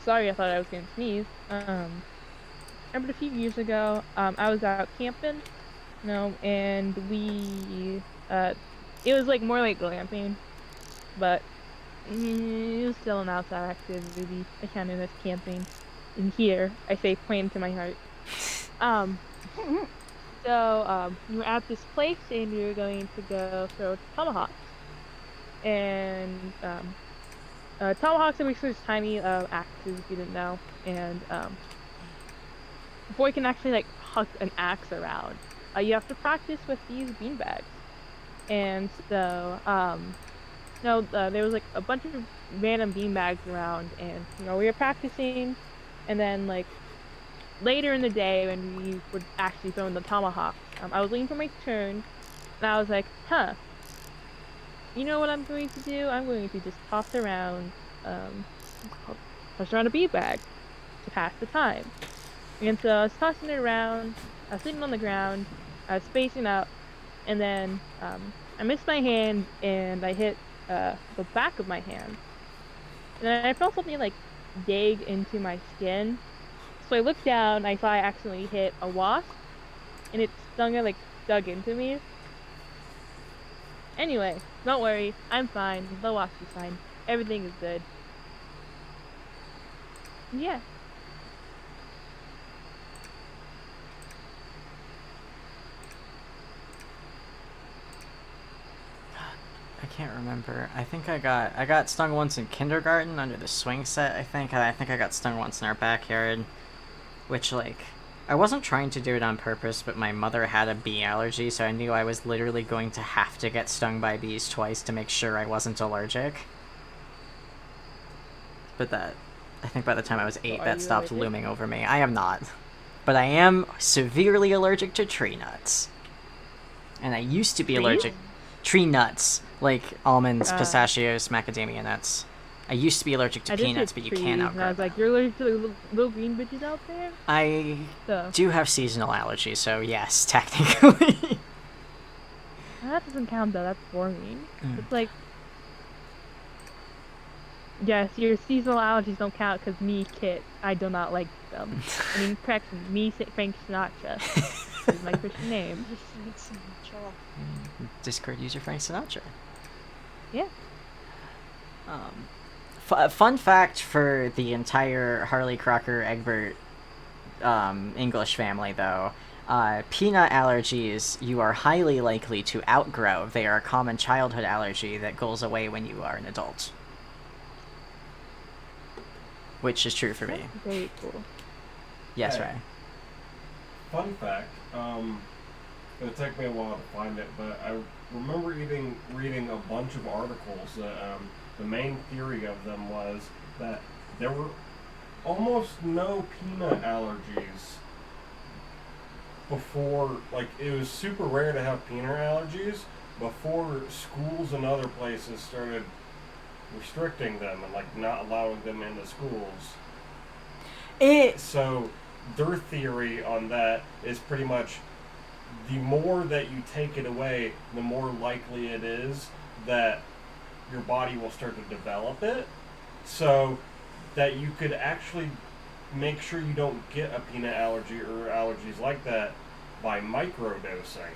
Sorry, I thought I was gonna sneeze. Happened a few years ago. I was out camping, and it was like more like glamping, but it was still an outside activity. I counted as camping. And here, I say pointing to my heart. Um, we were at this place and we were going to go throw tomahawks. And tomahawks are basically just tiny axes, if you didn't know. And before you can actually like huck an axe around, you have to practice with these beanbags. And so, there was like a bunch of random beanbags around, and we were practicing. And then like later in the day when we were actually throwing the tomahawks, I was waiting for my turn, and I was like, huh, you know what I'm going to do? I'm going to just um, toss around a beanbag to pass the time. And so I was tossing it around, I was sitting on the ground, I was spacing out, and then I missed my hand and I hit the back of my hand. And then I felt something like dig into my skin. So I looked down, I saw I accidentally hit a wasp, and it stung and like dug into me. Anyway, don't worry, I'm fine. The wasp is fine. Everything is good. Yeah. I can't remember. I think I got stung once in kindergarten under the swing set, I think. I think I got stung once in our backyard, which, like, I wasn't trying to do it on purpose, but my mother had a bee allergy, so I knew I was literally going to have to get stung by bees twice to make sure I wasn't allergic. But I think by the time I was 8, that stopped looming over me. I am not. But I am severely allergic to tree nuts. And I used to be allergic... Tree nuts. Like almonds, pistachios, macadamia nuts. I used to be allergic to peanuts, but you can't outgrow them. I was like, you're allergic to the little green bitches out there? I do have seasonal allergies, so yes, technically. That doesn't count though, that's boring. It's like... Yes, your seasonal allergies don't count because me, Kit, I do not like them. I mean, correct me, Frank Sinatra. Is my Christian name. Frank Sinatra. Discord user Frank Sinatra. Yeah. Fun fact for the entire Harley Crocker Egbert English family, though. Peanut allergies you are highly likely to outgrow. They are a common childhood allergy that goes away when you are an adult. Which is true for me. Very cool. Yes, Hey. Ray. Fun fact, it'll take me a while to find it, but I remember reading a bunch of articles that the main theory of them was that there were almost no peanut allergies before, like, it was super rare to have peanut allergies before schools and other places started restricting them and, like, not allowing them into schools. So their theory on that is pretty much the more that you take it away, the more likely it is that your body will start to develop it, so that you could actually make sure you don't get a peanut allergy or allergies like that by microdosing.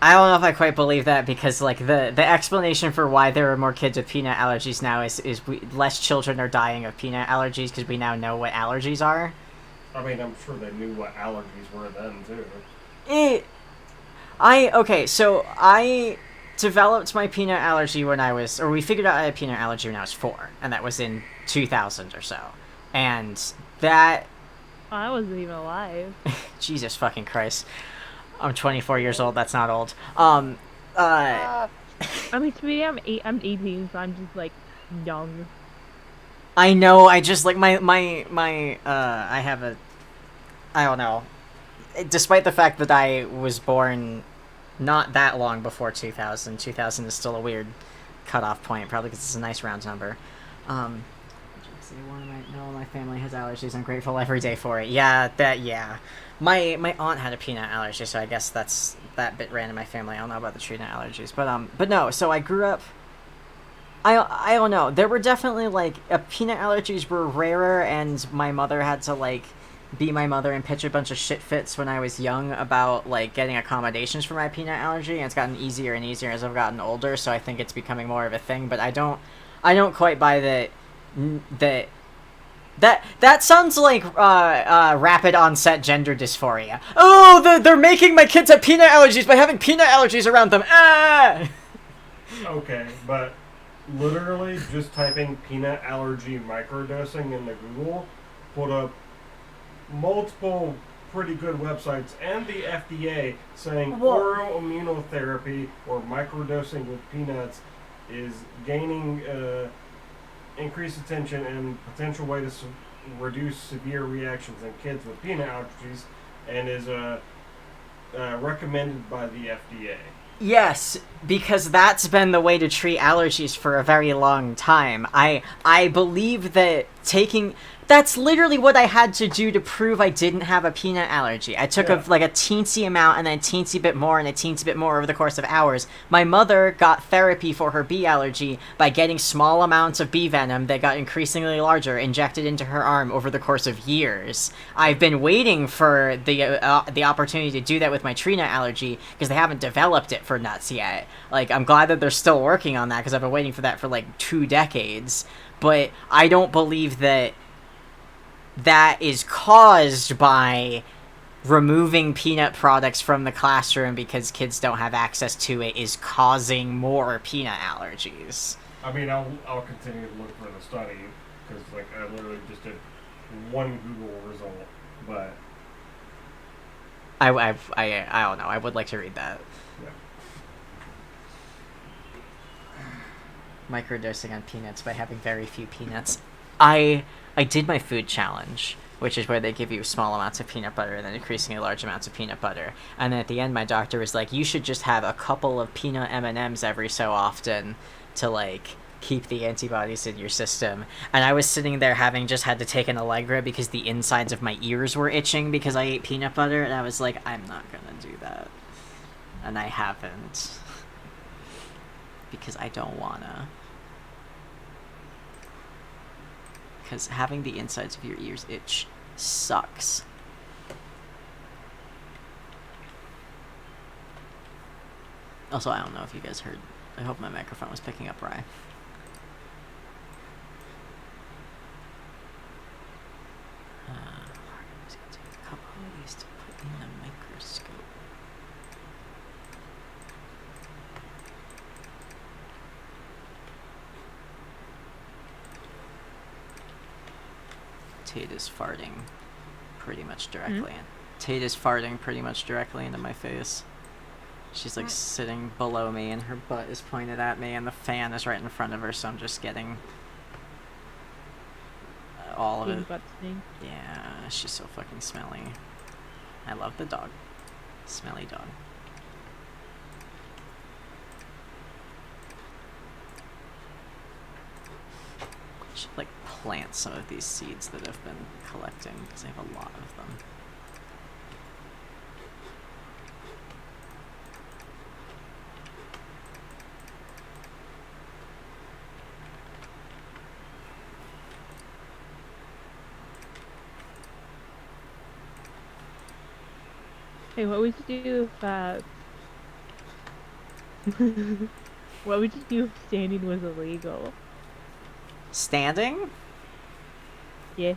I don't know if I quite believe that because like the explanation for why there are more kids with peanut allergies now is less children are dying of peanut allergies because we now know what allergies are. I mean, I'm sure they knew what allergies were then too. So I developed my peanut allergy when I was, or we figured out I had peanut allergy when I was 4, and that was in 2000 or so, and that. Oh, I wasn't even alive. Jesus fucking Christ. I'm 24 years old. That's not old. I mean, to me, I'm 18, so I'm just like young. I know. I just like my. I have a. I don't know. Despite the fact that I was born not that long before 2000, 2000 is still a weird cutoff point, probably because it's a nice round number. My family has allergies. I'm grateful every day for it. Yeah. My aunt had a peanut allergy, so I guess that's that bit ran in my family. I don't know about the tree nut allergies, but no. So I grew up. I don't know. There were definitely like peanut allergies were rarer, and my mother had to like be my mother and pitch a bunch of shit fits when I was young about like getting accommodations for my peanut allergy, and it's gotten easier and easier as I've gotten older. So I think it's becoming more of a thing. But I don't quite buy that. That sounds like rapid onset gender dysphoria. Oh, they're making my kids have peanut allergies by having peanut allergies around them. Ah! Okay, but literally just typing peanut allergy microdosing into Google put up multiple pretty good websites and the FDA saying oral immunotherapy or microdosing with peanuts is gaining increased attention and potential way to reduce severe reactions in kids with peanut allergies, and is recommended by the FDA. Yes, because that's been the way to treat allergies for a very long time. I believe that that's literally what I had to do to prove I didn't have a peanut allergy. I took a teensy amount and then a teensy bit more and a teensy bit more over the course of hours. My mother got therapy for her bee allergy by getting small amounts of bee venom that got increasingly larger injected into her arm over the course of years. I've been waiting for the opportunity to do that with my tree nut allergy because they haven't developed it for nuts yet. Like, I'm glad that they're still working on that because I've been waiting for that for like 2 decades. But I don't believe that is caused by removing peanut products from the classroom because kids don't have access to it is causing more peanut allergies. I mean, I'll continue to look for the study because like I literally just did one Google result, but I don't know. I would like to read that. Yeah. Microdosing on peanuts by having very few peanuts. I did my food challenge, which is where they give you small amounts of peanut butter and then increasingly large amounts of peanut butter. And then at the end, my doctor was like, you should just have a couple of peanut M&Ms every so often to, like, keep the antibodies in your system. And I was sitting there having just had to take an Allegra because the insides of my ears were itching because I ate peanut butter. And I was like, I'm not going to do that. And I haven't. Because I don't want to. Because having the insides of your ears itch sucks. Also, I don't know if you guys heard. I hope my microphone was picking up Rye. I'm just gonna take a couple of these to put in the microscope. Tate is farting pretty much directly. Tate is farting pretty much directly into my face. She's like sitting below me and her butt is pointed at me and the fan is right in front of her, so I'm just getting all of it. Yeah, she's so fucking smelly. I love the dog. Smelly dog. I should like plant some of these seeds that I've been collecting because I have a lot of them. Hey, what would you do if What would you do if standing was illegal? Standing? Yeah.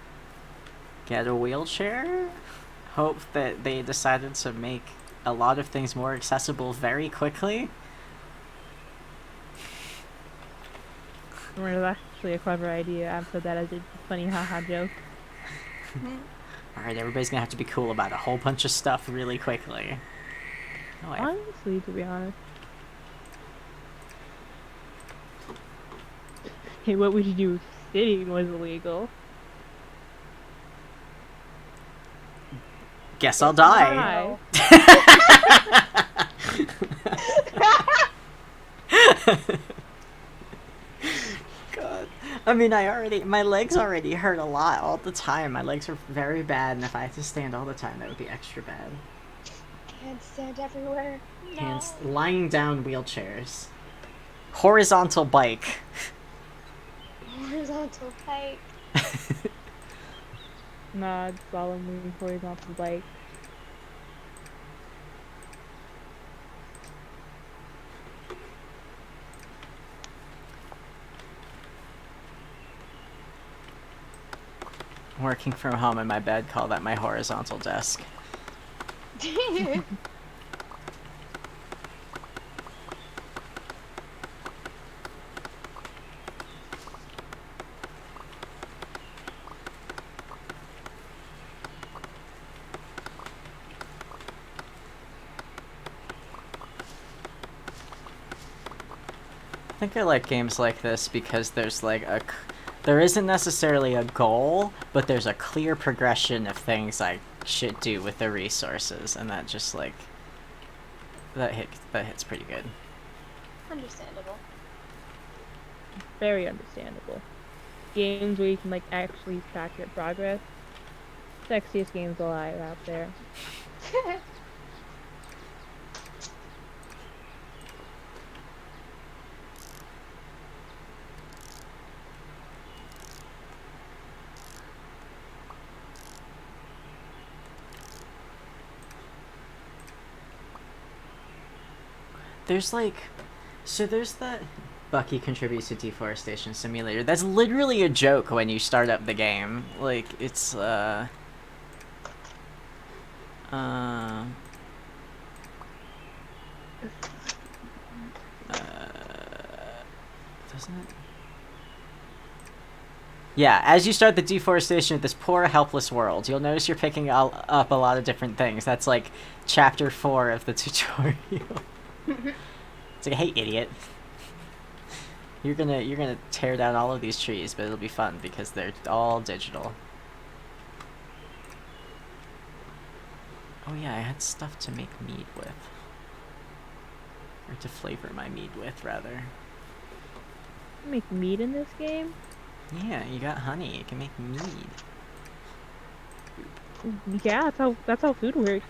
Get a wheelchair? Hope that they decided to make a lot of things more accessible very quickly? Well, that's actually a clever idea. I've said that as a funny haha joke. Alright, everybody's gonna have to be cool about a whole bunch of stuff really quickly. Oh, Honestly, to be honest. Hey, what would you do if sitting was illegal? guess I'll die. God. I mean, my legs already hurt a lot all the time. My legs are very bad, and if I had to stand all the time, that would be extra bad. Handstand everywhere. No. Lying down wheelchairs. Horizontal bike. Horizontal bike. Nah, it's solemnly horizontal bike. Working from home in my bed, call that my horizontal desk. I think I like games like this because there's like there isn't necessarily a goal, but there's a clear progression of things I should do with the resources, and that just like that hits pretty good. Understandable. Very understandable. Games where you can like actually track your progress. Sexiest games alive out there. There's that Bucky contributes to Deforestation Simulator. That's literally a joke when you start up the game. Like, it's, doesn't it? Yeah, as you start the deforestation of this poor, helpless world, you'll notice you're picking up a lot of different things. That's like chapter 4 of the tutorial. It's like, hey, idiot. You're gonna tear down all of these trees, but it'll be fun because they're all digital. Oh yeah, I had stuff to make mead with. Or to flavor my mead with, rather. You make mead in this game? Yeah, you got honey. You can make mead. Yeah, that's how food works.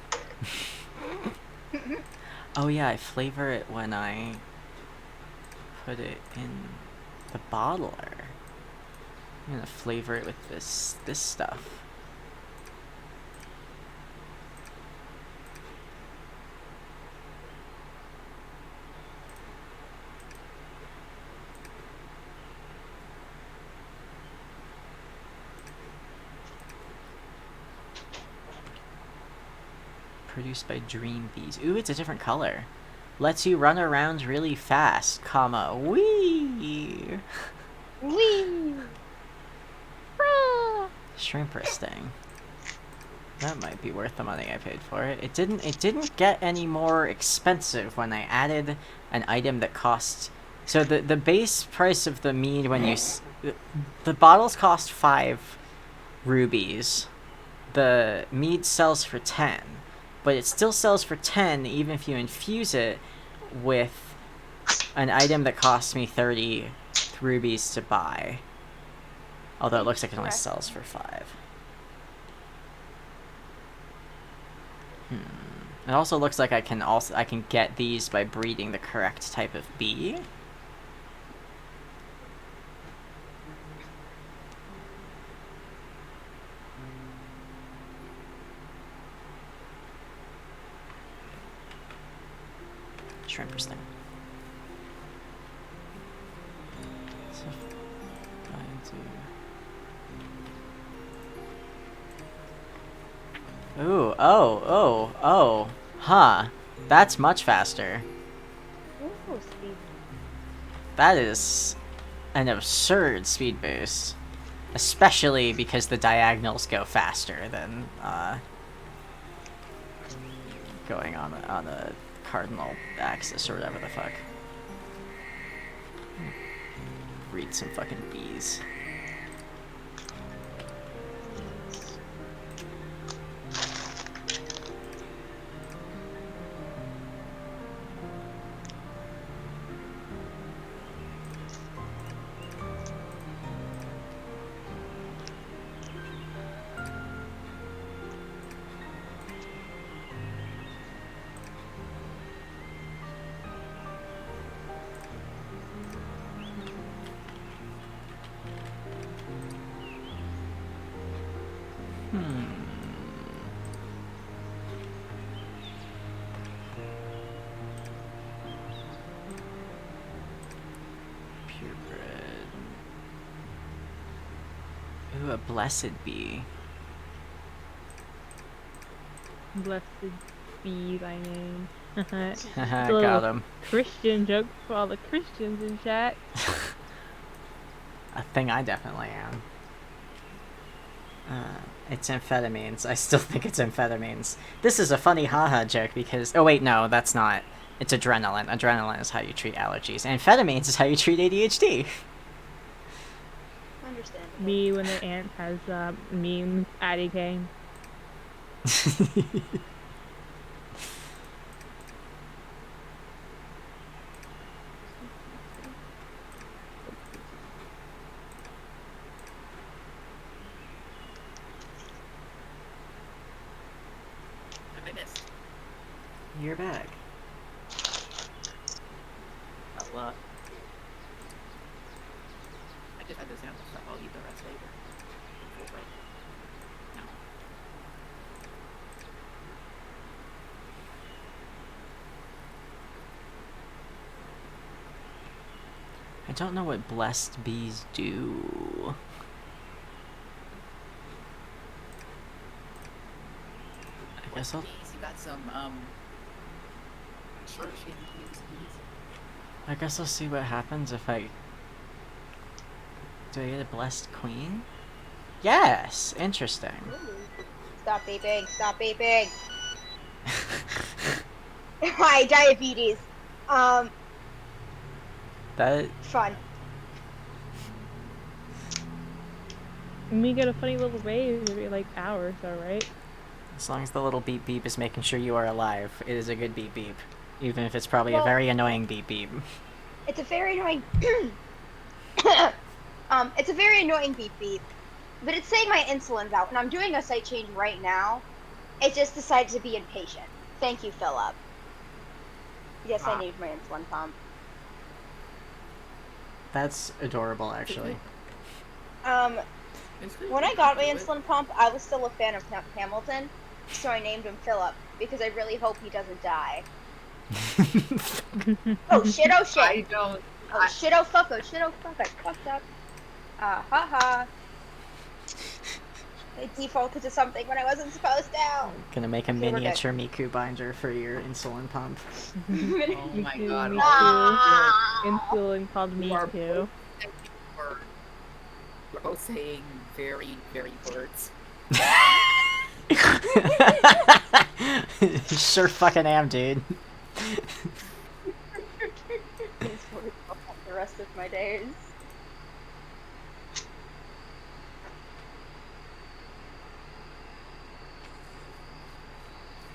Oh yeah, I flavor it when I put it in the bottler. I'm gonna flavor it with this stuff. Produced by Dream Bees. Ooh, it's a different color. Lets you run around really fast, comma, wee! Wee! Shrimp sting. That might be worth the money I paid for it. It didn't get any more expensive when I added an item that costs... So the base price of the mead when you... The bottles cost 5 rubies. The mead sells for 10. But it still sells for 10 even if you infuse it with an item that costs me 30 rubies to buy. Although it looks like it only sells for 5. It also looks like I can get these by breeding the correct type of bee. Shrimp sting. Ooh, oh. Huh. That's much faster. Ooh, speed. That is an absurd speed boost. Especially because the diagonals go faster than, going on a cardinal axis or whatever the fuck. Read some fucking bees. Purebred. Ooh, a blessed bee. Blessed be thy name. Got him. Christian joke for all the Christians in chat. A thing I definitely am. It's amphetamines. I still think it's amphetamines. This is a funny haha joke because... Oh wait, no, that's not. It's adrenaline. Adrenaline is how you treat allergies. Amphetamines is how you treat ADHD. Understandable. Me when the ant has memes Addie Kane. I missed. You're back. Oh, I just had this sample stuff. I'll eat the rest later. Full break. No. I don't know what blessed bees do. I guess I'll... You got some, short bees. I guess I'll see what happens if I... Do I get a blessed queen? Yes! Interesting. Stop vaping. Stop vaping. Hi, diabetes. That... Fun. We get a funny little raise every like hour or so, right? As long as the little beep beep is making sure you are alive, it is a good beep beep. Even if it's probably a Well- very annoying beep beep. It's a very annoying. It's a very annoying beep beep, but it's saying my insulin's out, and I'm doing a site change right now. It just decided to be impatient. Thank you, Philip. Yes, I need my insulin pump. That's adorable, actually. When I got my insulin pump, I was still a fan of Hamilton, so I named him Philip because I really hope he doesn't die. Oh shit! Oh shit! I don't. Oh shit! Oh fuck! Oh shit! Oh fuck! I fucked up. Haha. I defaulted to something when I wasn't supposed to. Gonna make a Okay, we're good. miniature Miku binder for your insulin pump. Oh my god. Me Ah. too. Insulin called me too. We're both saying very, very words. Sure fucking am, dude. The rest of my days.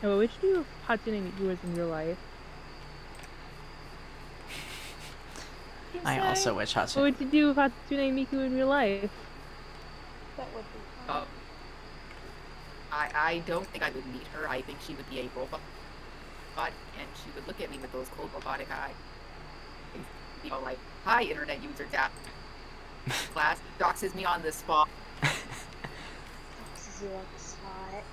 Oh, which do you Hatsune Miku was in real life? I also wish What Hatsune... would you do with Hatsune Miku in real life? That would be fun. I don't think I would meet her. I think she would be a robot, and she would look at me with those cold robotic eyes. You know, like, hi, internet user dap. Class doxes me on the spot. This is you on the spot.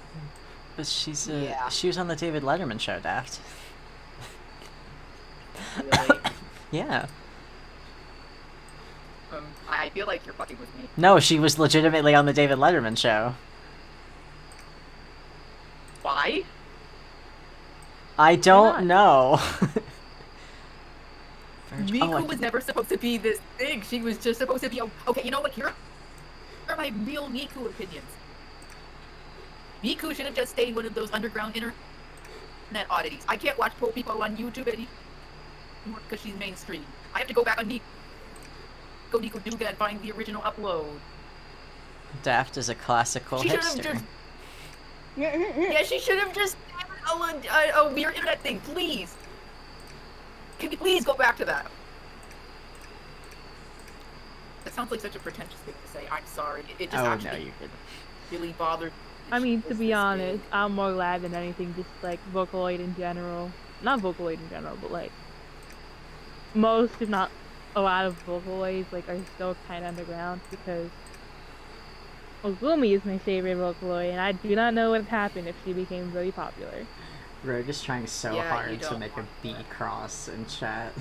But she's Yeah. she was on the David Letterman show, Daft. Really? Yeah. I feel like you're fucking with me. No, she was legitimately on the David Letterman show. Why? I don't not? know. Miku was never supposed to be this big. She was just supposed to be. Okay, you know what? Here are my real Miku opinions. Miku should have just stayed one of those underground internet oddities. I can't watch poor people on YouTube anymore because she's mainstream. I have to go back on Nico Duga and find the original upload. Daft is a classical She should have hipster. just. Yeah, she should have just a weird internet thing, please. Can you please go back to that? That sounds like such a pretentious thing to say. I'm sorry. It just actually really bothered me. I mean, to be honest, I'm more glad than anything, just like Vocaloid in general. Not Vocaloid in general, but like most, if not a lot of Vocaloids, like are still kind of underground because Ogumi is my favorite Vocaloid, and I do not know what happened if she became really popular. Rogue is trying so hard to make a B cross in chat.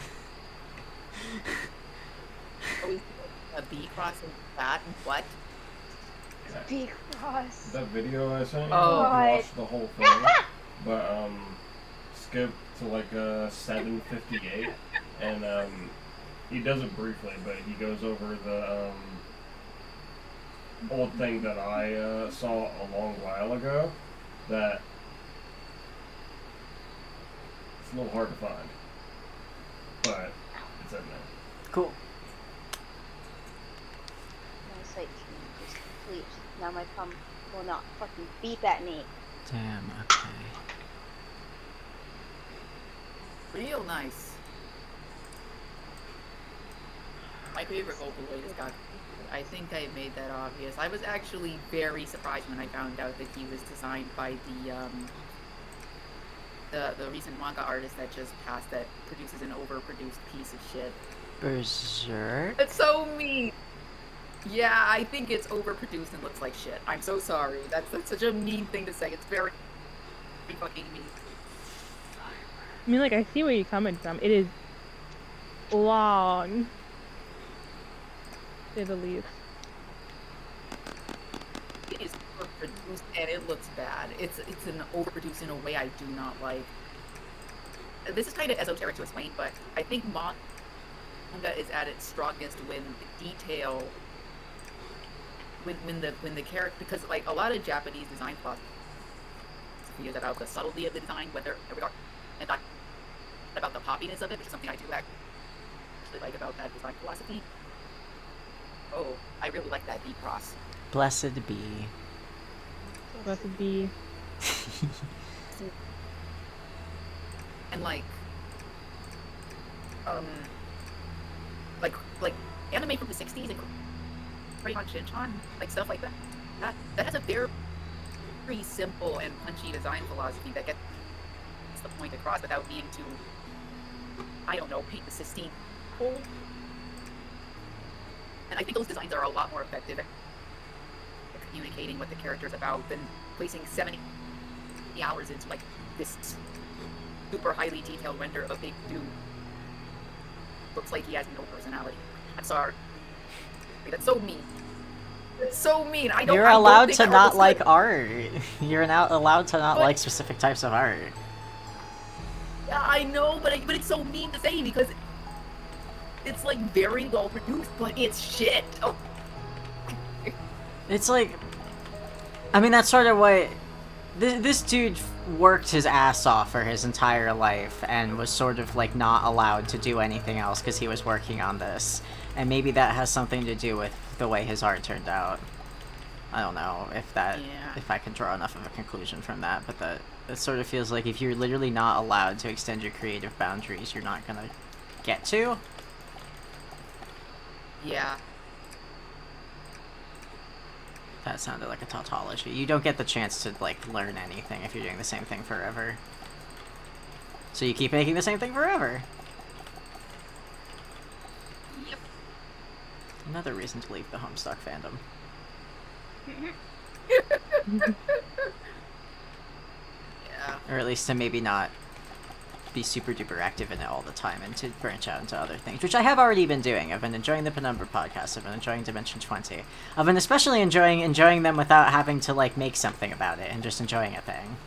A B cross in chat? What? B cross. That video I sent you, Oh. I watched the whole thing, but skip to like 7:58, and he does it briefly, but he goes over the old thing that I saw a long while ago that it's a little hard to find, but it's in there. Cool. My site change is complete. Now my pump will not fucking beep at me. Damn, okay. Real nice. My favorite Vocaloid is Bucky. I think I made that obvious. I was actually very surprised when I found out that he was designed by the recent manga artist that just passed that produces an overproduced piece of shit. Berserk? That's so mean! Yeah, I think it's overproduced and looks like shit. I'm so sorry. That's such a mean thing to say. It's very fucking mean. I mean, like, I see where you're coming from. It is long, to say the least. It is overproduced and it looks bad. It's an overproduced in a way I do not like. This is kind of esoteric to explain, but I think manga is at its strongest when the detail, when the character, because like a lot of Japanese design philosophy is about the subtlety of the design, whether and not about the poppiness of it, which is something I do actually like about that design philosophy. Oh, I really like that B cross. Blessed be. Blessed be. And like anime from the 60s and Crayon Shinchan, like stuff like that. That has a very simple and punchy design philosophy that gets the point across without needing to, I don't know, paint the Sistine hole. And I think those designs are a lot more effective at communicating what the character's about than placing 70 hours into like this super highly detailed render of a big dude. Looks like he has no personality. I'm sorry. That's so mean. It's so mean. You're allowed to not like art. You're now allowed to not like specific types of art. Yeah, I know, but it's so mean to say because it's like very well produced, but it's shit. Oh. It's like, I mean, that's sort of what this dude worked his ass off for his entire life and was sort of like not allowed to do anything else because he was working on this, and maybe that has something to do with the way his art turned out. I don't know if I can draw enough of a conclusion from that, but that sort of feels like if you're literally not allowed to extend your creative boundaries, you're not gonna get to. Yeah. That sounded like a tautology. You don't get the chance to, like, learn anything if you're doing the same thing forever. So you keep making the same thing forever. Yep. Another reason to leave the Homestuck fandom. Yeah. Or at least to maybe not be super duper active in it all the time and to branch out into other things, which I have already been doing. I've been enjoying the Penumbra podcast, I've been enjoying Dimension 20. I've been especially enjoying them without having to like make something about it and just enjoying a thing.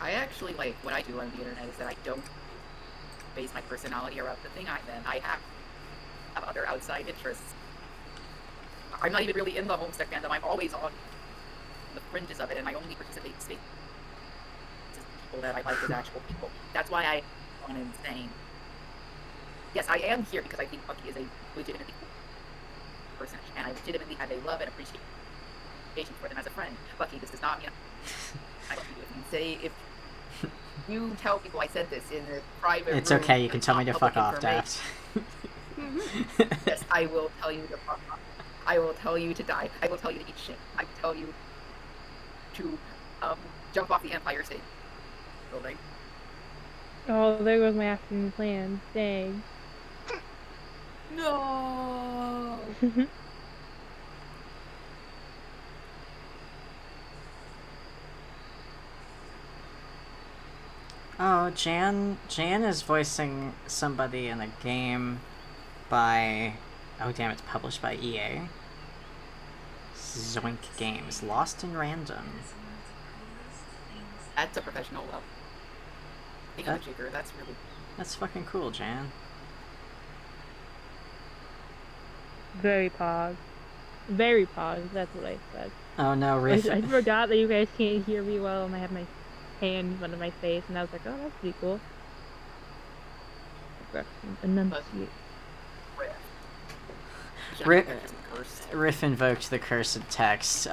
I actually like what I do on the internet is that I don't base my personality around the thing I'm in. I have other outside interests. I'm not even really in the Homestead fandom. I'm always on the fringes of it, and I only participate in spaces with people that I like as actual people. That's why I on insane. Yes, I am here because I think Bucky is a legitimately cool person, and I legitimately have a love and appreciation for them as a friend. Bucky, this does not mean I love you. If you say, if you tell people I said this in a private It's room, okay, you can that's tell me not to public fuck off, information. Daft. Yes, I will tell you to fuck off. I will tell you to die. I will tell you to eat shit. I will tell you to jump off the Empire State Building. Oh, there goes my afternoon plan. Dang. No. Oh, Jan is voicing somebody in a game by... Oh damn, it's published by EA. Zoink Games. Lost in Random. That's a professional level. That's really... That's fucking cool, Jan. Very pog. Very pog, that's what I said. Oh no, Riff... I forgot that you guys can't hear me well, and I have my hand in front of my face, and I was like, oh, that's pretty cool. Enunciate. Riff invoked the cursed text.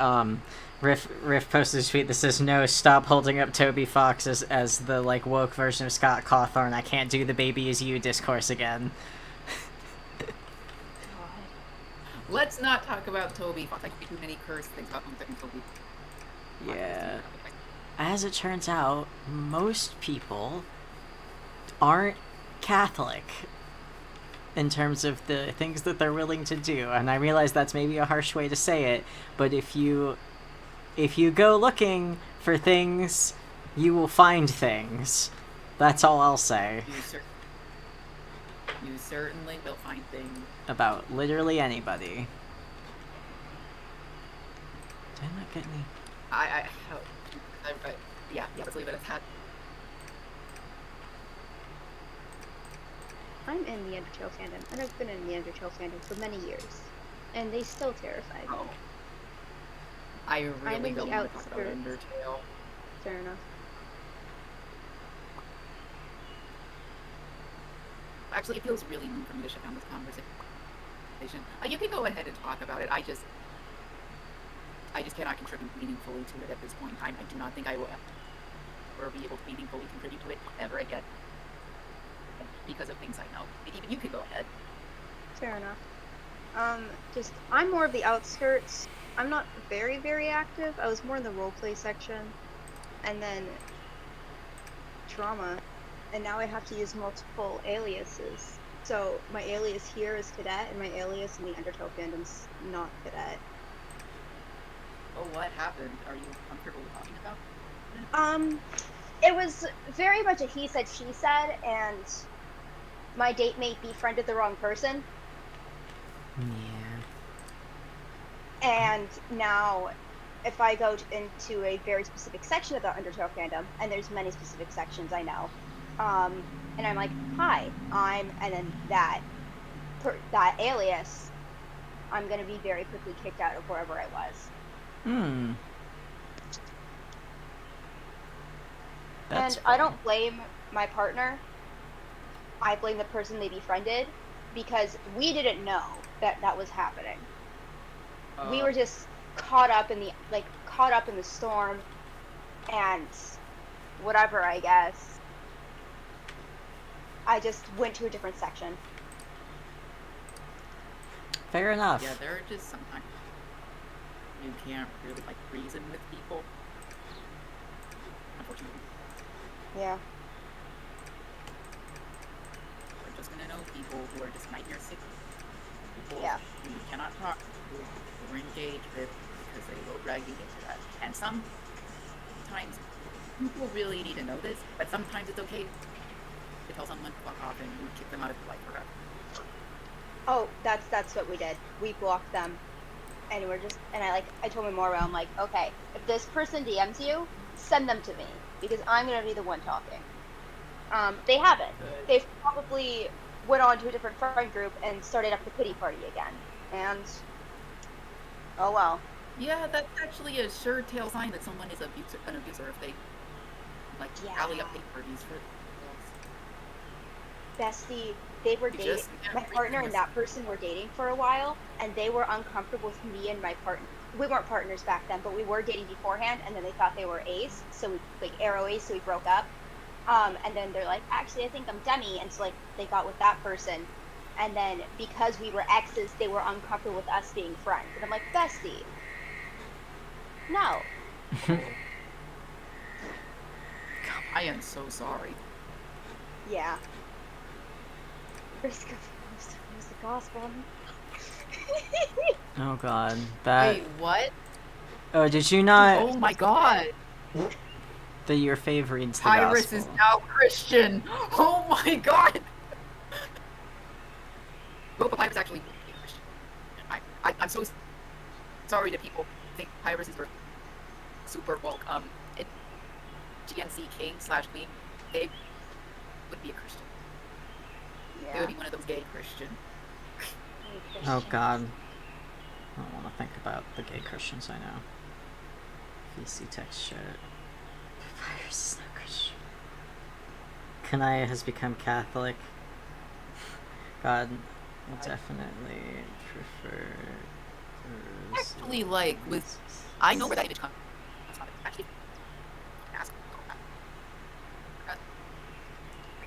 Riff posted a tweet that says, "No, stop holding up Toby Fox as the like woke version of Scott Cawthorn. I can't do the baby is you discourse again." Let's not talk about Toby Fox. I too many cursed things about Toby. Yeah. As it turns out, most people aren't Catholic in terms of the things that they're willing to do, and I realize that's maybe a harsh way to say it, but if you go looking for things, you will find things. That's all I'll say. You certainly will find things. About literally anybody. Did I not get any? Yeah, let's leave it at that. I'm in the Undertale fandom, and I've been in the Undertale fandom for many years, and they still terrify me. Oh. I really don't want to talk about Undertale. Fair enough. Actually, it feels really mean for me to shut down this conversation. You can go ahead and talk about it. I just cannot contribute meaningfully to it at this point. I do not think I will ever be able to meaningfully contribute to it ever again. Because of things I know. Even you could go ahead. Fair enough. I'm more of the outskirts. I'm not very, very active. I was more in the roleplay section. And then drama. And now I have to use multiple aliases. So my alias here is Cadet, and my alias in the Undertale fandom's not Cadet. Oh, what happened? Are you comfortable with talking about? It was very much a he said, she said, and my date mate befriended the wrong person. Yeah. And now, if I go into a very specific section of the Undertale fandom, and there's many specific sections I know, and I'm like, hi, and then that alias, I'm gonna be very quickly kicked out of wherever I was. And I don't blame my partner. I blame the person they befriended, because we didn't know that was happening. We were just caught up in the storm, and whatever, I guess. I just went to a different section. Fair enough. Yeah, there are just sometimes you can't really reason with people. Unfortunately. Yeah. We're just gonna know people who are just nightmare sick. People who you cannot talk to, who we're engaged with, because they will drag you into that. And sometimes people really need to know this, but sometimes it's okay to tell someone to fuck off and you kick them out of your life forever. Oh, that's what we did. We blocked them, and I told my Mora, I'm like, okay, if this person DMs you, send them to me because I'm gonna be the one talking. They haven't. They've probably went on to a different friend group and started up the pity party again. And oh well. Yeah, that's actually a sure tell sign that someone is an abuser if they like rally up hate parties for Bestie, they were dating. My partner and that person were dating for a while, and they were uncomfortable with me and my partner. We weren't partners back then, but we were dating beforehand, and then they thought they were ace, so we arrow ace, so we broke up. And then they're like, actually, I think I'm Demi, and so like they got with that person, and then because we were exes, they were uncomfortable with us being friends, and I'm like, bestie, no. I am so sorry. Yeah. Risk of use the gospel. Oh god, that. Wait, what? Oh, did you not? Oh my god. That your favorite's the Tyrus gospel. is now Christian. Oh my god. Well, but I was actually Christian. I'm so sorry that people think Tyrus is super woke. GNC king / queen, they would be a Christian. Yeah. They would be one of those gay Christian. Oh god. I don't want to think about the gay Christians I know. VC text shit. Virus is not Christian. Kanaya has become Catholic. God will definitely prefer. Actually, like, I know where that image comes from. Actually, ask.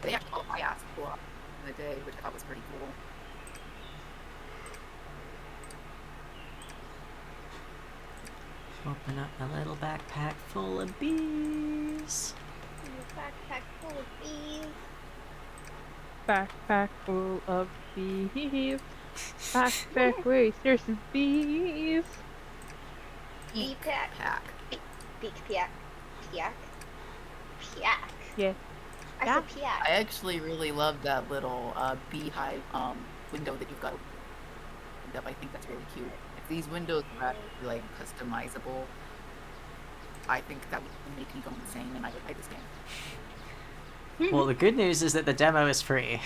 They actually called my ass in the day, which I thought was pretty cool. Open up a little backpack full of bees. Backpack full of bees. Backpack full of bees. Backpack where there's some bees. Bee pack. Beak pack. Piak. Piak. Yeah. I said piak. I actually really love that little beehive window that you've got opened up. I think that's really cute. If these windows were actually like customizable, I think that would make me go insane and I would play this game. Well, the good news is that the demo is free.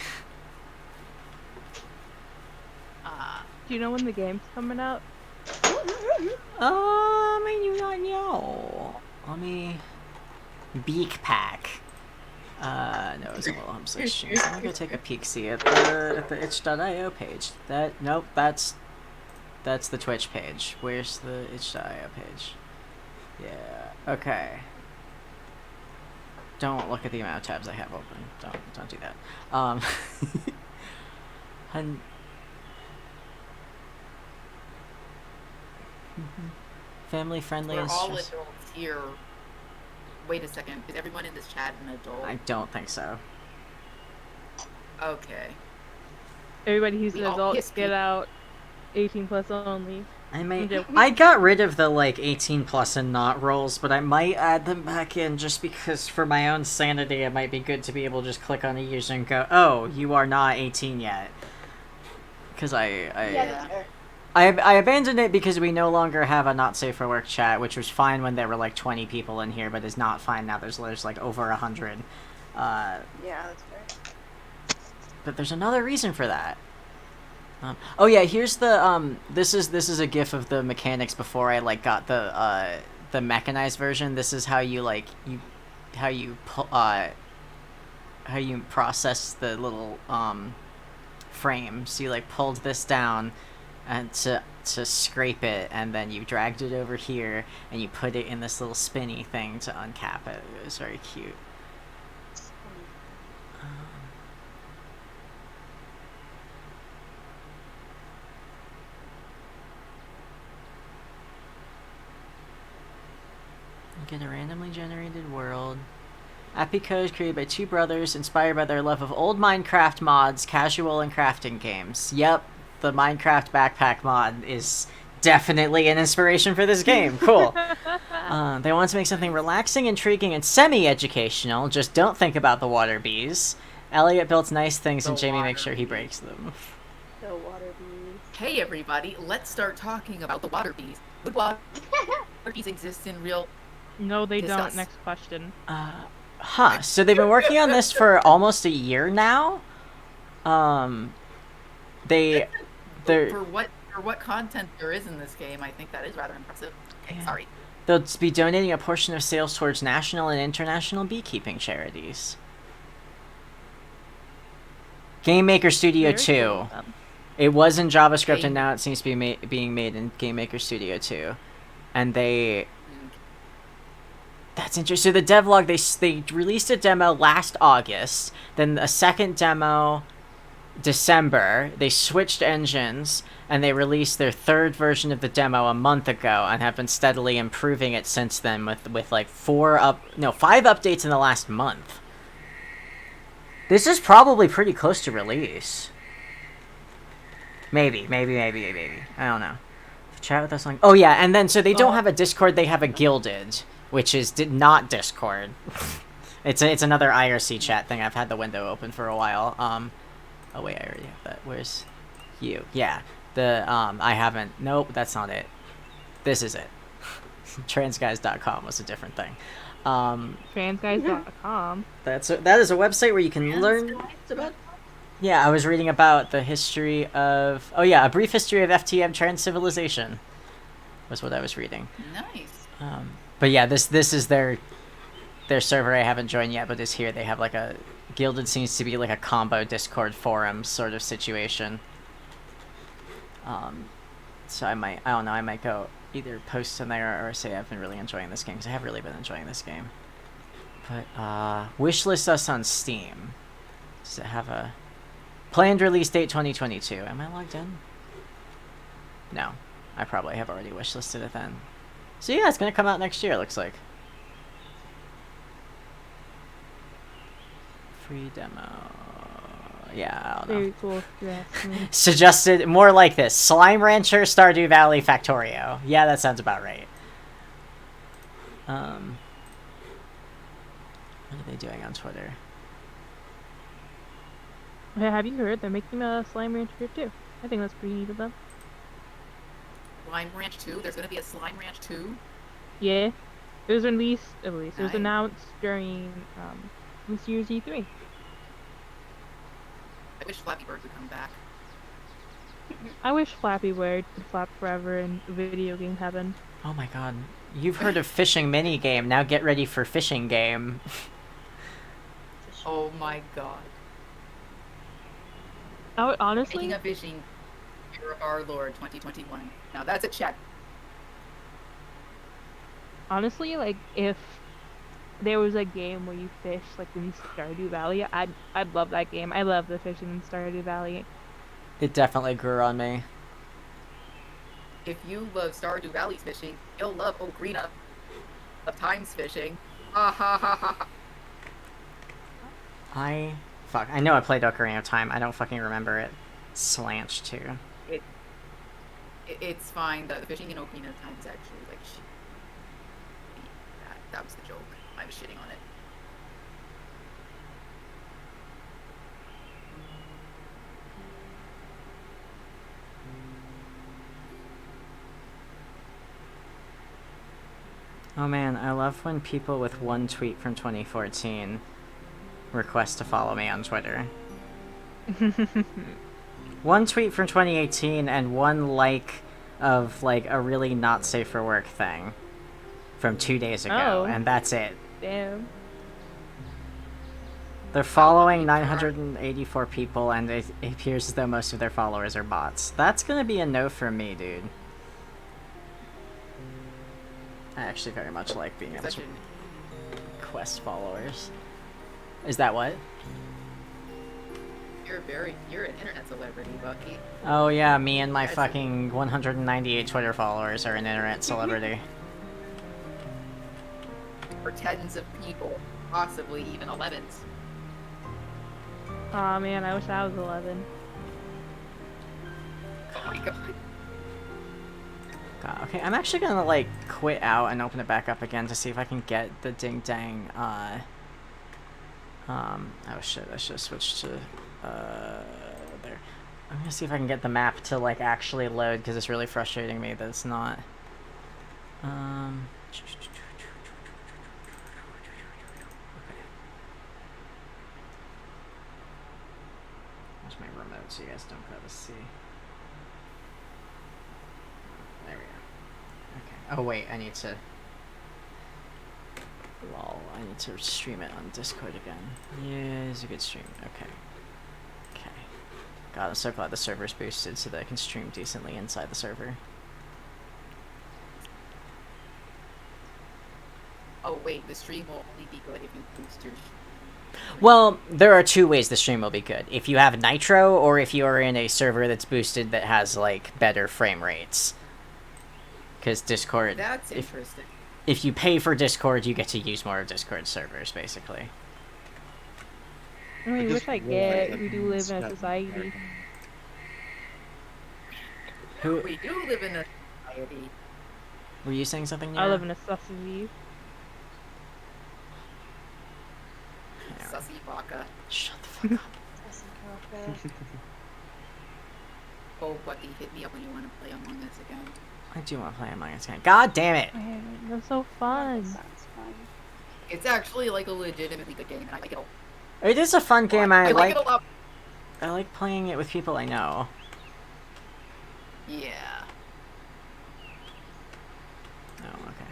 Do you know when the game's coming out? I do not know. Let me. Beak pack. No, it's a little homesick stream. So I'm gonna take a peek see at the itch.io page. Nope, that's the Twitch page. Where's the itch.io page? Yeah. Okay. Don't look at the amount of tabs I have open. Don't do that. Family friendly. We're all adults here. Wait a second. Is everyone in this chat an adult? I don't think so. Okay. Everybody who's an adult, get out. 18 plus only. I got rid of the 18 plus and not rolls, but I might add them back in just because for my own sanity it might be good to be able to just click on a user and go, oh, you are not 18 yet. Because I abandoned it because we no longer have a not safe for work chat, which was fine when there were 20 people in here, but is not fine now. There's over 100. Yeah, that's fair. But there's another reason for that. Oh yeah, here's the this is a gif of the mechanics before I got the mechanized version. This is how you how you process the little frame. So you pulled this down and to scrape it, and then you dragged it over here and you put it in this little spinny thing to uncap it. It was very cute. Get a randomly generated world. APICO is created by two brothers inspired by their love of old Minecraft mods, casual and crafting games. Yep, the Minecraft backpack mod is definitely an inspiration for this game. Cool. They want to make something relaxing, intriguing, and semi-educational. Just don't think about the water bees. Elliot builds nice things and Jamie makes sure he breaks them. The water bees. Hey everybody, let's start talking about the water bees. Would water bees exist in real No, they Discuss. don't. Next question. Huh. So they've been working on this for almost a year now. They're For what content there is in this game, I think that is rather impressive. Okay, Yeah. sorry. They'll be donating a portion of sales towards national and international beekeeping charities. Game Maker Studio Very 2. cool of them. It was in JavaScript, Game- and now it seems to be being made in Game Maker Studio 2. And they... That's interesting. So the devlog, they released a demo last August, then a second demo December. They switched engines, and they released their third version of the demo a month ago, and have been steadily improving it since then with like 5 updates in the last month. This is probably pretty close to release. Maybe. I don't know. Chat with us on... Oh, yeah, and then, so they don't have a Discord, they have a Guilded, which is not Discord. It's another IRC chat thing. I've had the window open for a while. Oh, wait, I already have that. Where's you? Yeah. I haven't... Nope, that's not it. This is it. Transguys.com was a different thing. Transguys.com. That is a website where you can learn about... Yeah, I was reading about the history of... Oh yeah, a brief history of FTM trans civilization was what I was reading. Nice. But yeah, this is their server. I haven't joined yet, but it's here. They have like a... Guilded seems to be like a combo Discord forum sort of situation. So I don't know, I might go either post in there or say I've been really enjoying this game, because I have really been enjoying this game. But, wishlist us on Steam. Does it have a... Planned release date 2022. Am I logged in? No. I probably have already wishlisted it then. So yeah, it's gonna come out next year, looks like. Free demo... Yeah, I don't know. Very cool. Yeah. Suggested more like this: Slime Rancher, Stardew Valley, Factorio. Yeah, that sounds about right. What are they doing on Twitter? Hey, have you heard they're making a Slime Rancher too? I think that's pretty neat of them. Slime Ranch 2? There's gonna be a Slime Ranch 2? Yeah. It was released. It was Nice. announced during this year's E3. I wish Flappy Bird would come back. I wish Flappy Bird could flap forever in video game heaven. Oh my god. You've heard of fishing minigame, now get ready for fishing game. Oh my god. I would honestly... Making a fishing Year of Our Lord 2021. Now that's a check. Honestly, like, if there was a game where you fish, like, in Stardew Valley, I'd love that game. I love the fishing in Stardew Valley. It definitely grew on me. If you love Stardew Valley fishing, you'll love Ocarina of Time's fishing. Ha ha ha ha. Fuck, I know I played Ocarina of Time, I don't fucking remember it. Slanch too. It's fine. The fishing in Ocarina of Time is actually like that was the joke. I was shitting on it. Oh man, I love when people with one tweet from 2014 request to follow me on Twitter. One tweet from 2018 and one like of like a really not safe for work thing from 2 days ago, and that's it. Damn. They're following 984 people, and it appears as though most of their followers are bots. That's gonna be a no from me, dude. I actually very much like being able to quest followers. Is that what? You're an internet celebrity, Bucky. Oh yeah, me and my fucking 198 Twitter followers are an internet celebrity. For tens of people, possibly even 11s. Aw man, I wish I was 11. Oh my god. God, okay, I'm actually gonna like quit out and open it back up again to see if I can get the ding dang oh shit, I should have switched to there. I'm gonna see if I can get the map to like actually load, because it's really frustrating me that it's not. change my remote so you guys don't gotta see. There we go. Okay. Oh wait, I need to. Lol, I need to stream it on Discord again. Yeah, it's a good stream. Okay. Okay. God, I'm so glad the server's boosted so that I can stream decently inside the server. Oh wait, the stream will only be good if you boost your. Well, there are two ways the stream will be good. If you have Nitro, or if you are in a server that's boosted that has, like, better frame rates. Because Discord... That's interesting. If you pay for Discord, you get to use more of Discord servers, basically. I mean, which I get. We do live in a society. Who... We do live in a society. Were you saying something, Nira? I live in a society. Sussy Baka. Shut the fuck up. Oh, Bucky, hit me up when you want to play Among Us again. I do want to play Among Us again. God damn it! That's so fun. It's actually like a legitimately good game, and I like it a lot. It is a fun game. I like it a lot. I like playing it with people I know. Yeah. Oh, okay.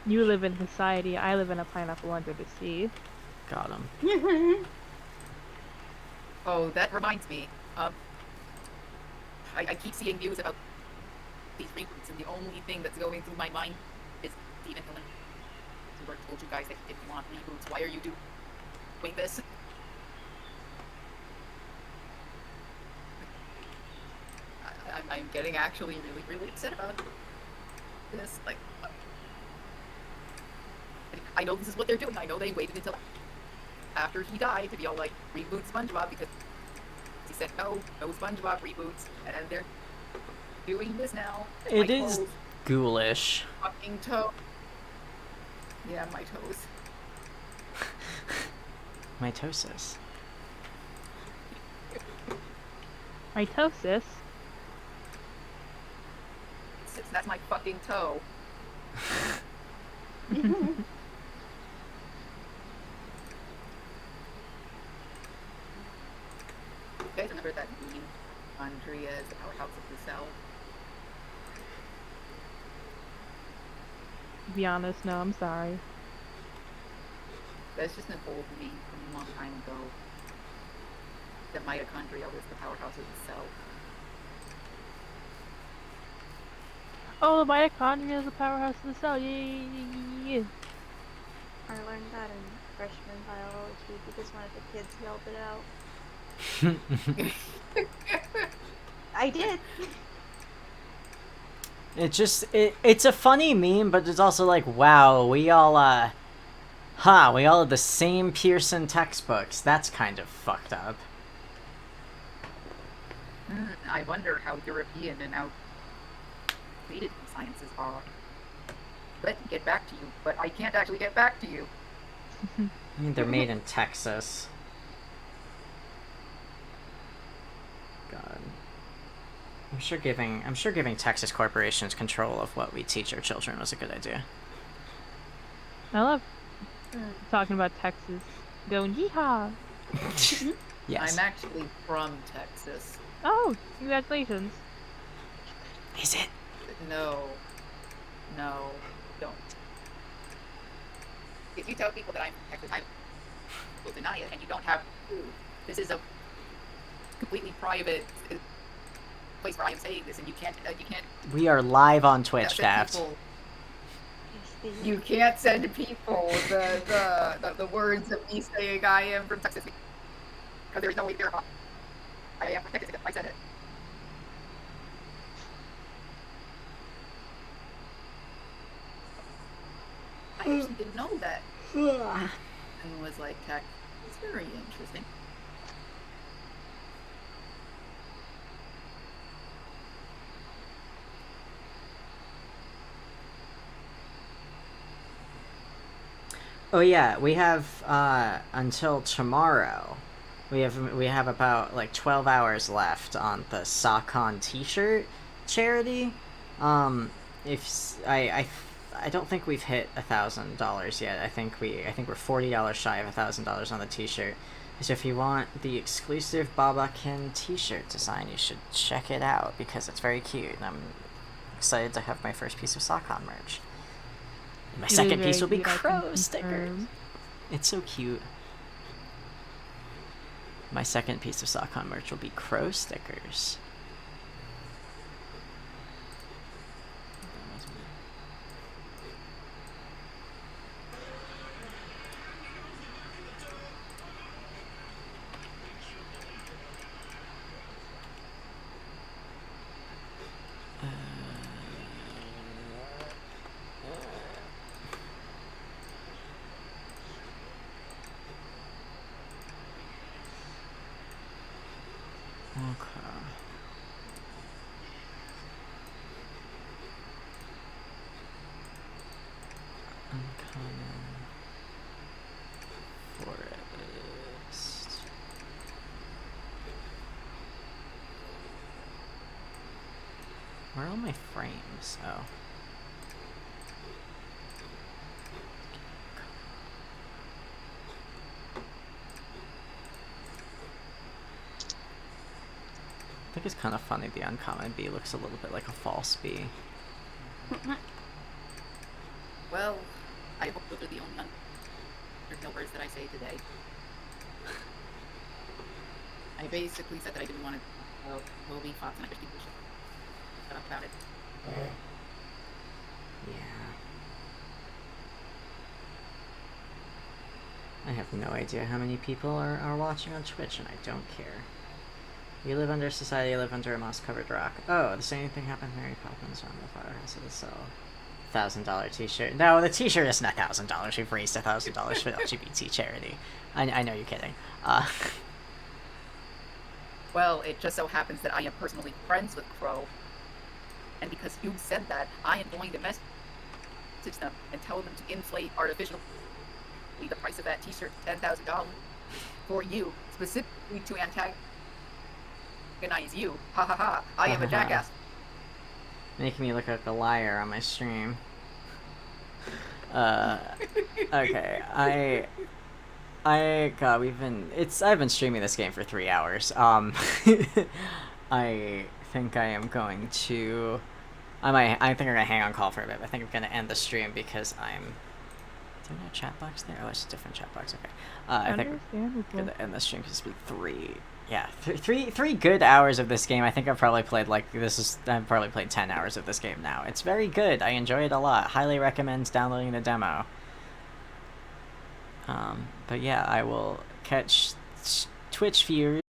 You live in society. I live in a pineapple under the sea. Got him. Oh, that reminds me. I keep seeing news about these reboots, and the only thing that's going through my mind is Steven Spielberg told you guys that if you want reboots, why are you doing this? I'm getting actually really upset about this. Like, I know this is what they're doing. I know they waited until after he died to be all like, reboot SpongeBob, because he said no SpongeBob reboots, and they're doing this now. It is ghoulish. Fucking toe. Yeah, my toes. Mitosis. Mitosis? That's my fucking toe. You guys remember that meme? Andrea is the powerhouse of the cell. To be honest, no, I'm sorry. That's just an old meme from a long time ago. That mitochondria was the powerhouse of the cell. Oh, the mitochondria is the powerhouse of the cell. Yay! I learned that in freshman biology because one of the kids yelled it out. I did. It's a funny meme, but it's also like, wow, we all we all have the same Pearson textbooks. That's kind of fucked up. I wonder how European and outdated sciences are. Let me get back to you, but I can't actually get back to you. I mean, they're made in Texas. God. I'm sure giving Texas corporations control of what we teach our children was a good idea. I love talking about Texas. Going yeehaw! Yes. I'm actually from Texas. Oh, congratulations. Is it? No, don't. If you tell people that I'm from Texas, I will deny it, and you don't have to. This is a completely private place where I am saying this, and you can't. We are live on Twitch, Daft. You can't send people the words of me saying I am from Texas, because there's no way to verify I am from Texas if I said it. I actually didn't know that. And was like, heck, it's very interesting. Oh yeah, we have until tomorrow. We have about like 12 hours left on the Sakon T-shirt charity. If I I don't think we've hit $1,000 yet. I think we're $40 shy of $1,000 on the T-shirt. So if you want the exclusive Babakin T-shirt design, you should check it out because it's very cute. And I'm excited to have my first piece of Sockon merch. And my second piece will be crow stickers. It's so cute. My second piece of Sockon merch will be crow stickers. Where are all my frames? Oh. I think it's kind of funny the uncommon bee looks a little bit like a false bee. Well, I hope those are the only undertale words that I say today. I basically said that I didn't want to Moby, Fox, and I just think we should shut up about it. Yeah. I have no idea how many people are watching on Twitch, and I don't care. You live under society, you live under a moss-covered rock. Oh, the same thing happened to Mary Poppins on the Firehouse of the Soul. $1,000 T-shirt. No, the T-shirt isn't $1,000. We've raised $1,000 for the LGBT charity. I know you're kidding. Well, it just so happens that I am personally friends with Crow, and because you said that, I am going to message them and tell them to inflate artificially the price of that T-shirt to $10,000 for you, specifically to antagonize you. Ha ha ha! I am a jackass. Making me look like a liar on my stream. Okay, God, I've been streaming this game for 3 hours. I think I am going to, I think I'm gonna hang on call for a bit. I think I'm gonna end the stream because I'm, is there no chat box there? Oh, it's a different chat box, okay. I think I'm gonna end the stream because it's been three good hours of this game. I think I've probably played I've probably played 10 hours of this game now. It's very good. I enjoy it a lot. Highly recommend downloading the demo. But yeah, I will catch Twitch viewers